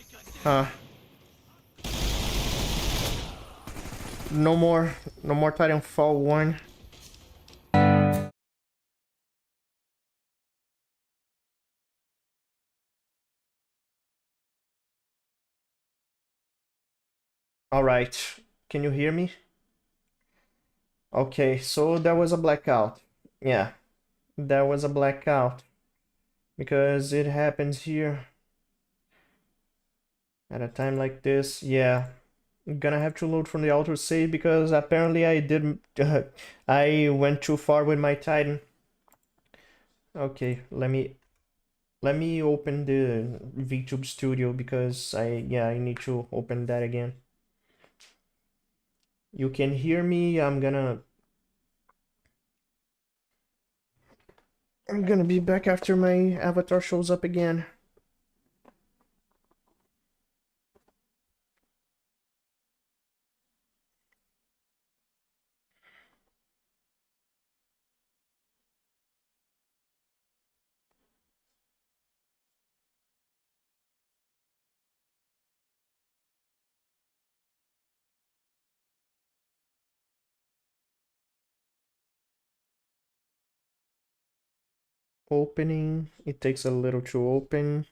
S1: No more Titanfall 1. Alright, can you hear me? Okay, so there was a blackout. Yeah, there was a blackout. Because it happens here. At a time like this, yeah. I'm gonna have to load from the autosave because apparently I didn't... I went too far with my Titan. Okay, let me open the VTube Studio because I need to open that again. You can hear me. I'm gonna be back after my avatar shows up again. Opening. It takes a little to open.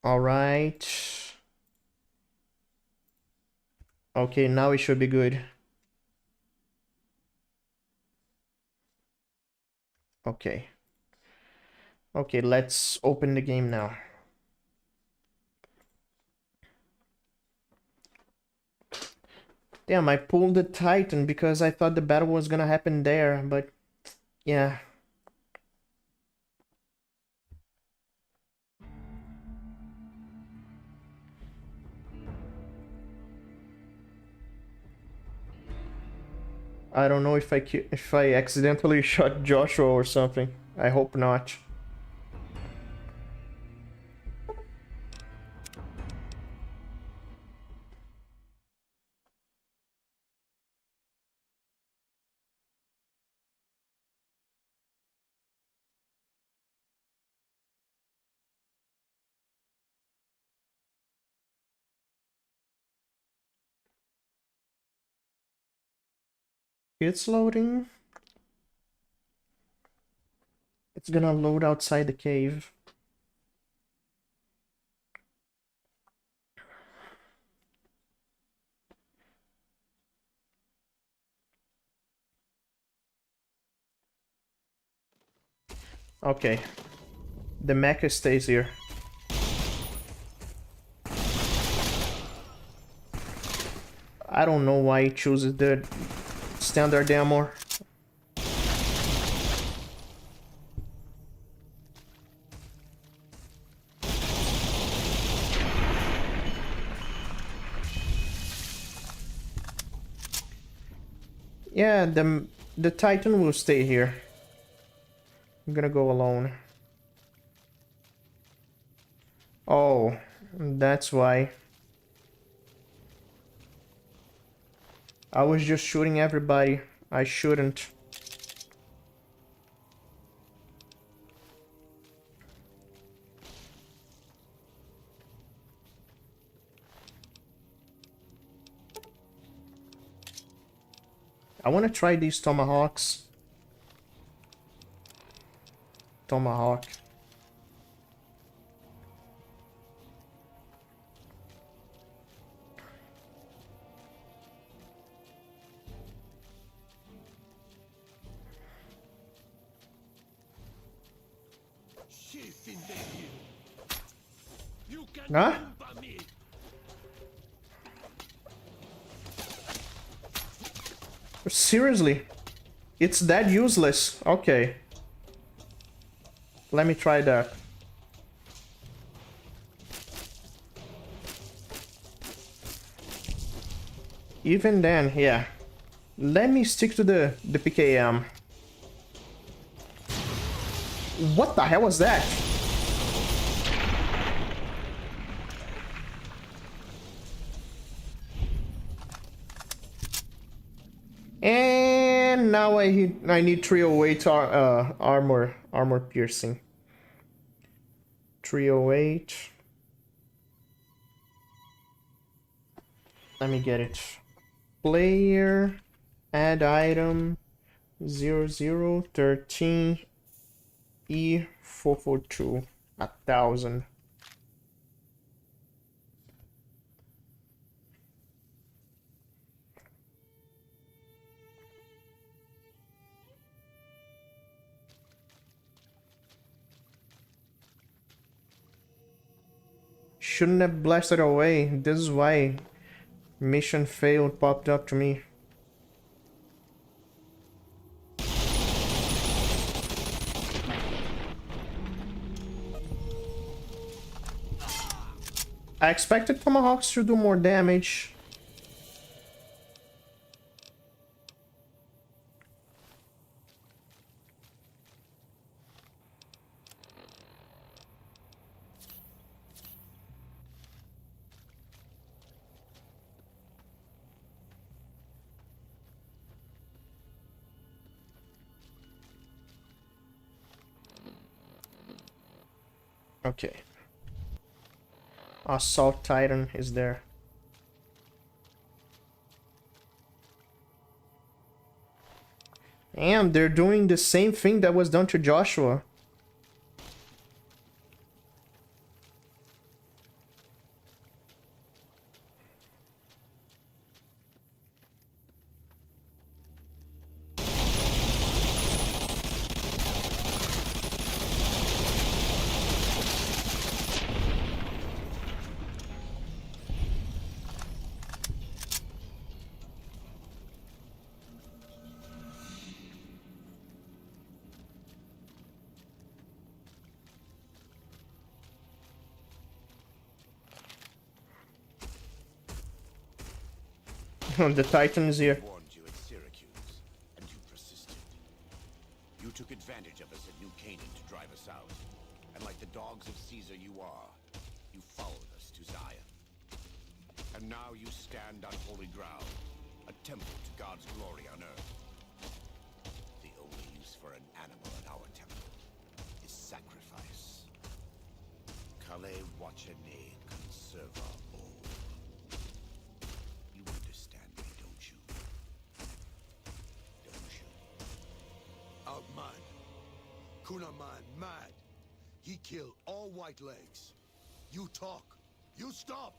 S1: All right. Okay, now it should be good. Okay. Okay, let's open the game now. Damn, I pulled the Titan because I thought the battle was gonna happen there, but yeah. I don't know if I accidentally shot Joshua or something. I hope not. It's loading. It's gonna load outside the cave. Okay. The mecha stays here. I don't know why it chooses the standard armor. Yeah, the Titan will stay here. I'm gonna go alone. Oh, that's why. I was just shooting everybody. I shouldn't. I want to try these tomahawks. Tomahawk. Huh? Seriously? It's that useless. Okay. Let me try that. Even then, yeah. Let me stick to the PKM. What the hell was that? And now I need 308 armor piercing. 308. Let me get it. Player, add item, 0013 E442, 1000. Shouldn't have blasted away. This is why mission failed popped up to me. I expected tomahawks to do more damage. Okay. Assault Titan is there. And they're doing the same thing that was done to Joshua. The Titan is here.
S6: Warned you at Syracuse, and you persisted. You took advantage of us at New Canaan to drive us out. And like the dogs of Caesar you are, you followed us to Zion. And now you stand on holy ground, a temple to God's glory on earth. The only use for an animal in our temple is sacrifice. Kale Wachene Conserva O. You understand me, don't you? Don't you?
S11: Outman. Kunaman, mad. He killed all white legs. You talk. You stop.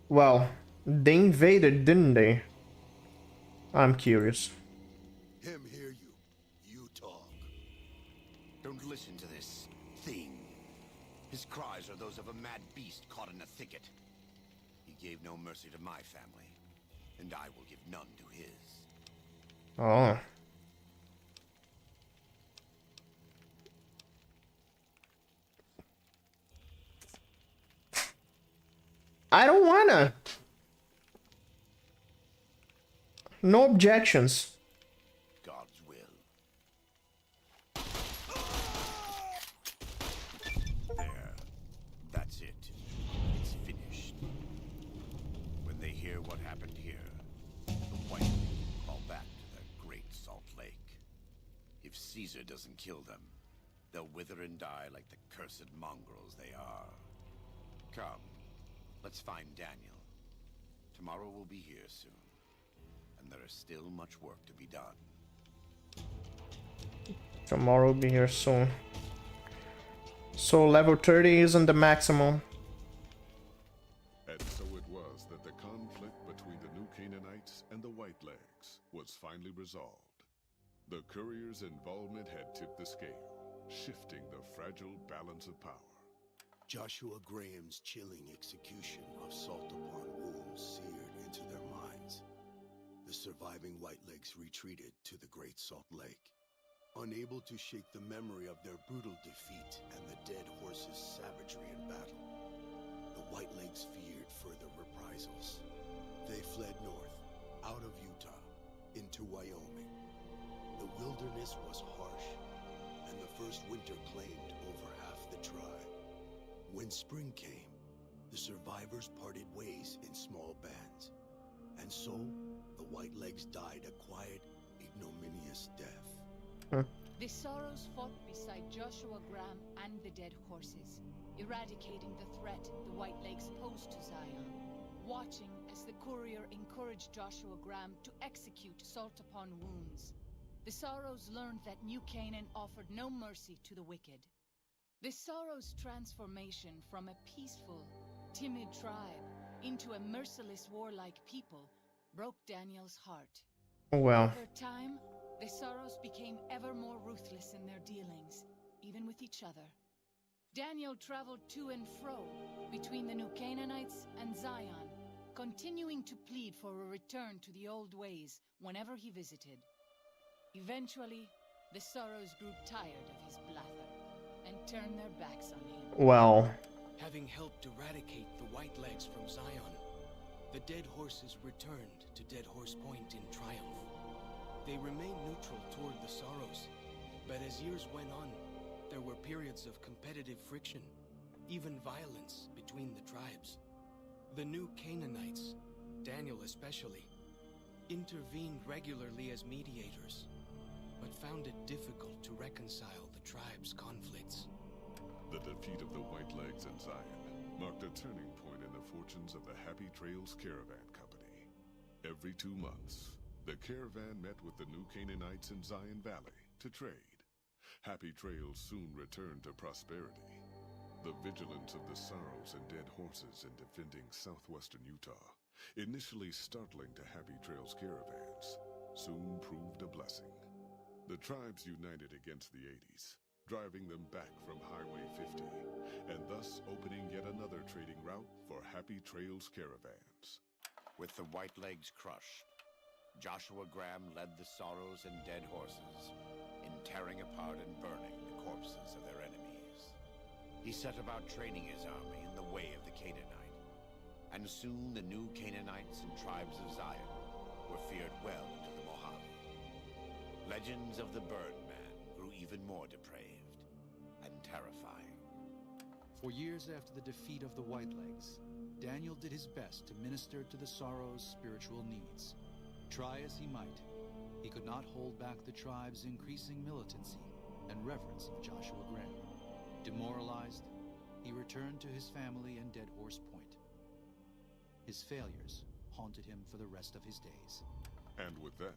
S1: Well, they invaded, didn't they? I'm curious.
S11: Him hear you. You talk.
S6: Don't listen to this thing. His cries are those of a mad beast caught in a thicket. He gave no mercy to my family, and I will give none to his.
S1: Oh. I don't wanna. No objections.
S6: God's will. There. That's it. It's finished. When they hear what happened here, the White will call back to their great Salt Lake. If Caesar doesn't kill them, they'll wither and die like the cursed mongrels they are. Come, let's find Daniel. Tomorrow we'll be here soon. And there is still much work to be done.
S1: Tomorrow will be here soon. So level 30 isn't the maximum.
S2: And so it was that the conflict between the New Canaanites and the Whitelegs was finally resolved. The courier's involvement had tipped the scale, shifting the fragile balance of power.
S11: Joshua Graham's chilling execution of salt upon wounds seared into their minds. The surviving Whitelegs retreated to the Great Salt Lake, unable to shake the memory of their brutal defeat and the dead horses' savagery in battle. The Whitelegs feared further reprisals. They fled north, out of Utah, into Wyoming. The wilderness was harsh, and the first winter claimed over half the tribe. When spring came, the survivors parted ways in small bands. And so, the Whitelegs died a quiet, ignominious death.
S7: The Sorrows fought beside Joshua Graham and the Dead Horses, eradicating the threat the Whitelegs posed to Zion, watching as the courier encouraged Joshua Graham to execute Salt Upon Wounds. The Sorrows learned that New Canaan offered no mercy to the wicked. The Sorrows' transformation from a peaceful, timid tribe into a merciless, warlike people broke Daniel's heart.
S1: Well,
S7: Over time, the Sorrows became ever more ruthless in their dealings, even with each other. Daniel traveled to and fro between the New Canaanites and Zion, continuing to plead for a return to the old ways whenever he visited. Eventually, the Sorrows grew tired of his blather and turned their backs on him.
S1: well,
S4: Having helped eradicate the Whitelegs from Zion, the Dead Horses returned to Dead Horse Point in triumph. They remained neutral toward the Sorrows, but as years went on, there were periods of competitive friction, even violence between the tribes. The New Canaanites, Daniel especially, intervened regularly as mediators, but found it difficult to reconcile the tribes' conflicts.
S2: The defeat of the Whitelegs and Zion marked a turning point in the fortunes of the Happy Trails Caravan Company. Every 2 months, the caravan met with the New Canaanites in Zion Valley to trade. Happy Trails soon returned to prosperity. The vigilance of the Sorrows and Dead Horses in defending southwestern Utah, initially startling to Happy Trails caravans, soon proved a blessing. The tribes united against the 80s, driving them back from Highway 50, and thus opening yet another trading route for Happy Trails caravans.
S6: With the Whitelegs crushed, Joshua Graham led the Sorrows and Dead Horses in tearing apart and burning the corpses of their enemies. He set about training his army in the way of the Canaanite, and soon the New Canaanites and tribes of Zion were feared well into the Mojave. Legends of the Birdman grew even more depraved and terrifying.
S8: For years after the defeat of the Whitelegs, Daniel did his best to minister to the Sorrows' spiritual needs. Try as he might, he could not hold back the tribe's increasing militancy and reverence of Joshua Graham. Demoralized, he returned to his family in Dead Horse Point. His failures haunted him for the rest of his days.
S2: And with that,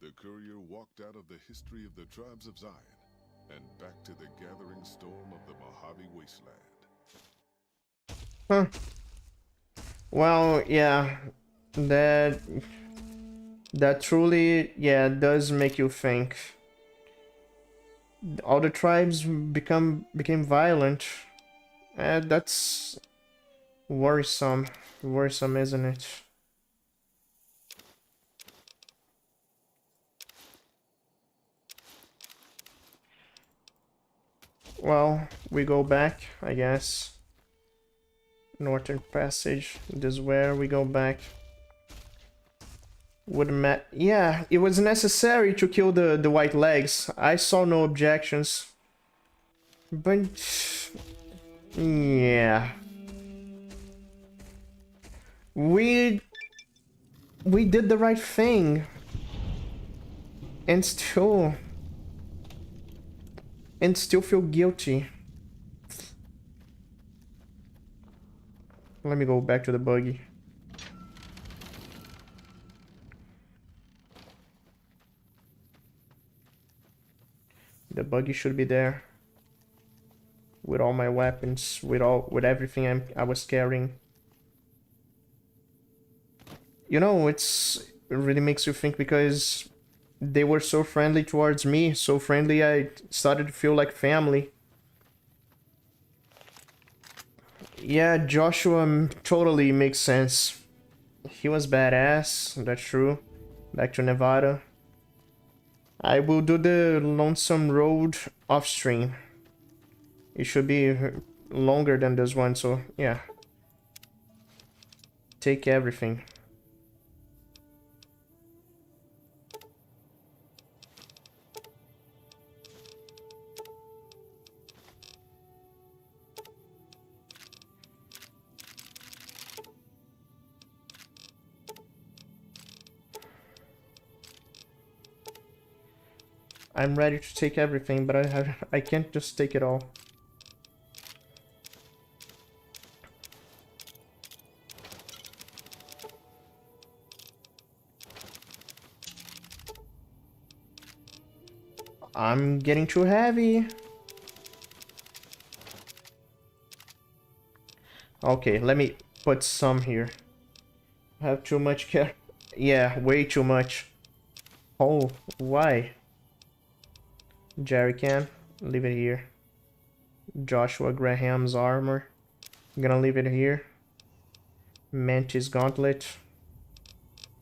S2: the courier walked out of the history of the tribes of Zion and back to the gathering storm of the Mojave Wasteland.
S1: huh. Well, yeah, that truly, yeah, does make you think. All the tribes became violent. That's worrisome, isn't it? Well, we go back, I guess. Northern Passage. This is where we go back. Yeah, it was necessary to kill the Whitelegs. I saw no objections. But yeah. We did the right thing. And still feel guilty. Let me go back to the buggy. The buggy should be there. With all my weapons, with everything I was carrying. You know, it really makes you think because they were so friendly towards me, so friendly I started to feel like family. Yeah, Joshua totally makes sense. He was badass, that's true. Back to Nevada. I will do the Lonesome Road off stream. It should be longer than this one, so yeah. Take everything. I'm ready to take everything, but I can't just take it all. I'm getting too heavy. Okay, let me put some here. I have too much care. Yeah, way too much. Oh, why? Jerry can leave it here. Joshua Graham's armor. I'm gonna leave it here. Mantis gauntlet.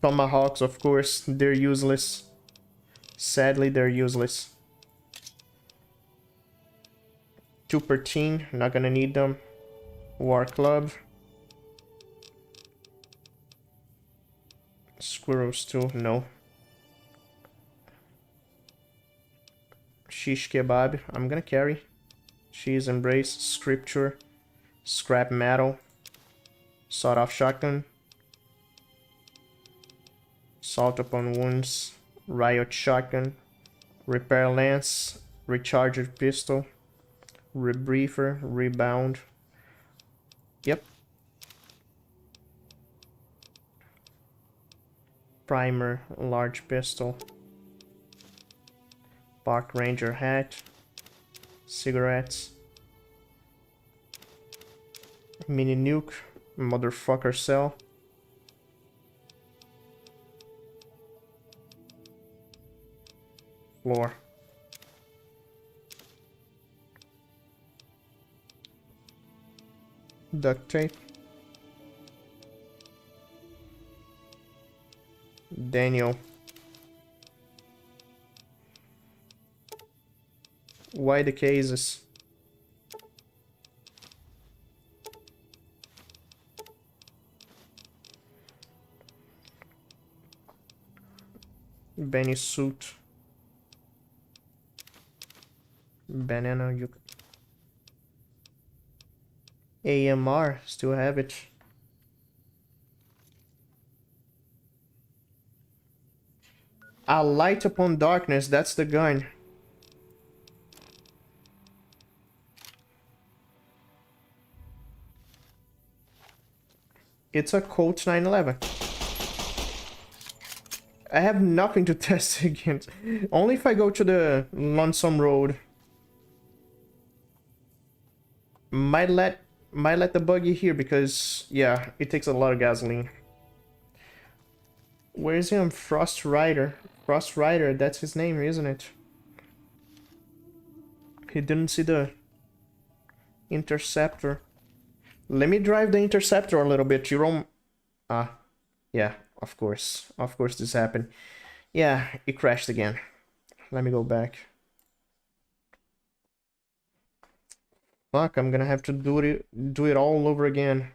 S1: Tomahawks, of course, they're useless. Sadly, they're useless. 2 per team, not gonna need them. War Club. Squirrels too, no. Shish Kebab, I'm gonna carry. Cheese Embrace, Scripture, Scrap Metal, Sawed-Off Shotgun, Salt Upon Wounds, Riot Shotgun, Repair Lance, Recharger Pistol, Rebriefer, Rebound. Yep. Primer, Large Pistol, Park Ranger Hat, Cigarettes, Mini Nuke, Motherfucker Cell, Floor. Duct tape. Daniel. Why the cases? Benny suit. Banana, you. AMR, still have it. A Light Upon Darkness, that's the gun. It's a Colt 911. I have nothing to test against. Only if I go to the Lonesome Road. Might let the buggy here because, yeah, it takes a lot of gasoline. Where is him? Frost Rider. Frost Rider, that's his name, isn't it? He didn't see the Interceptor. Let me drive the Interceptor a little bit. You don't... Ah, yeah, of course. Of course this happened. Yeah, it crashed again. Let me go back. Fuck, I'm gonna have to do it all over again.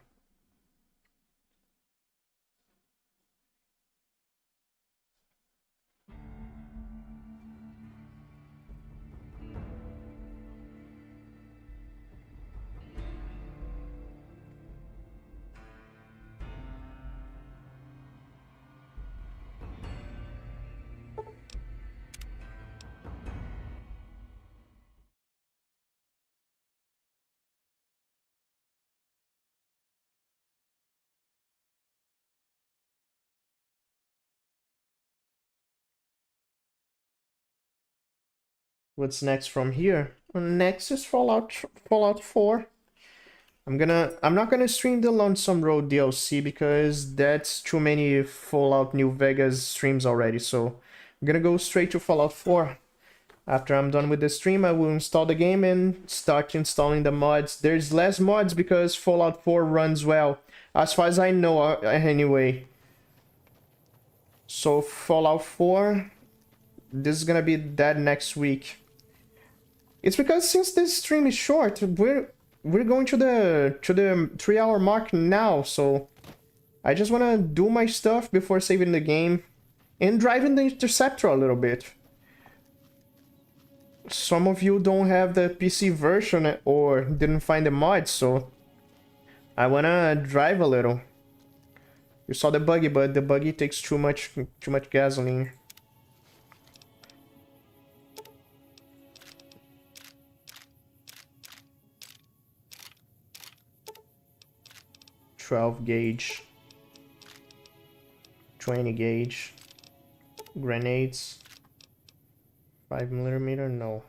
S1: What's next from here? Next is Fallout 4. I'm not gonna stream the Lonesome Road DLC because that's too many Fallout New Vegas streams already, so I'm gonna go straight to Fallout 4. After I'm done with the stream, I will install the game and start installing the mods. There's less mods because Fallout 4 runs well, as far as I know anyway. So Fallout 4, this is gonna be dead next week. It's because since this stream is short, we're going to the 3-hour mark now, so I just wanna do my stuff before saving the game and driving the Interceptor a little bit. Some of you don't have the PC version or didn't find the mods, so I wanna drive a little. You saw the buggy, but the buggy takes too much gasoline. 12 gauge, 20 gauge, grenades, 5mm, no.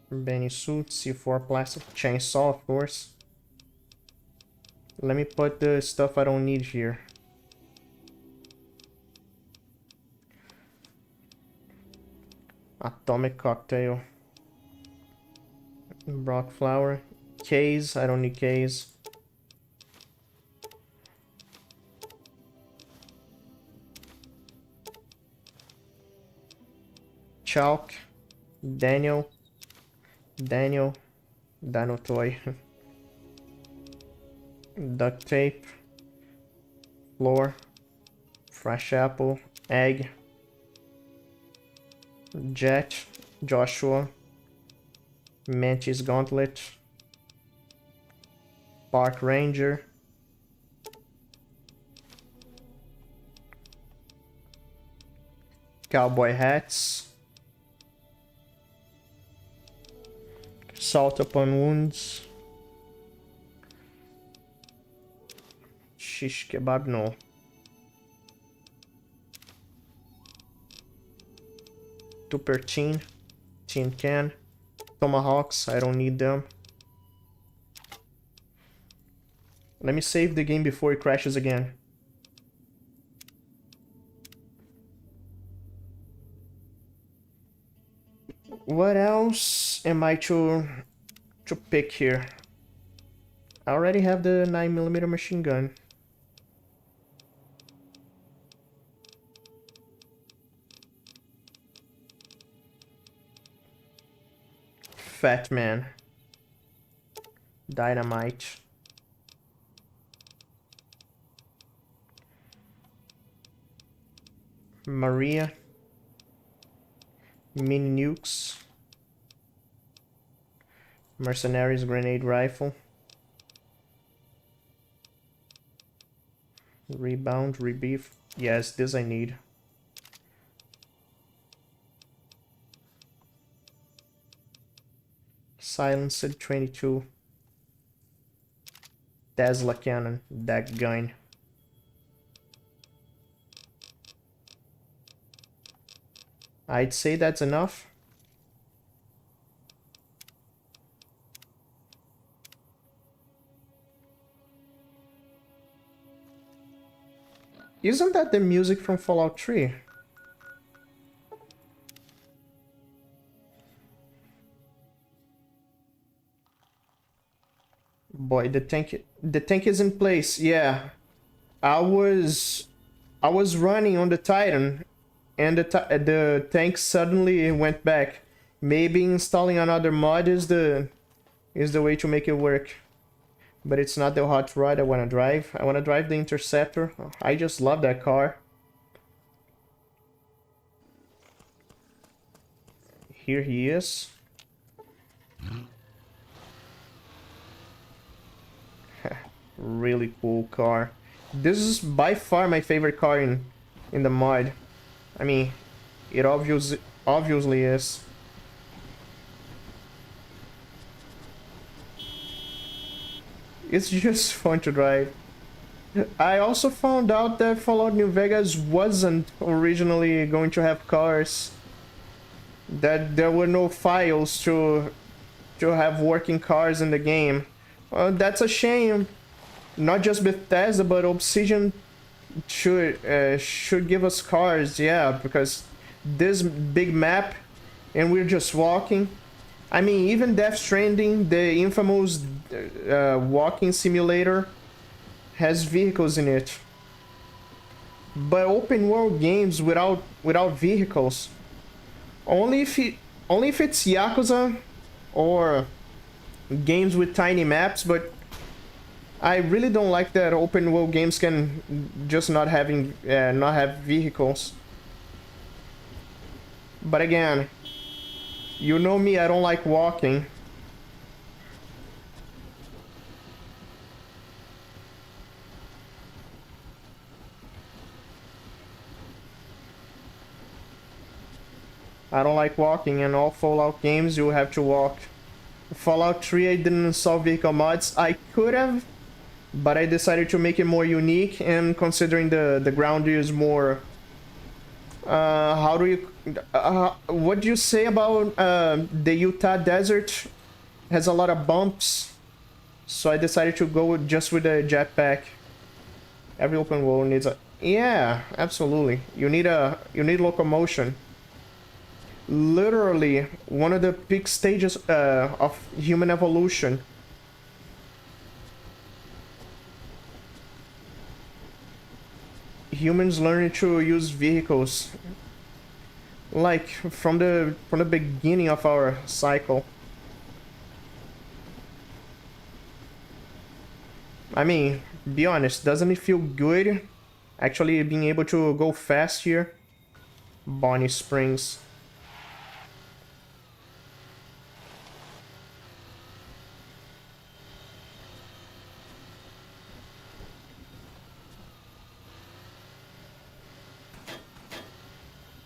S1: Benny suit, C4 plastic, chainsaw, of course. Let me put the stuff I don't need here. Atomic cocktail. Brock flower. Case, I don't need case. Chalk. Daniel. Dino toy. Duct tape. Floor. Fresh apple. Egg. Jet. Joshua. Mantis gauntlet. Park ranger. Cowboy hats. Salt upon wounds. Shish kebab, no. Super tin can. Tomahawks, I don't need them. Let me save the game before it crashes again. What else am I to pick here? I already have the 9mm machine gun. Fat Man. Dynamite. Maria. Mini nukes. Mercenaries grenade rifle. Rebound, rebeef. Yes, this I need. Silenced 22. Tesla cannon, that gun. I'd say that's enough. Isn't that the music from Fallout 3? Boy, the tank is in place. Yeah. I was running on the Titan and the tank suddenly went back. Maybe installing another mod is the way to make it work. But it's not the hot rod I want to drive. I want to drive the Interceptor. I just love that car. Here he is. Really cool car. This is by far my favorite car in the mod. I mean, it obviously is. It's just fun to drive. I also found out that Fallout New Vegas wasn't originally going to have cars. That there were no files to have working cars in the game. That's a shame. Not just Bethesda, but Obsidian should give us cars, yeah, because this big map and we're just walking. I mean, even Death Stranding, the infamous walking simulator, has vehicles in it. But open world games without vehicles, only if it's Yakuza or games with tiny maps. But I really don't like that open world games can just not have vehicles. But again, you know me, I don't like walking. I don't like walking. In all Fallout games, you have to walk. Fallout 3, I didn't install vehicle mods. I could have, but I decided to make it more unique, and considering the ground is more... how do you... what do you say about the Utah desert? Has a lot of bumps, so I decided to go just with the jetpack. Every open world needs a... Yeah, absolutely. You need locomotion. Literally one of the peak stages of human evolution. Humans learning to use vehicles, like from the beginning of our cycle. I mean, be honest, doesn't it feel good actually being able to go fast here? Bonnie Springs.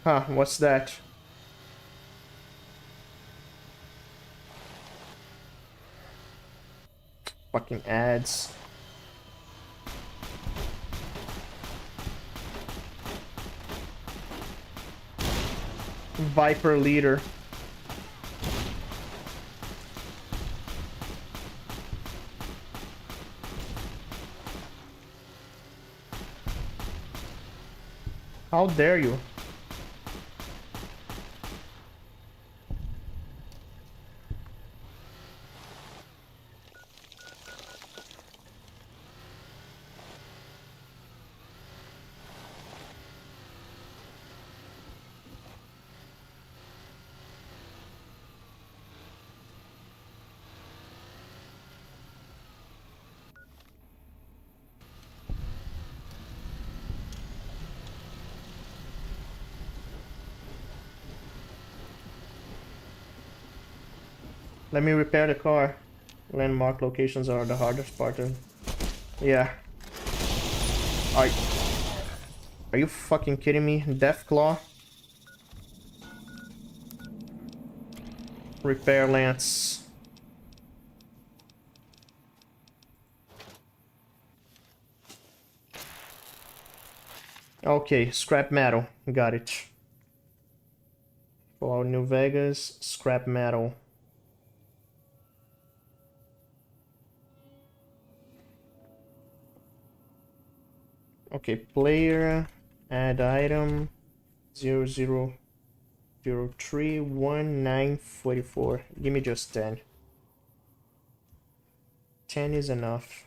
S1: Huh, what's that? Fucking ads. Viper leader. How dare you? Let me repair the car. Landmark locations are the hardest part of... Yeah. Are you fucking kidding me? Deathclaw? Repair Lance. Okay, scrap metal. Got it. Fallout New Vegas, scrap metal. Okay, player, add item, 00031944. Give me just 10. 10 is enough.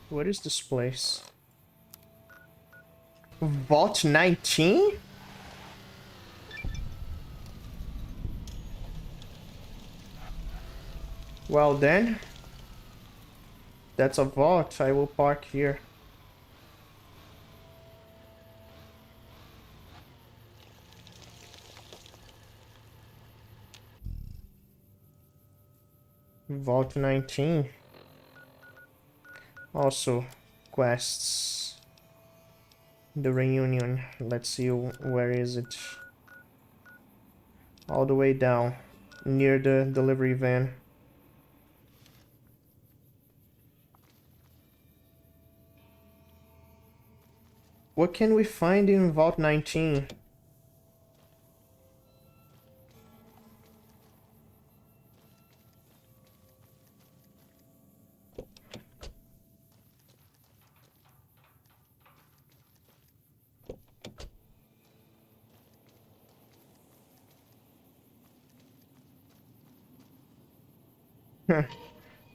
S1: What is this place? Vault 19? Well then, that's a vault. I will park here. Vault 19. Also, quests. The reunion. Let's see where is it. All the way down, near the delivery van. What can we find in Vault 19?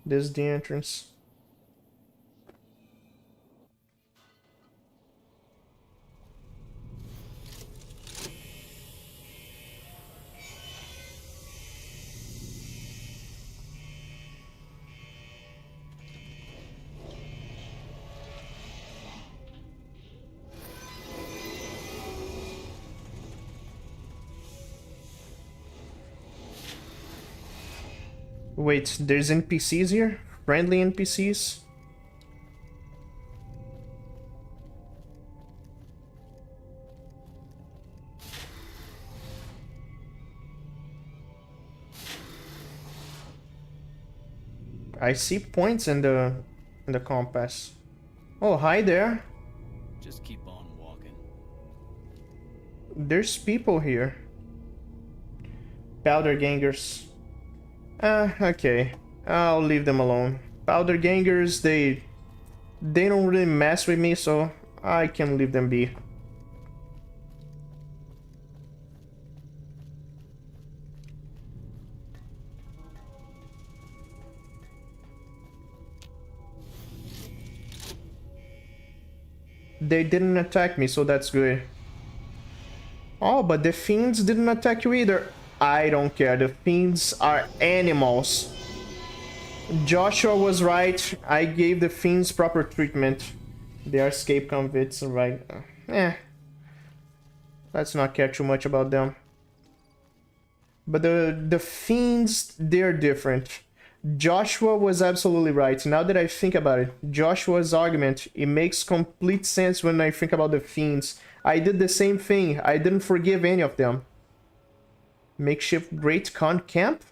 S1: This is the entrance. Wait, there's NPCs here? Friendly NPCs? I see points in the compass. Oh, hi there.
S12: Just keep on walking.
S1: There's people here. Powder gangers. Okay. I'll leave them alone. Powder gangers, they don't really mess with me, so I can leave them be. They didn't attack me, so that's good. Oh, but the fiends didn't attack you either. I don't care. The fiends are animals. Joshua was right. I gave the fiends proper treatment. They are escape convicts, right? Let's not care too much about them. But the fiends, they're different. Joshua was absolutely right. Now that I think about it, Joshua's argument, it makes complete sense when I think about the fiends. I did the same thing. I didn't forgive any of them. Makeshift Great Khan camp?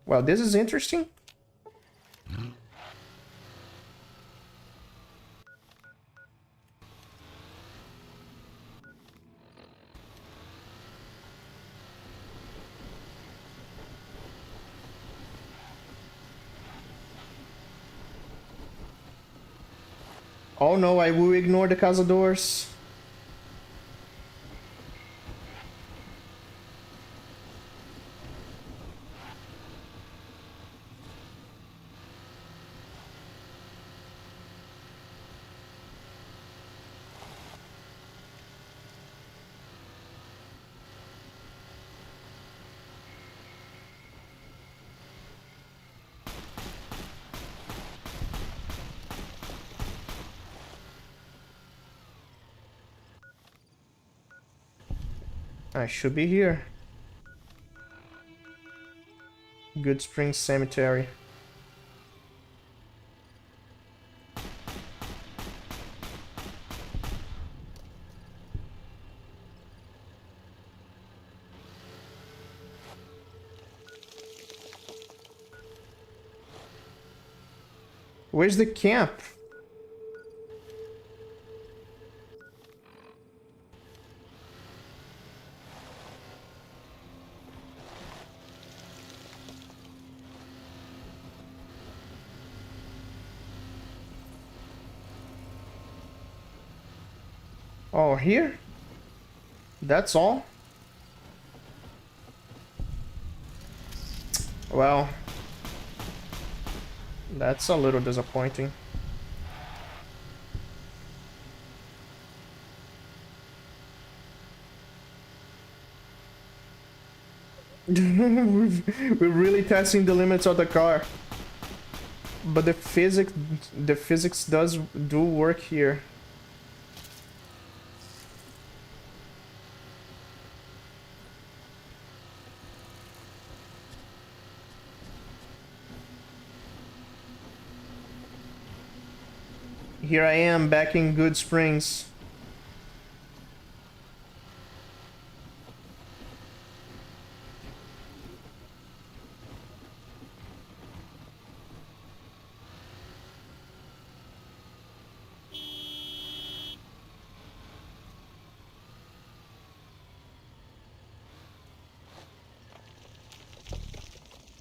S1: Well, this is interesting. Oh no, I will ignore the cazadores. I should be here. Good Springs Cemetery. Where's the camp? Oh, here? That's all? Well, that's a little disappointing. We're really testing the limits of the car. But the physics do work here. Here I am back in Good Springs.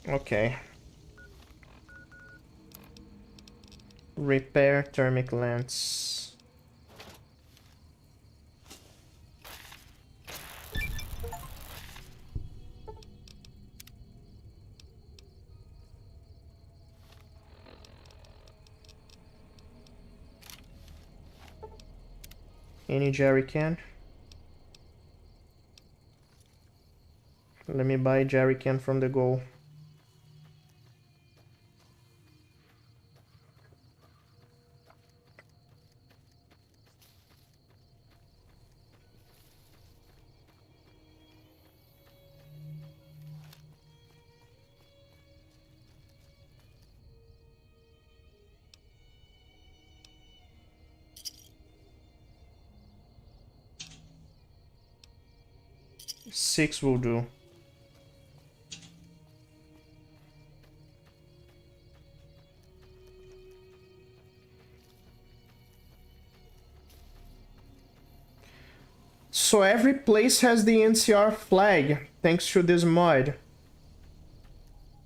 S1: Okay. Repair thermic lens. Any jerry can? Let me buy jerry can from the goal. 6 will do. So every place has the NCR flag, thanks to this mod.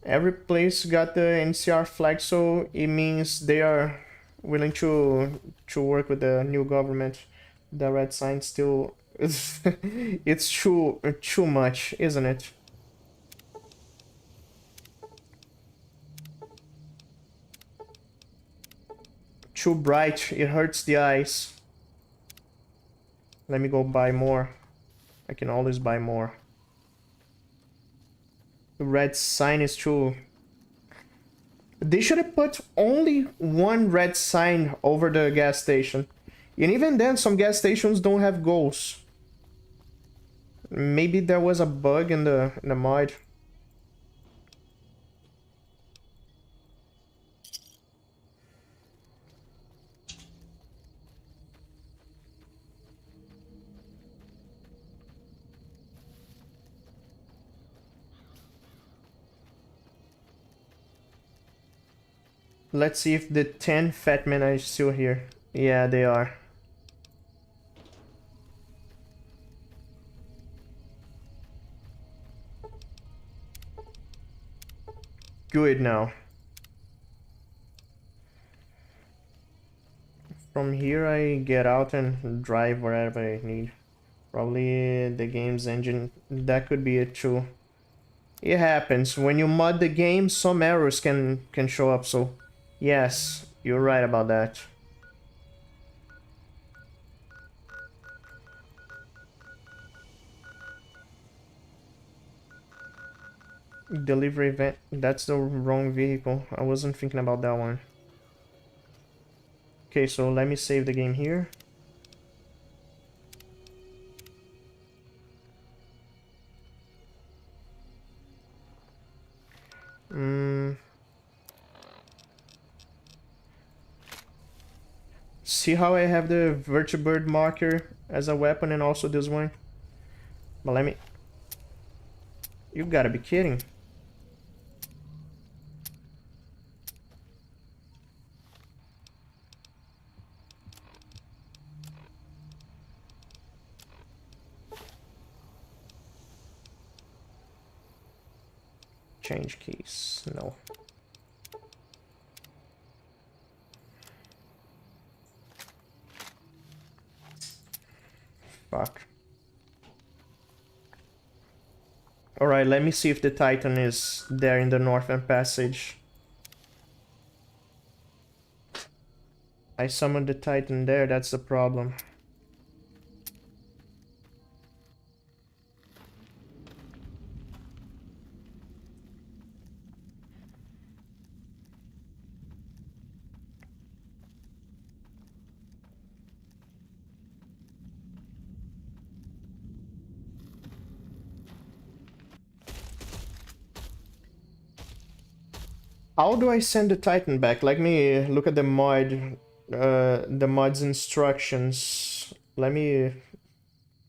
S1: Every place got the NCR flag, so it means they are willing to work with the new government. The red sign still it's too much, isn't it? Too bright, it hurts the eyes. Let me go buy more. I can always buy more. The red sign is too... They should have put only one red sign over the gas station. And even then, some gas stations don't have goals. Maybe there was a bug in the mod. Let's see if the 10 fat men are still here. Yeah, they are. Good now. From here I get out and drive wherever I need. Probably the game's engine. That could be it too. It happens. When you mod the game, some errors can show up, so... Yes, you're right about that. Delivery event. That's the wrong vehicle. I wasn't thinking about that one. Okay, so let me save the game here. See how I have the vertibird marker as a weapon and also this one? But let me... You gotta be kidding. Change keys. No. Fuck. Alright, let me see if the Titan is there in the Northern Passage. I summoned the Titan there, that's the problem. How do I send the Titan back? Let me look at the mod's instructions. Let me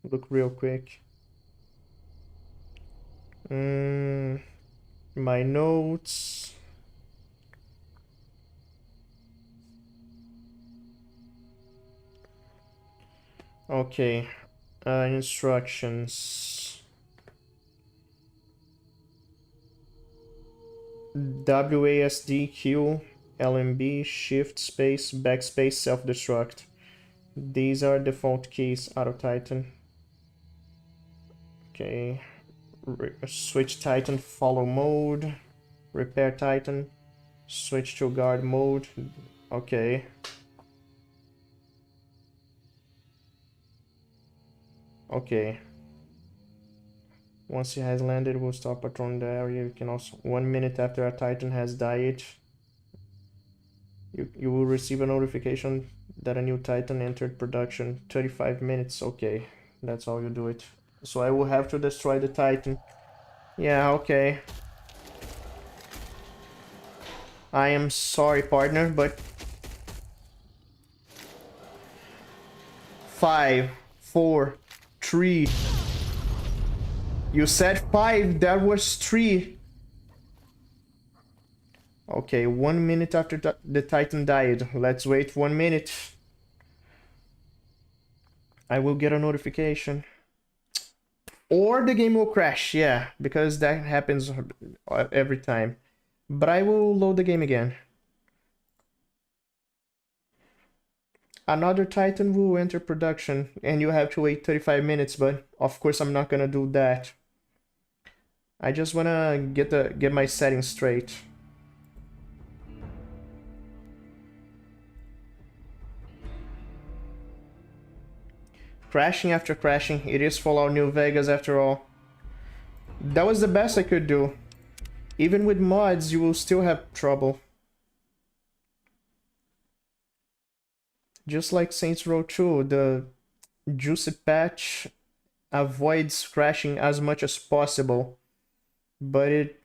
S1: look real quick. My notes. Okay, instructions. WASD, LMB, shift, space, backspace, self-destruct. These are default keys out of Titan. Okay. Switch Titan, follow mode. Repair Titan. Switch to guard mode. Okay. Okay. Once he has landed, we'll start patrolling the area. You can also, 1 minute after a Titan has died, you will receive a notification that a new Titan entered production. 35 minutes, okay. That's how you do it. So I will have to destroy the Titan. Yeah, okay. I am sorry, partner, but... 5, 4, 3... You said 5, that was 3. Okay, 1 minute after the Titan died. Let's wait 1 minute. I will get a notification. Or the game will crash, yeah, because that happens every time. But I will load the game again. Another Titan will enter production, and you have to wait 35 minutes, but of course I'm not gonna do that. I just wanna get my settings straight. Crashing after crashing, it is Fallout New Vegas after all. That was the best I could do. Even with mods, you will still have trouble. Just like Saints Row 2, the Juiced patch avoids crashing as much as possible, but it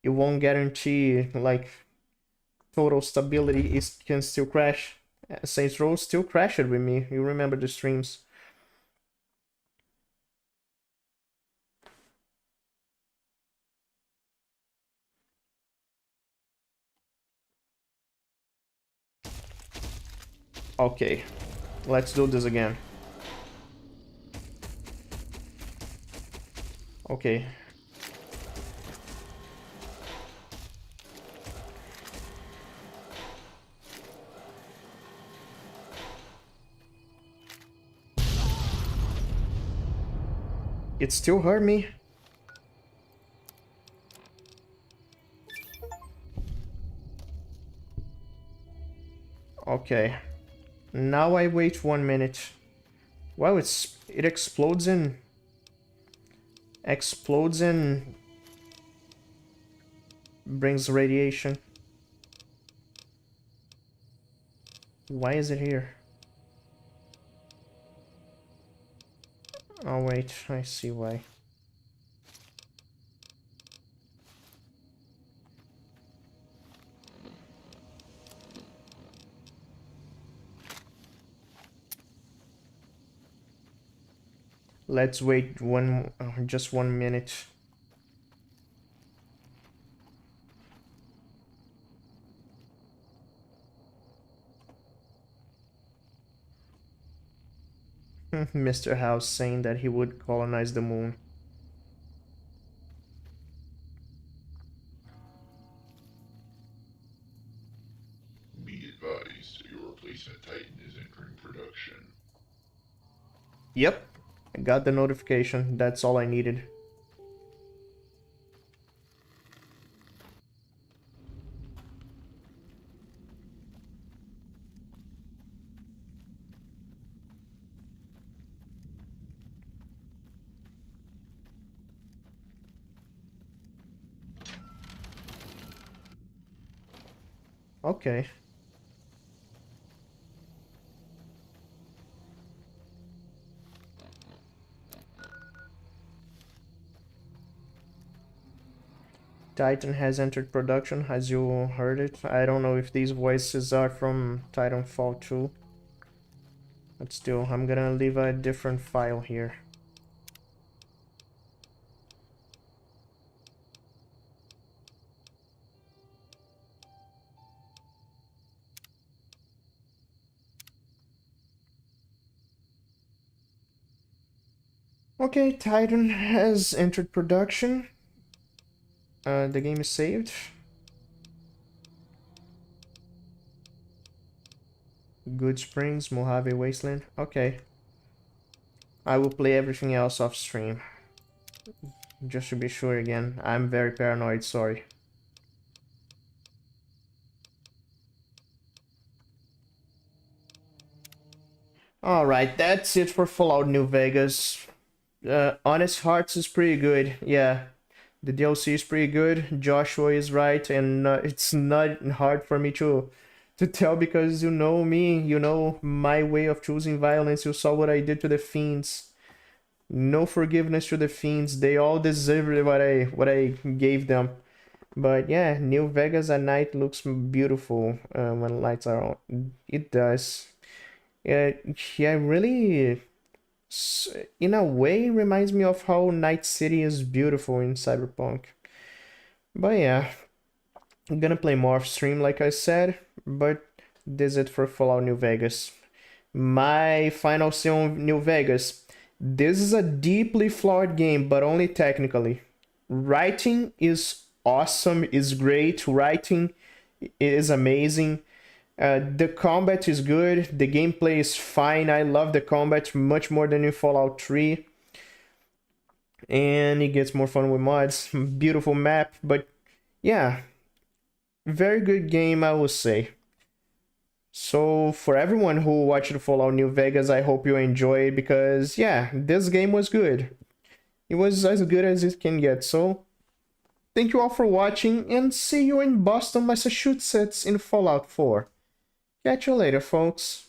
S1: won't guarantee like total stability. It can still crash. Saints Row still crashed with me. You remember the streams. Okay, let's do this again. Okay. It still hurt me. Okay. Now I wait 1 minute. Wow, it explodes and brings radiation. Why is it here? Oh wait, I see why. Let's wait just 1 minute. Mr. House saying that he would colonize the moon.
S10: Be advised, your replacement Titan is entering production.
S1: Yep, I got the notification. That's all I needed. Okay. Titan has entered production, as you heard it. I don't know if these voices are from Titanfall 2. But still, I'm gonna leave a different file here. Okay, Titan has entered production. The game is saved. Good Springs, Mojave Wasteland. Okay. I will play everything else off stream. Just to be sure again. I'm very paranoid, sorry. Alright, that's it for Fallout New Vegas. Honest Hearts is pretty good, yeah. The DLC is pretty good. Joshua is right, and it's not hard for me to tell because you know me, you know my way of choosing violence. You saw what I did to the Fiends. No forgiveness to the Fiends. They all deserved what I gave them. But yeah, New Vegas at night looks beautiful when lights are on. It does. Yeah, really In a way, reminds me of how Night City is beautiful in Cyberpunk. But yeah, I'm gonna play more off stream like I said, but this is it for Fallout New Vegas. My final say on New Vegas. This is a deeply flawed game, but only technically. Writing is awesome, is great. Writing is amazing. The combat is good. The gameplay is fine. I love the combat much more than in Fallout 3. And it gets more fun with mods. Beautiful map, but yeah. Very good game, I would say. So for everyone who watched Fallout New Vegas, I hope you enjoyed because yeah, this game was good. It was as good as it can get. So thank you all for watching and see you in Boston, Massachusetts in Fallout 4. Catch you later, folks.